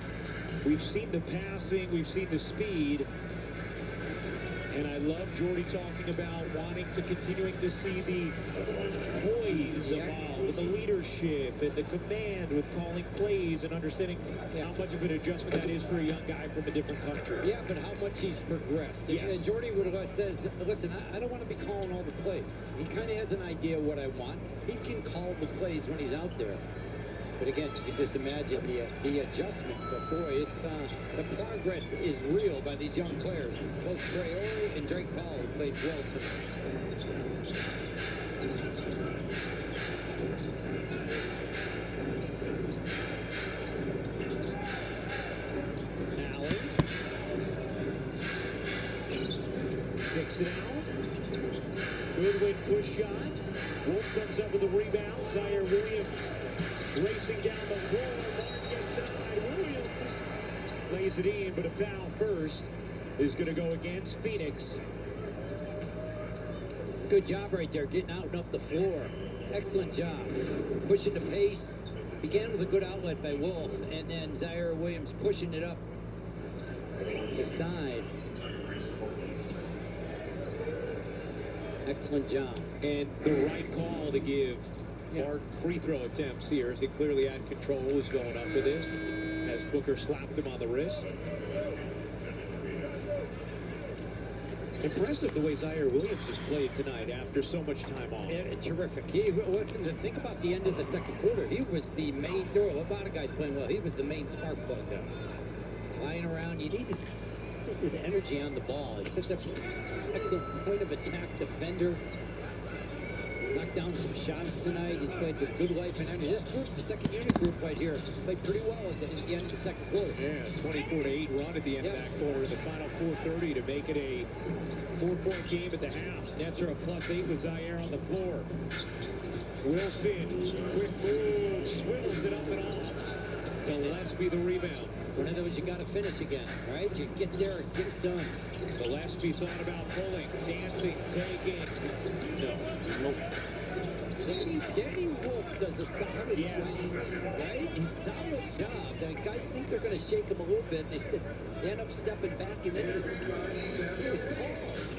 We've seen the passing, we've seen the speed. And I love Jordy talking about wanting to continuing to see the poise evolve, and the leadership and the command with calling plays and understanding how much of an adjustment that is for a young guy from a different country. Yeah, but how much he's progressed. Yes. And Jordy says, listen, I don't want to be calling all the plays. He kind of has an idea of what I want. He can call the plays when he's out there. But again, you can just imagine the adjustment. But boy, it's the progress is real by these young players. Both Traore and Drake Powell played well tonight. Allen kicks it out. Goodwin push shot. Wolf comes up with the rebound. Zaire Williams racing down the floor. Martin gets denied. Williams lays it in, but a foul first is going to go against Phoenix. It's a good job right there, getting out and up the floor. Excellent job. Pushing the pace. Began with a good outlet by Wolf, and then Zaire Williams pushing it up the side. Excellent job. And the right call to give Mark free throw attempts here, as he clearly had control, was going up with it as Booker slapped him on the wrist. Impressive the way Zaire Williams has played tonight after so much time off. Yeah, terrific. Listen, think about the end of the second quarter. He was the main, there were a lot of guys playing well. He was the main spark plug there. Flying around, you need just his energy on the ball. He's such an excellent point of attack defender. Knocked down some shots tonight. He's played with good life and energy. This group, the second unit group right here, played pretty well at the end of the second quarter. Yeah, 24-8 run at the end of that quarter. The final 4:30 to make it a 4-point game at the half. Nets are a +8 with Zaire on the floor. Wilson, quick move, swivels it up and off. Gillespie the rebound. One of those you got to finish again, right? You get there and get it done. Gillespie thought about pulling, dancing, taking. No. Danny Wolf does a solid job, right? He's solid job. The guys think they're going to shake him a little bit. They end up stepping back, and then he's tall.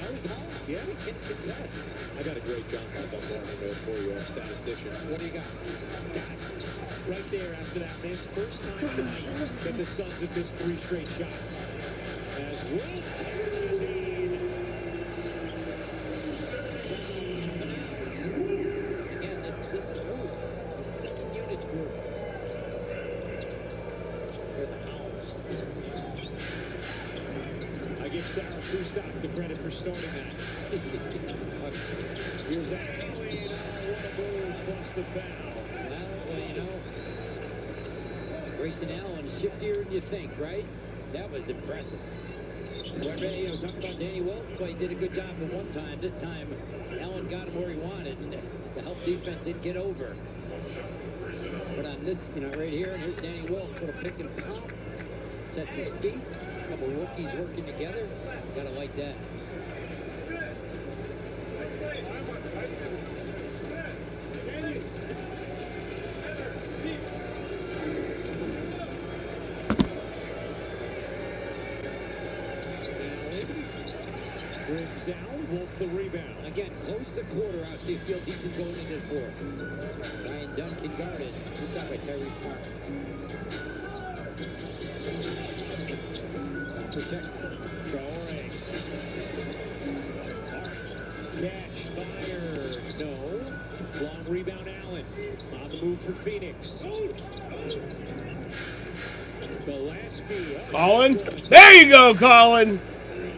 He's hard. Yeah, he can contest. I got a great John Michael Morning note for you, statistician. What do you got? Right there after that miss. First time tonight that the Suns have missed 3 straight shots. As Wolf cashes in. Again, this group, the second unit group, they're the Howls. I give Sarah Kustok the credit for starting that. Here's Allen. Oh, what a move. Plus the foul. Well, you know, Grayson Allen, shiftier than you think, right? That was impressive. Talk about Danny Wolf. Well, he did a good job at one time. This time, Allen got him where he wanted, and the help defense didn't get over. But on this, right here, and here's Danny Wolf, little pick and pop. Sets his feet. A couple rookies working together. Gotta like that. Rims out, Wolf the rebound. Again, close the quarter out so you feel decent going into the fourth. Ryan Duncan guarded. Good job by Tyrese Martin. Protected. Traore. Catch, fire. No. Long rebound, Allen. On the move for Phoenix. Gillespie. Colin? There you go, Colin!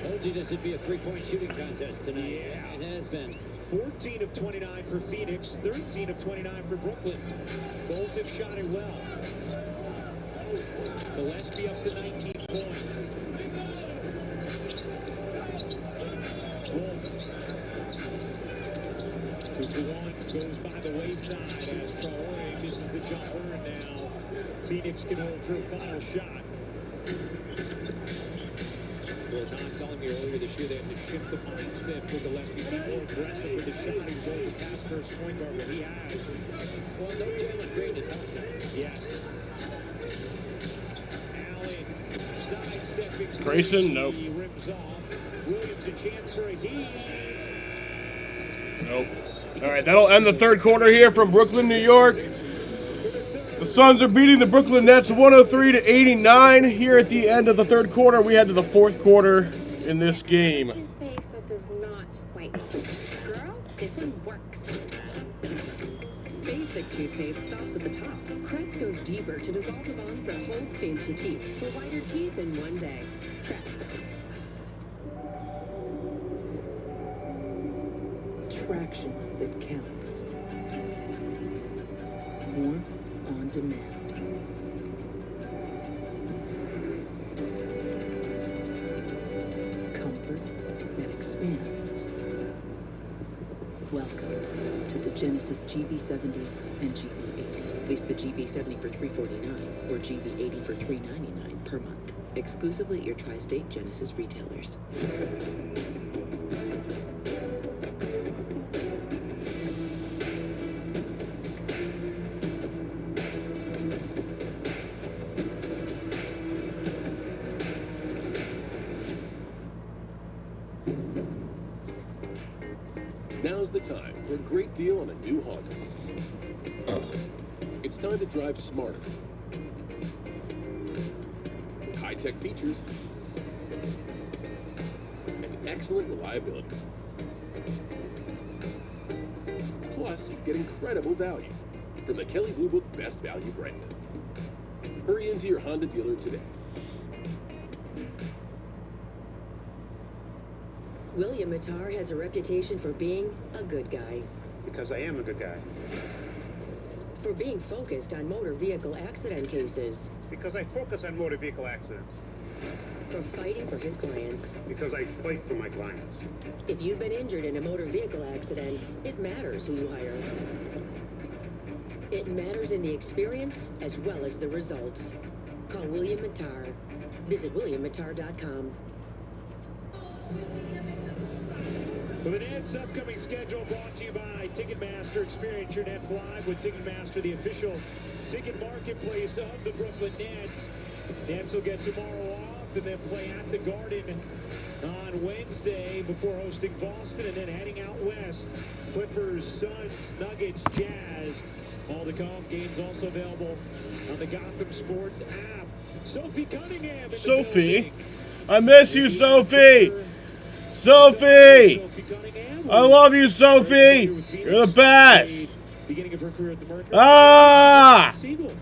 Told you this would be a three-point shooting contest tonight. Yeah. It has been. 14 of 29 for Phoenix, 13 of 29 for Brooklyn. Both have shot it well. Gillespie up to 19 points. Wolf. 2-for-1 goes by the wayside as Traore misses the jumper, and now Phoenix can hold for a final shot. Well, Don telling me earlier this year they have to shift the mindset for Gillespie, be more aggressive with the shot. He's always a pass first point guard, but he has. Well, no Jalen Green has helped him. Yes. Allen sidestepping. Grayson, nope. He rims off. Williams Gives a chance for a heave. Nope. All right, that'll end the third quarter here from Brooklyn, New York. The Suns are beating the Brooklyn Nets 103-89 here at the end of the third quarter. We head to the fourth quarter in this game. Toothpaste that does not whiten. Girl, this one works. Basic toothpaste stops at the top. Crest goes deeper to dissolve the bonds that hold stains to teeth for whiter teeth in one day. Crest. Traction that counts. Warmth on demand. Comfort that expands. Welcome to the Genesis GB70 and GB80. Lease the GB70 for $349 or GB80 for $399 per month. Exclusively at your tri-state Genesis retailers. Now's the time for a great deal on a new Honda. It's time to drive smarter. With high-tech features and excellent reliability. Plus, you get incredible value from the Kelley Blue Book Best Value brand. Hurry into your Honda dealer today. William Mattar has a reputation for being a good guy. Because I am a good guy. For being focused on motor vehicle accident cases. Because I focus on motor vehicle accidents. For fighting for his clients. Because I fight for my clients. If you've been injured in a motor vehicle accident, it matters who you hire. It matters in the experience as well as the results. Call William Mattar. Visit WilliamMattar.com. For the Nets' upcoming schedule brought to you by Ticketmaster. Experience your Nets live with Ticketmaster, the official ticket marketplace of the Brooklyn Nets. Nets will get tomorrow off and then play at the Garden on Wednesday before hosting Boston and then heading out west. Clippers, Suns, Nuggets, Jazz. All to come. Games also available on the Gotham Sports app. Sophie Cunningham. Sophie, I miss you, Sophie. Sophie, I love you, Sophie. You're the best. Beginning of her career at the Mercury. Siegel,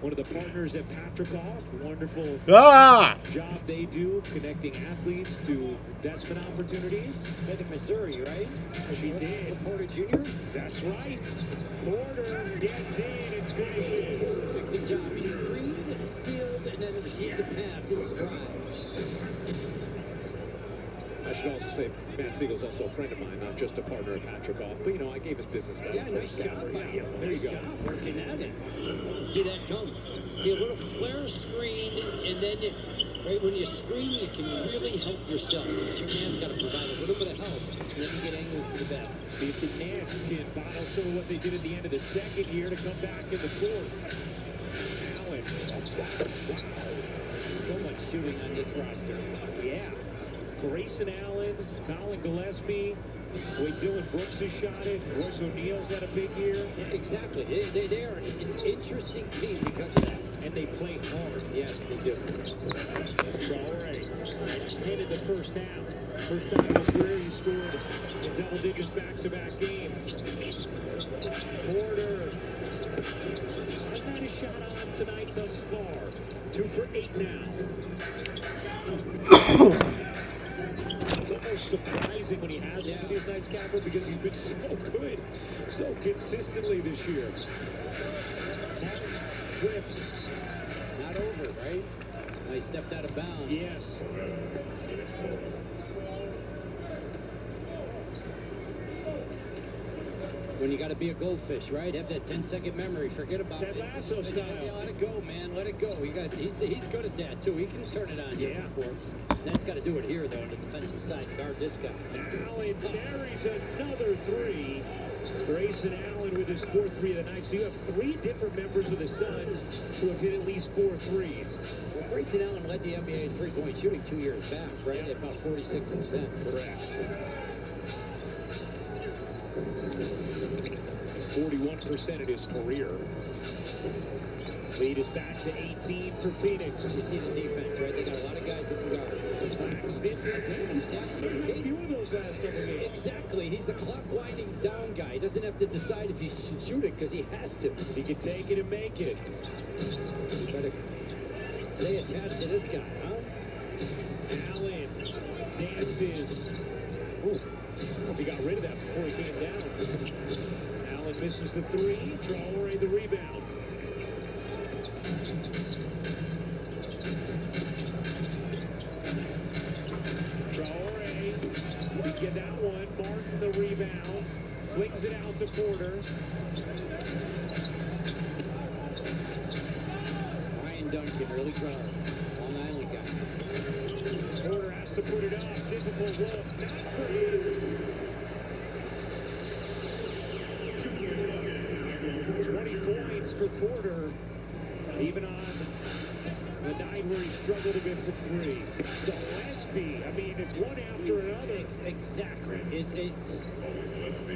one of the partners at Patrikoff. Wonderful job they do connecting athletes to investment opportunities. Met in Missouri, right? She did. Porter Jr.? That's right. Porter gets in and finishes. Excellent job. He screened, sealed, and then received the pass in stride. I should also say, Matt Siegel's also a friend of mine, not just a partner at Patrikoff. But, you know, I gave his business to him. Yeah, nice job. Yeah, there you go. Working at it. See that come. See a little flare screen, and then right when you screen, you can really help yourself. But your man's got to provide a little bit of help, and then you get angles to the best. See if the Nets can bottle some of what they did at the end of the second year to come back in the fourth. Allen. Wow. So much shooting on this roster. Yeah. Grayson Allen, Colin Gillespie, the way Dylan Brooks has shot it, Royce O'Neal's had a big year. Yeah, exactly. They are an interesting team because of that. And they play hard. Yes, they do. Traore ended the first half. First time in his career he scored in double digits back-to-back games. Porter hasn't had a shot on tonight thus far. 2 for 8 now. It's almost surprising when he hasn't been these nights, Capper, because he's been so good, so consistently this year. Flips. Not over, right? He stepped out of bounds. Yes. When you got to be a goldfish, right? Have that 10-second memory. Forget about it. Ted Lasso style. Let it go, man. Let it go. He's good at that, too. He can turn it on you before. That's got to do it here, though, on the defensive side. Guard this guy. Allen buries another three. Grayson Allen with his 4-3 of the night. So you have 3 different members of the Suns who have hit at least 4 threes. Well, Grayson Allen led the NBA in three-point shooting 2 years back, right? At about 46%. Correct. It's 41% of his career. Lead is back to 18 for Phoenix. You see the defense, right? They got a lot of guys that can guard. Claxton, again, he's had a few of those last couple of games. Exactly. He's the clock winding down guy. He doesn't have to decide if he should shoot it because he has to. He can take it and make it. You better stay attached to this guy, huh? Allen dances. Ooh, I don't know if he got rid of that before he came down. Allen misses the 3. Traore the rebound. Traore, we get that one. Martin the rebound. Flings it out to Porter. Ryan Duncan really growing. Long Island guy. Porter has to put it up. Difficult look. Not for him. 20 points for Porter. Even on the night where he struggled a bit from 3. Gillespie, I mean, it's one after another. Exactly. It's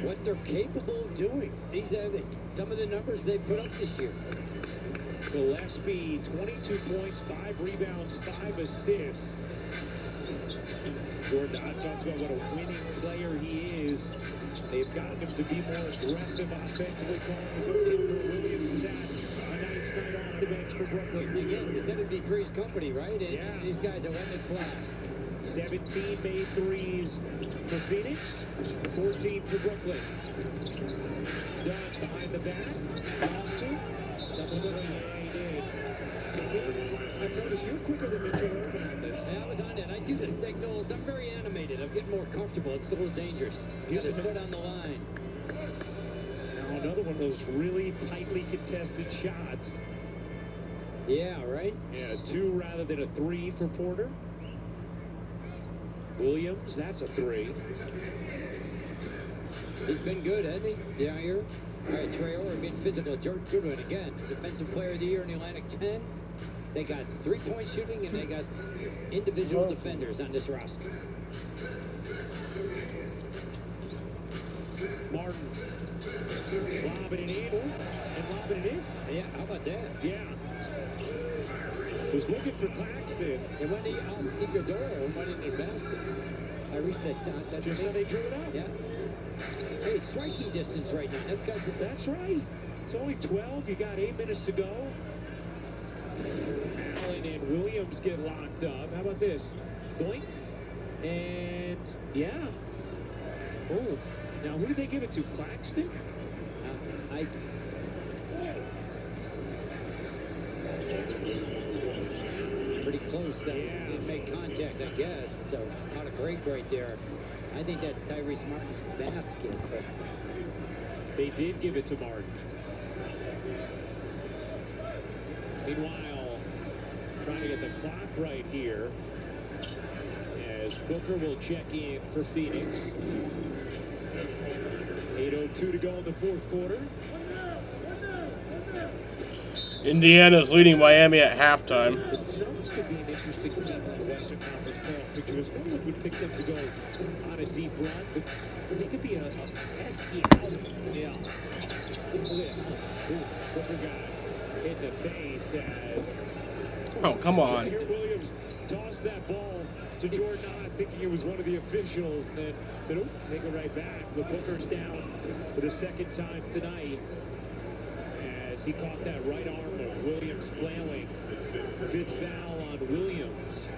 what they're capable of doing. These are some of the numbers they've put up this year. Gillespie, 22 points, 5 rebounds, 5 assists. Jordan Dodd talks about what a winning player he is. They've gotten him to be more aggressive offensively. Williams is at a nice night off the bench for Brooklyn. Again, it's MB3's company, right? And yeah. These guys are letting it fly. 17 made threes for Phoenix, 14 for Brooklyn. Dunn behind the back. Boston. Double middle. Yeah, he did. I've noticed you're quicker than Mitchell Irvin on this. Yeah, I was on it. I do the signals. I'm very animated. I'm getting more comfortable. It's a little dangerous. He's a foot on the line. Now another one of those really tightly contested shots. Yeah, right? Yeah, 2 rather than a 3 for Porter. Williams, that's a 3. He's been good, hasn't he? Yeah, here. All right, Traore being physical. Jordan Goodwin again, Defensive Player of the Year in the Atlantic 10. They got 3-point shooting and they got individual defenders on this roster. Martin. Lobbing it in. And lobbing it in. Yeah, how about that? Yeah. Was looking for Claxton. It went off Iguodala and went into the basket. Tyrese said, that's just how they drew it up. Yeah. Hey, it's striking distance right now. That's right. It's only 12. You got 8 minutes to go. Allen and Williams get locked up. How about this? Boink. And, yeah. Oh, now who did they give it to? Claxton? Pretty close. Didn't make contact, I guess. So, not a break right there. I think that's Tyrese Martin's basket. But they did give it to Martin. Meanwhile, trying to get the clock right here as Booker will check in for Phoenix. 8:02 to go in the 4th quarter. Indiana's leading Miami at halftime. The Suns could be an interesting team in the Western Conference playoff picture because no one would pick them to go on a deep run, but they could be a pesky out. Yeah. Look at that. Booker got in the face as... Oh, come on. Zaire Williams tossed that ball to Jordan Dodd, thinking it was one of the officials, and then said, oh, take it right back. But Booker's down for the 2nd time tonight as he caught that right arm of Williams flailing. 5th foul on Williams.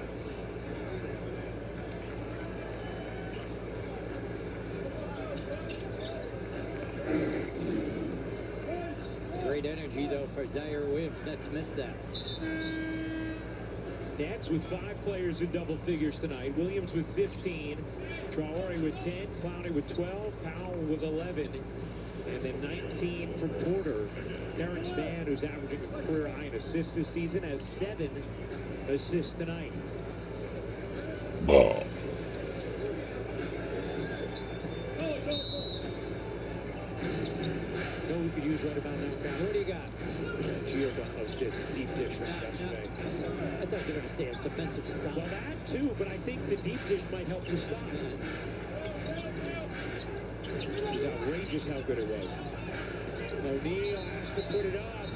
great energy, though, for Zaire Williams. Nets missed that. Nets with 5 players in double figures tonight. Williams with 15, Traore with 10, Clowney with 12, Powell with 11, and then 19 from Porter. Terrence Mann, who's averaging a career high in assists this season, has 7 assists tonight. right about now, Cal. What do you got? Giordano's did deep dish from yesterday. I thought you were going to say a defensive stop. Well, that too, but I think the deep dish might help the stop. It was outrageous how good it was. O'Neal has to put it up.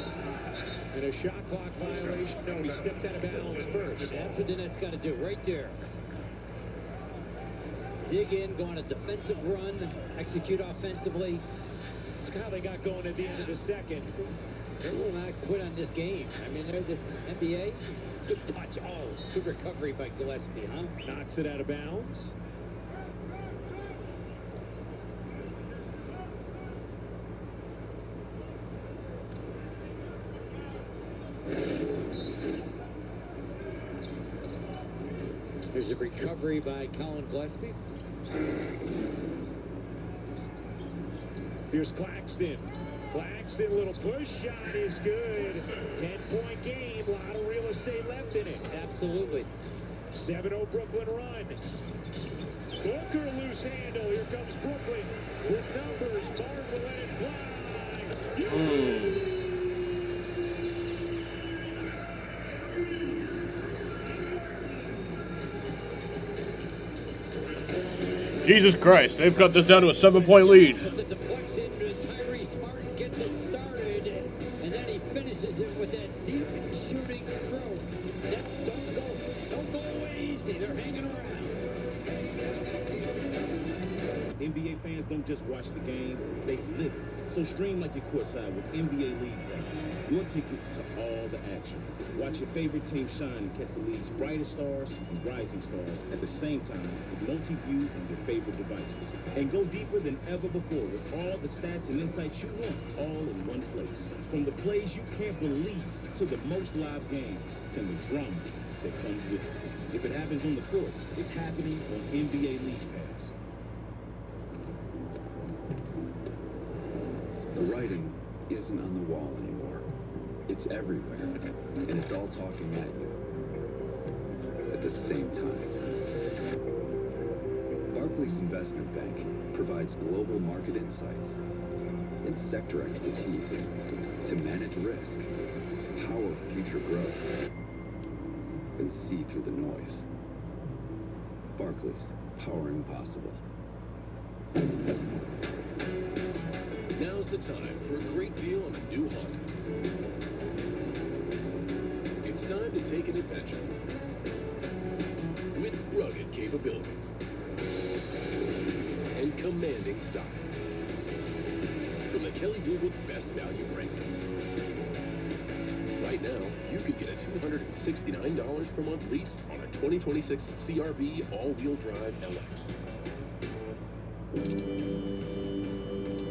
And a shot clock violation. No, he stepped out of bounds first. That's what the Nets got to do right there. Dig in, go on a defensive run, execute offensively. That's how they got going at the end of the second. They will not quit on this game. I mean, they're the NBA. Good touch. Oh, good recovery by Gillespie, huh? Knocks it out of bounds. There's a recovery by Colin Gillespie. Here's Claxton. Claxton, little push shot is good. 10-point game. A lot of real estate left in it. Absolutely. 7-0 Brooklyn run. Booker loose handle. Here comes Brooklyn with numbers. Martin will let it fly. Jesus Christ, they've cut this down to a 7-point lead. The deflection, Tyrese Martin gets it started, and then he finishes it with that deep shooting stroke. Nets don't go away easy. They're hanging around. NBA fans don't just watch the game, they live it. So stream like you're courtside with NBA League Pass, your ticket to all the action. Watch your favorite team shine and catch the league's brightest stars and rising stars at the same time with multi-view on your favorite devices. And go deeper than ever before with all the stats and insights you want, all in one place. From the plays you can't believe to the most live games and the drama that comes with it. If it happens on the court, it's happening on NBA League Pass. The writing isn't on the wall anymore. It's everywhere, and it's all talking at you at the same time. Barclays Investment Bank provides global market insights and sector expertise to manage risk, power future growth, and see through the noise. Barclays, powering possible. Now's the time for a great deal on a new Honda. It's time to take an adventure with rugged capability and commanding style. From the Kelley Blue Book Best Value ranking. Right now, you could get a $269 per month lease on a 2026 CR-V all-wheel drive LX.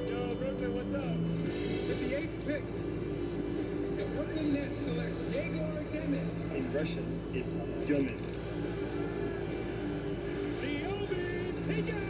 Yo, Brooklyn, what's up? With the 8th pick, the Brooklyn Nets select Yegor Demin. In Russian, it's Yomin. He got it!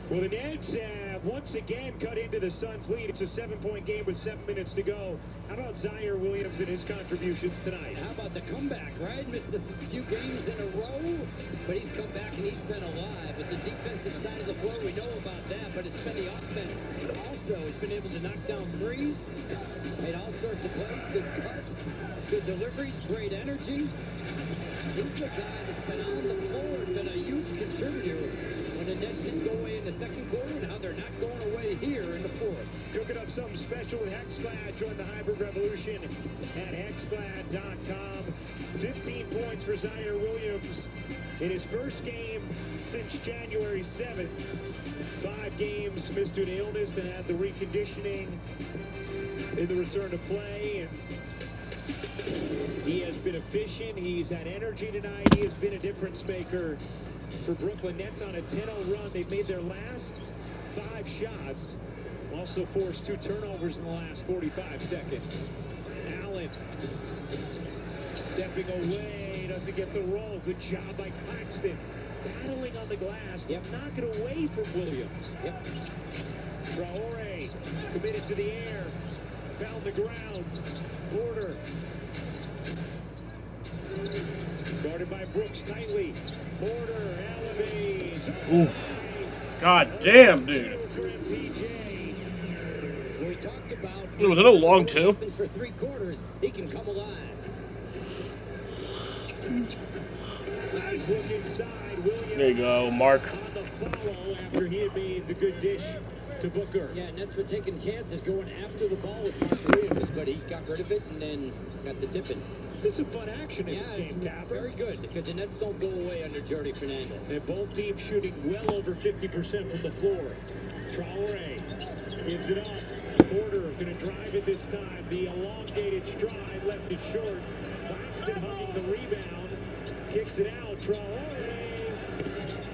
Well, the Nets have once again cut into the Suns' lead. It's a 7-point game with 7 minutes to go. How about Zaire Williams and his contributions tonight? How about the comeback, right? Missed a few games in a row, but he's come back and he's been alive. At the defensive side of the floor, we know about that, but it's been the offense. Also, he's been able to knock down threes, made all sorts of plays, good cuts, good deliveries, great energy. He's the guy that's been on the floor and been a huge contributor when the Nets didn't go away in the second quarter, and how they're not going away here in the fourth. Cooking up something special with HexClad. Join the hybrid revolution at hexclad.com. 15 points for Zaire Williams in his first game since January 7th. 5 games missed due to illness, then had the reconditioning in the return to play. And he has been efficient. He's had energy tonight. He has been a difference maker for Brooklyn Nets on a 10-0 run. They've made their last 5 shots. Also forced 2 turnovers in the last 45 seconds. Allen stepping away, doesn't get the roll. Good job by Claxton. Battling on the glass, knock it away from Williams. Traore committed to the air, found the ground. Porter guarded Guarded by Brooks tightly. Porter elevates. Ooh. God damn, dude. We talked about Was it a long two? for 3 quarters, he can come alive. Nice look inside. Williams There you go, Mark. on the follow after he had made the good dish to Booker. Yeah, Nets were taking chances going after the ball with Mark Williams, but he got rid of it and then got the tipping. It's some fun action in Yeah, this game, it's Capper. very good because the Nets don't go away under Jordy Fernandez. And both teams shooting well over 50% from the floor. Traore gives it up. Porter is going to drive it this time. The elongated stride left it short. Claxton hugging the rebound. Kicks it out. Traore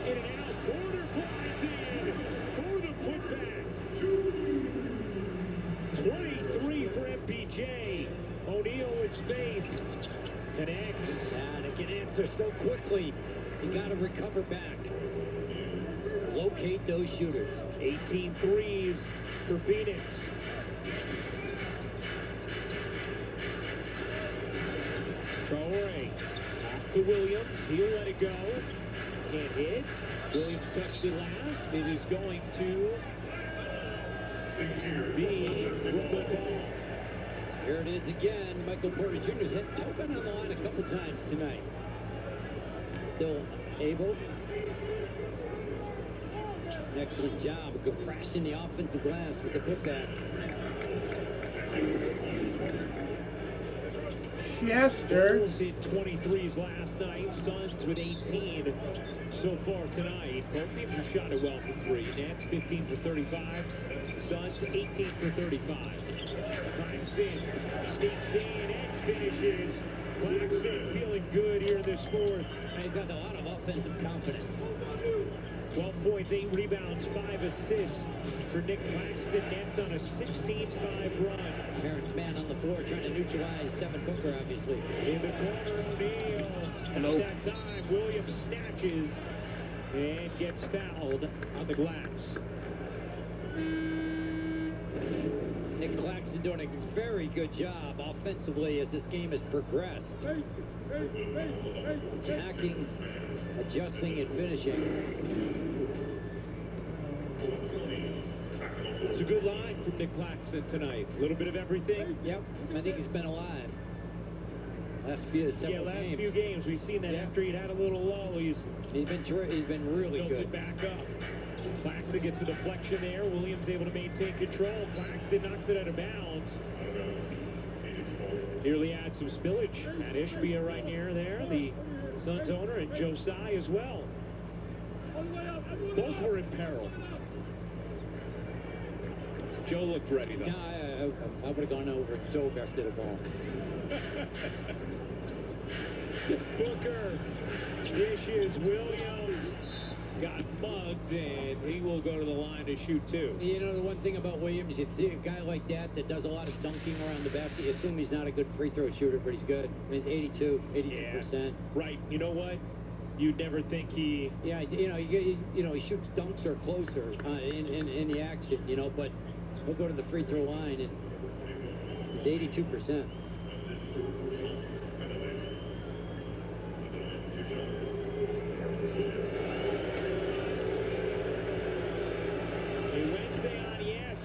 in and out. Porter flies in for the putback. 23 for MPJ. O'Neal with space. Connects. Yeah, they can answer so quickly. You got to recover back. Locate those shooters. 18 threes for Phoenix. Traore off to Williams. He'll let it go. Can't hit. Williams touched it last. It is going to be Brooklyn ball. Here it is again. Michael Porter Jr.'s been on the line a couple times tonight. Still able. An excellent job. Go crashing the offensive glass with the putback. Chester. Bulls hit 23s last night. Suns with 18 so far tonight. Both teams are shot it well from 3. Nets 15 for 35. Suns 18 for 35. Claxton sneaks in and finishes. Claxton feeling good here in this fourth. And he's got a lot of offensive confidence. 12 points, 8 rebounds, 5 assists for Nick Claxton. Nets on a 16-5 run. Terrence Mann on the floor trying to neutralize Devin Booker, obviously. In the corner, O'Neal. Hello. At that time, Williams snatches and gets fouled on the glass. Nick Claxton doing a very good job offensively as this game has progressed. Attacking, adjusting, and finishing. It's a good line from Nick Claxton tonight. A little bit of everything. Yep, I think he's been alive. Last few games we've seen that after he'd had a little lull, he's been really built good. it back up. Claxton gets a deflection there. Williams able to maintain control. Claxton knocks it out of bounds. Nearly had some spillage. Matt Ishbia right near there, the Suns owner, and Josiah as well. Both were in peril. Joe looked ready though. No, I would have gone over and dove after the ball. Booker dishes. Williams got mugged, and he will go to the line to shoot 2. You know, the one thing about Williams, you see a guy like that does a lot of dunking around the basket, you assume he's not a good free throw shooter, but he's good. I mean, he's 82%. Right. You know what? You'd never think he... Yeah, he shoots dunks or closer in the action, but he'll go to the free throw line, and he's 82%.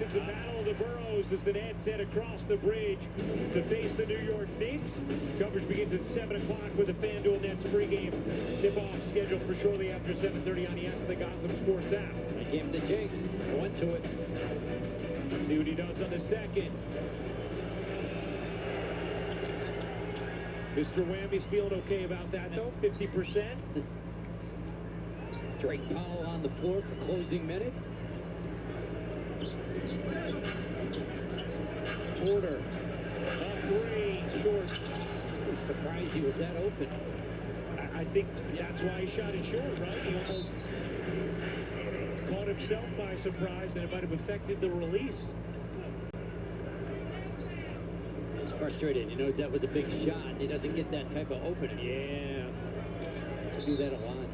It's a battle of the boroughs as the Nets head across the bridge to face the New York Knicks. Coverage begins at 7 o'clock with the FanDuel Nets pregame tip-off scheduled for shortly after 7:30 on the Gotham Sports app. I gave him the jinx. I went to it. See what he does on the second. Mr. Whammy's feeling okay about that, though. 50%. Drake Powell on the floor for closing minutes. Porter, a 3, short. I was surprised he was that open. I think that's why he shot it short, right? He almost caught himself by surprise, and it might have affected the release. He's frustrated. He knows that was a big shot, and he doesn't get that type of opening. Yeah. I do that a lot.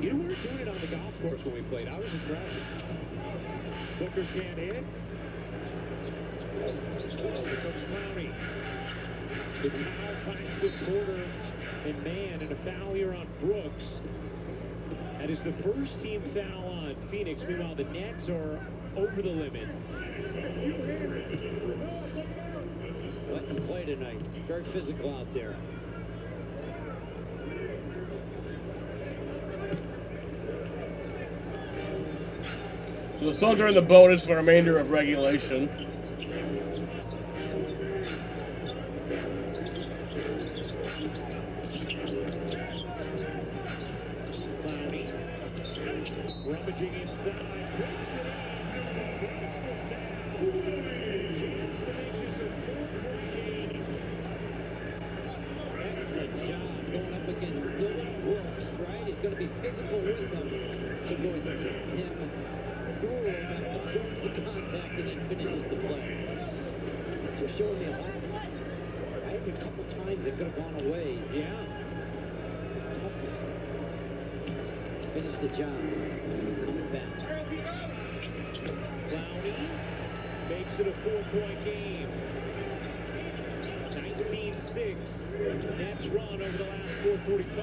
You know, we were doing it on the golf course when we played. I was impressed. Booker can't hit. Here comes Clowney. With Powell, Claxton, Porter, and Mann, and a foul here on Brooks. That is the first team foul on Phoenix. Meanwhile, the Nets are over the limit. Letting them play tonight. Very physical out there. So the Suns are in the bonus for the remainder of regulation. Clowney rummaging inside. Flips it out. Brooks the foul. Chance to make this a 4-point game. Excellent job going up against Dylan Brooks, right? He's going to be physical with him. So goes at him, through him, absorbs the contact, and then finishes the play. They're showing me a lot. I think a couple times it could have gone away. Yeah. Toughness. Finish the job. Coming back. Clowney makes it a 4-point game. 19-6. Nets run over the last 4:45.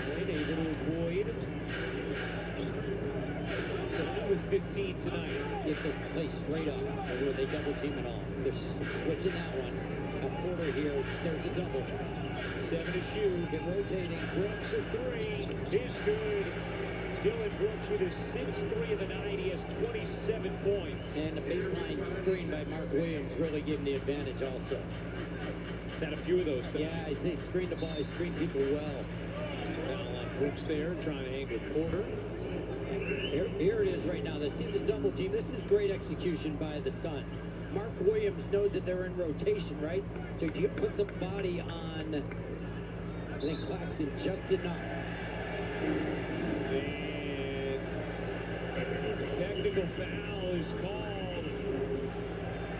Allen able to avoid. With 15 tonight. See if this plays straight up, or will they double team it all? They're just switching that one. Porter here, there's a double. 7 to shoot. Get rotating. Brooks a 3 is good. Dylan Brooks with his 6th 3 of the night. He has 27 points. And a baseline screen by Mark Williams really gave him the advantage also. He's had a few of those things. Yeah, they screen the ball, they screen people well. Foul on Brooks there, trying to hang with Porter. Here it is right now. They see the double team. This is great execution by the Suns. Mark Williams knows that they're in rotation, right? So he puts a body on, I think, Claxton just enough. And technical foul is called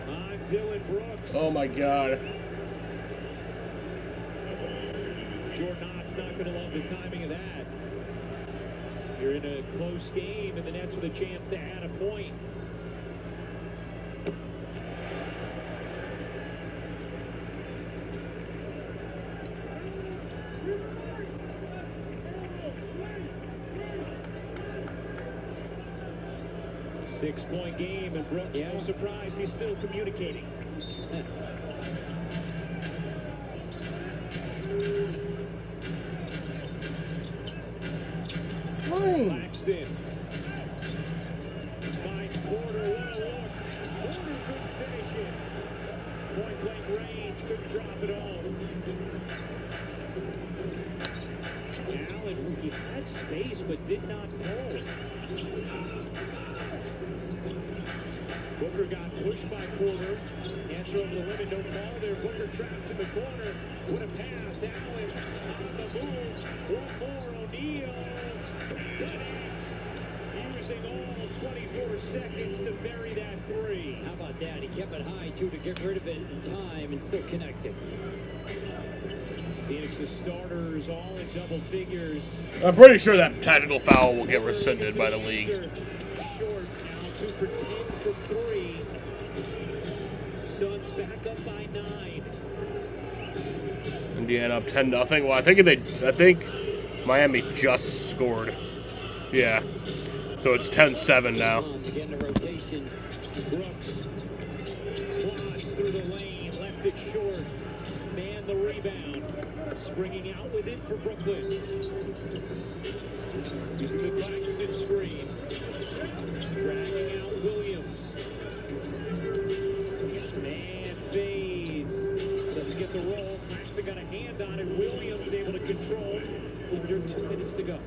on Dylan Brooks. Oh my God. Jordan Knott's not going to love the timing of that. You're in a close game, and the Nets with a chance to add a point. Six-point game, and Brooks, no surprise, he's still communicating. Claxton finds Porter. What a look. Porter couldn't finish it. Point blank range, couldn't drop it home. Allen, he had space but did not pull. Booker got pushed by Porter. Answer over the limit, no call there. Booker trapped in the corner. What a pass. Allen on the move. One more. O'Neal. Connects. Using all 24 seconds to bury that 3. How about that? He kept it high, too, to get rid of it in time and still connected. Phoenix's starters all in double figures. I'm pretty sure that tactical foul will get rescinded by the league. Short now, 2 for 10 from 3. Suns back up by 9. Indiana up 10-0. Well, I think Miami just scored. Yeah. So it's 10-7 now. Again, the rotation. Brooks plods through the lane, left it short. Man the rebound. Springing out with it for Brooklyn. Using the Claxton screen. Dragging out Williams. Man fades. Doesn't get the roll. Claxton got a hand on it. Williams able to control. Under 2 minutes to go.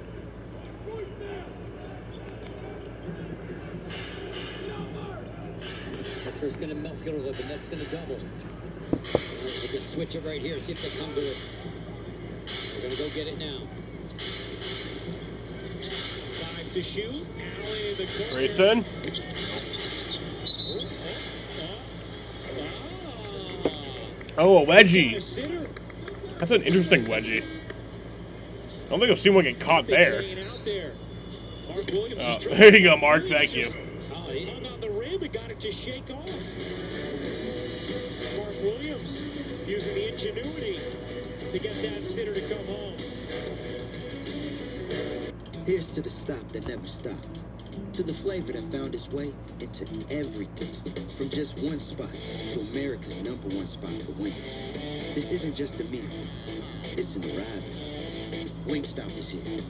Booker's going to milk it a little bit. That's going to double. They can switch it right here. See if they come to it. They're going to go get it now. 5 to shoot. Allen in the corner. Grayson. Oh, a wedgie. That's an interesting wedgie. I don't think I've seen one get caught there. Oh, there you go, Mark. Thank you. He hung on the rim and got it to shake off. Williams using the ingenuity to get that sitter to come home. Here's to the stop that never stopped. To the flavor that found its way into everything. From just one spot to America's #1 spot for wings. This isn't just a meal. It's an arrival. Wingstop is here.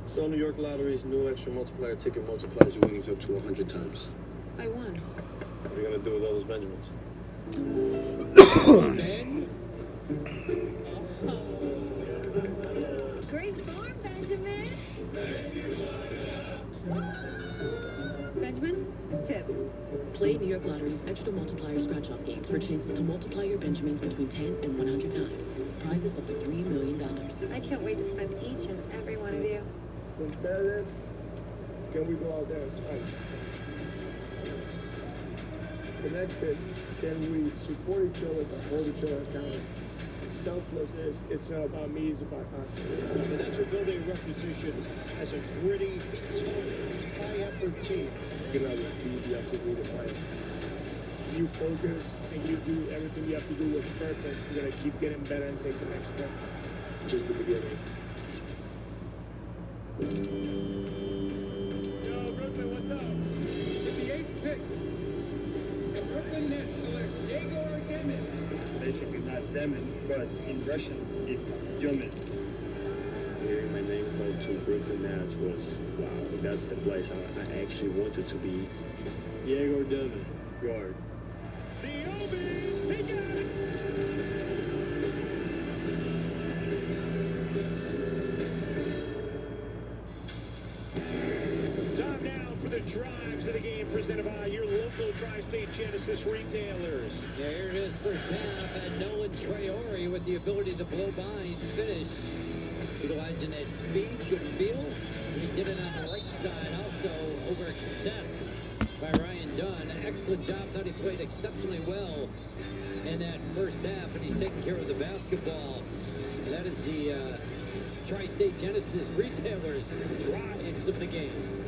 So New York Lottery's new extra multiplier ticket multiplies your winnings up to 100 times. I won. What are you gonna do with all those Benjamins? Great form, Benjamin. Benjamin, tip. Play New York Lottery's extra multiplier scratch-off games for chances to multiply your Benjamins between 10 and 100 times. Prizes up to $3 million. I can't wait to spend each and every one of you. Competitive? Can we go out there and fight? Connected, can we support each other to hold each other accountable? It's selflessness. It's not about me, it's about us. The Nets are building a reputation as a gritty, tough, high-effort team. You know, you have to do the fight. You focus and you do everything you have to do with purpose. You're going to keep getting better and take the next step. Just the beginning. Yo, Brooklyn, what's up? With the 8th pick, the Brooklyn Nets select Yegor Demin. Basically not Demin, but in Russian it's Djomin. Hearing my name called to Brooklyn Nets was, wow, that's the place I actually wanted to be. Yegor Demin, guard. The Obi, he got it! Time now for the drives of the game presented by your local Tri-State Genesis retailers. Yeah, here it is, first half, and Nolan Traore with the ability to blow by and finish. Utilizing that speed, good feel, and he did it on the right side, also over a contest by Ryan Dunn. Excellent job, thought he played exceptionally well in that first half, and he's taking care of the basketball. And that is the Tri-State Genesis retailers drives of the game.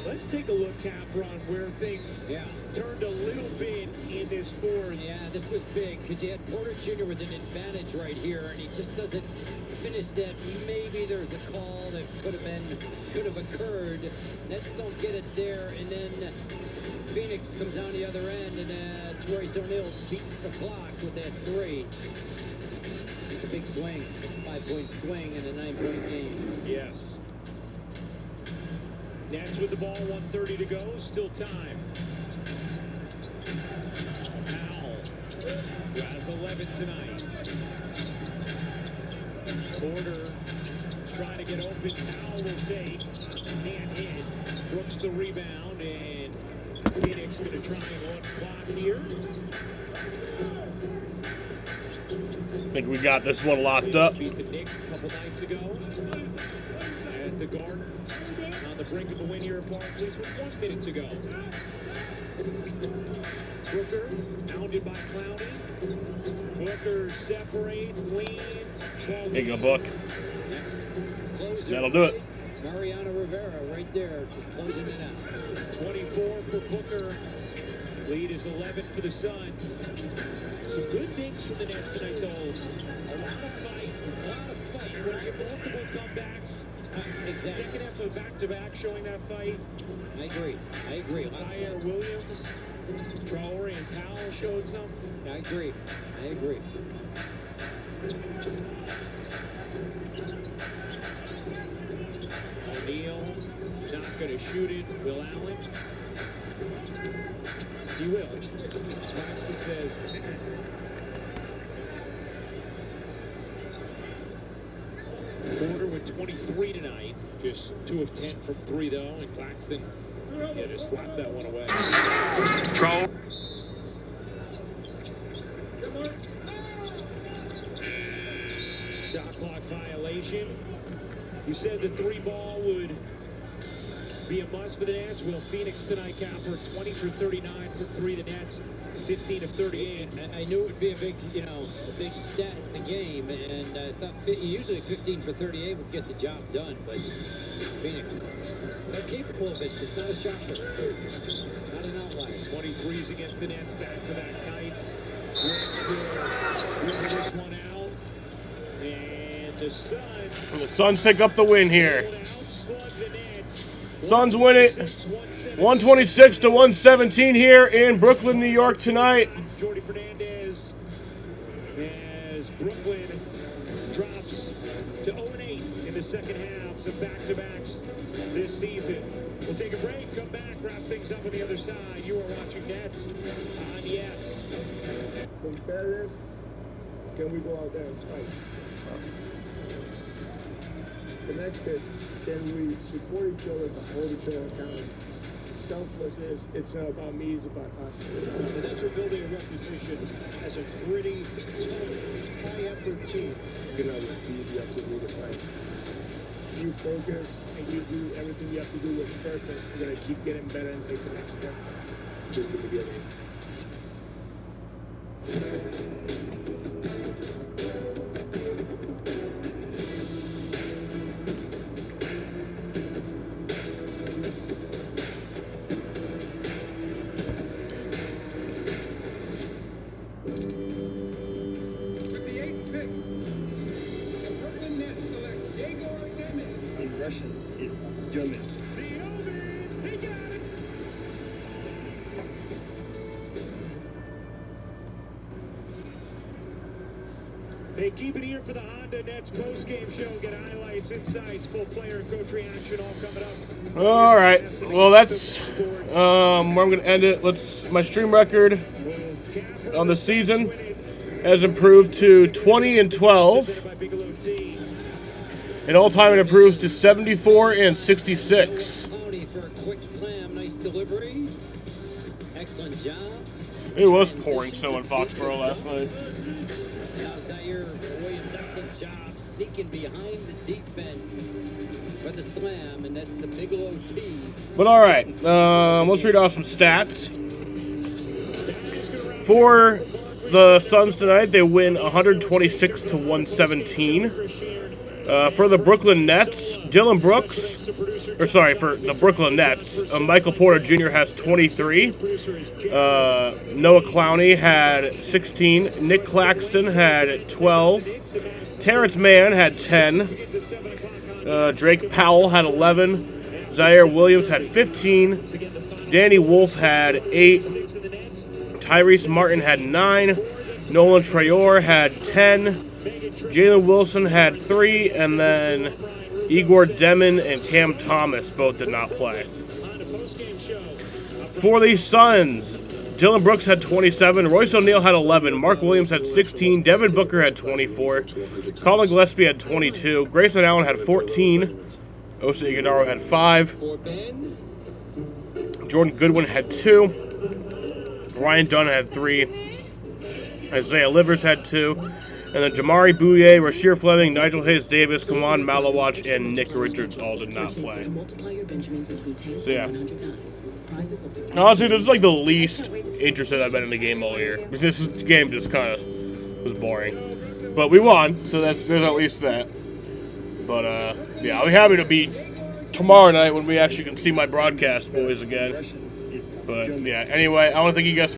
Let's take a look, Capra, on where things turned a little bit in this fourth. Yeah, this was big because you had Porter Jr. with an advantage right here, and he just doesn't finish that. Maybe there's a call that could have occurred. Nets don't get it there, and then Phoenix comes on the other end, and Royce O'Neal beats the clock with that three. It's a big swing. It's a 5-point swing in a 9-point game. Yes. Nets with the ball, 1:30 to go, still time. Powell, who has 11 tonight. Porter trying to get open. Powell will take. Can't hit. Brooks the rebound, and Phoenix going to try and run clock here. I think we got this one locked up. Beat the Knicks a couple nights ago at the Garden. On the brink of a win here at Barclays with 1 minute to go. Booker, pounded by Clowney. Booker separates, leans. There you go, Book. Closer That'll do it. Mariano Rivera right there, just closing it out. 24 for Booker. Lead is 11 for the Suns. Some good things from the Nets tonight, though. A lot of fight. When you have multiple comebacks. Exactly. Second half of back-to-back showing that fight. I agree. Zaire Williams, Traore, and Powell showed some. I agree. O'Neal not going to shoot it. Will Allen? He will. Claxton says. Porter with 23 tonight. Just 2 of 10 from 3 though, and Claxton just slapped that one away. Shot clock violation. You said the 3-ball would be a must for the Nets. Well, Phoenix tonight, Capper, 20 for 39 from 3. The Nets, 15 of 38. I knew it would be a big, a big stat in the game, and I thought usually 15 for 38 would get the job done, but Phoenix, they're capable of it. It's not a shocker. Not an outlier. 23s against the Nets back-to-back nights. Green still this one out. And the Suns. And the Suns pick up the win here. Suns win it 126 to 117 here in Brooklyn, New York tonight. Jordi Fernandez as Brooklyn drops to 0-8 in the second halves of back-to-backs this season. We'll take a break, come back, wrap things up on the other side. You are watching Nets on Yes. Competitive. Can we go out there and fight? The next bit, can we support each other to hold each other accountable? Selflessness, it's not about me, it's about us. The Nets are building a reputation as a gritty, tough, high-effort team. You're not going to be the activity to fight. You focus and you do everything you have to do with purpose. You're going to keep getting better and take the next step. Just the beginning. Russian, it's German. They keep it here for the Honda Nets post-game show. Get highlights, insights, full player and coach reaction all coming up. All right. Well, that's where I'm going to end it. My stream record on the season has improved to 20-12. And all-time it improves to 74-66. Clowney for a quick slam, nice delivery. Excellent job. It was pouring snow in Foxborough last night. Now Zaire Williams, excellent job sneaking behind the defense for the slam, and that's the Bigelow T. But all right, let's read off some stats. For the Suns tonight, they win 126 to 117. For the Brooklyn Nets, for the Brooklyn Nets, Michael Porter Jr. has 23. Noah Clowney had 16. Nick Claxton had 12. Terrence Mann had 10. Drake Powell had 11. Zaire Williams had 15. Danny Wolf had 8. Tyrese Martin had 9. Nolan Traore had 10. Jalen Wilson had 3, and then Igor Demon and Cam Thomas both did not play. For the Suns, Dylan Brooks had 27, Royce O'Neal had 11, Mark Williams had 16, Devin Booker had 24, Colin Gillespie had 22, Grayson Allen had 14, Osa Iguodala had 5, Jordan Goodwin had 2, Ryan Dunn had 3, Isaiah Livers had 2, and then Jamari Bouye, Rasheer Fleming, Nigel Hayes-Davis, Kawan Malawach, and Nick Richards all did not play. So yeah. Honestly, this is like the least interested I've been in the game all year. This game just kind of was boring. But we won, so there's at least that. But yeah, I'll be happy to be tomorrow night when we actually can see my broadcast boys again. But yeah, anyway, I want to thank you guys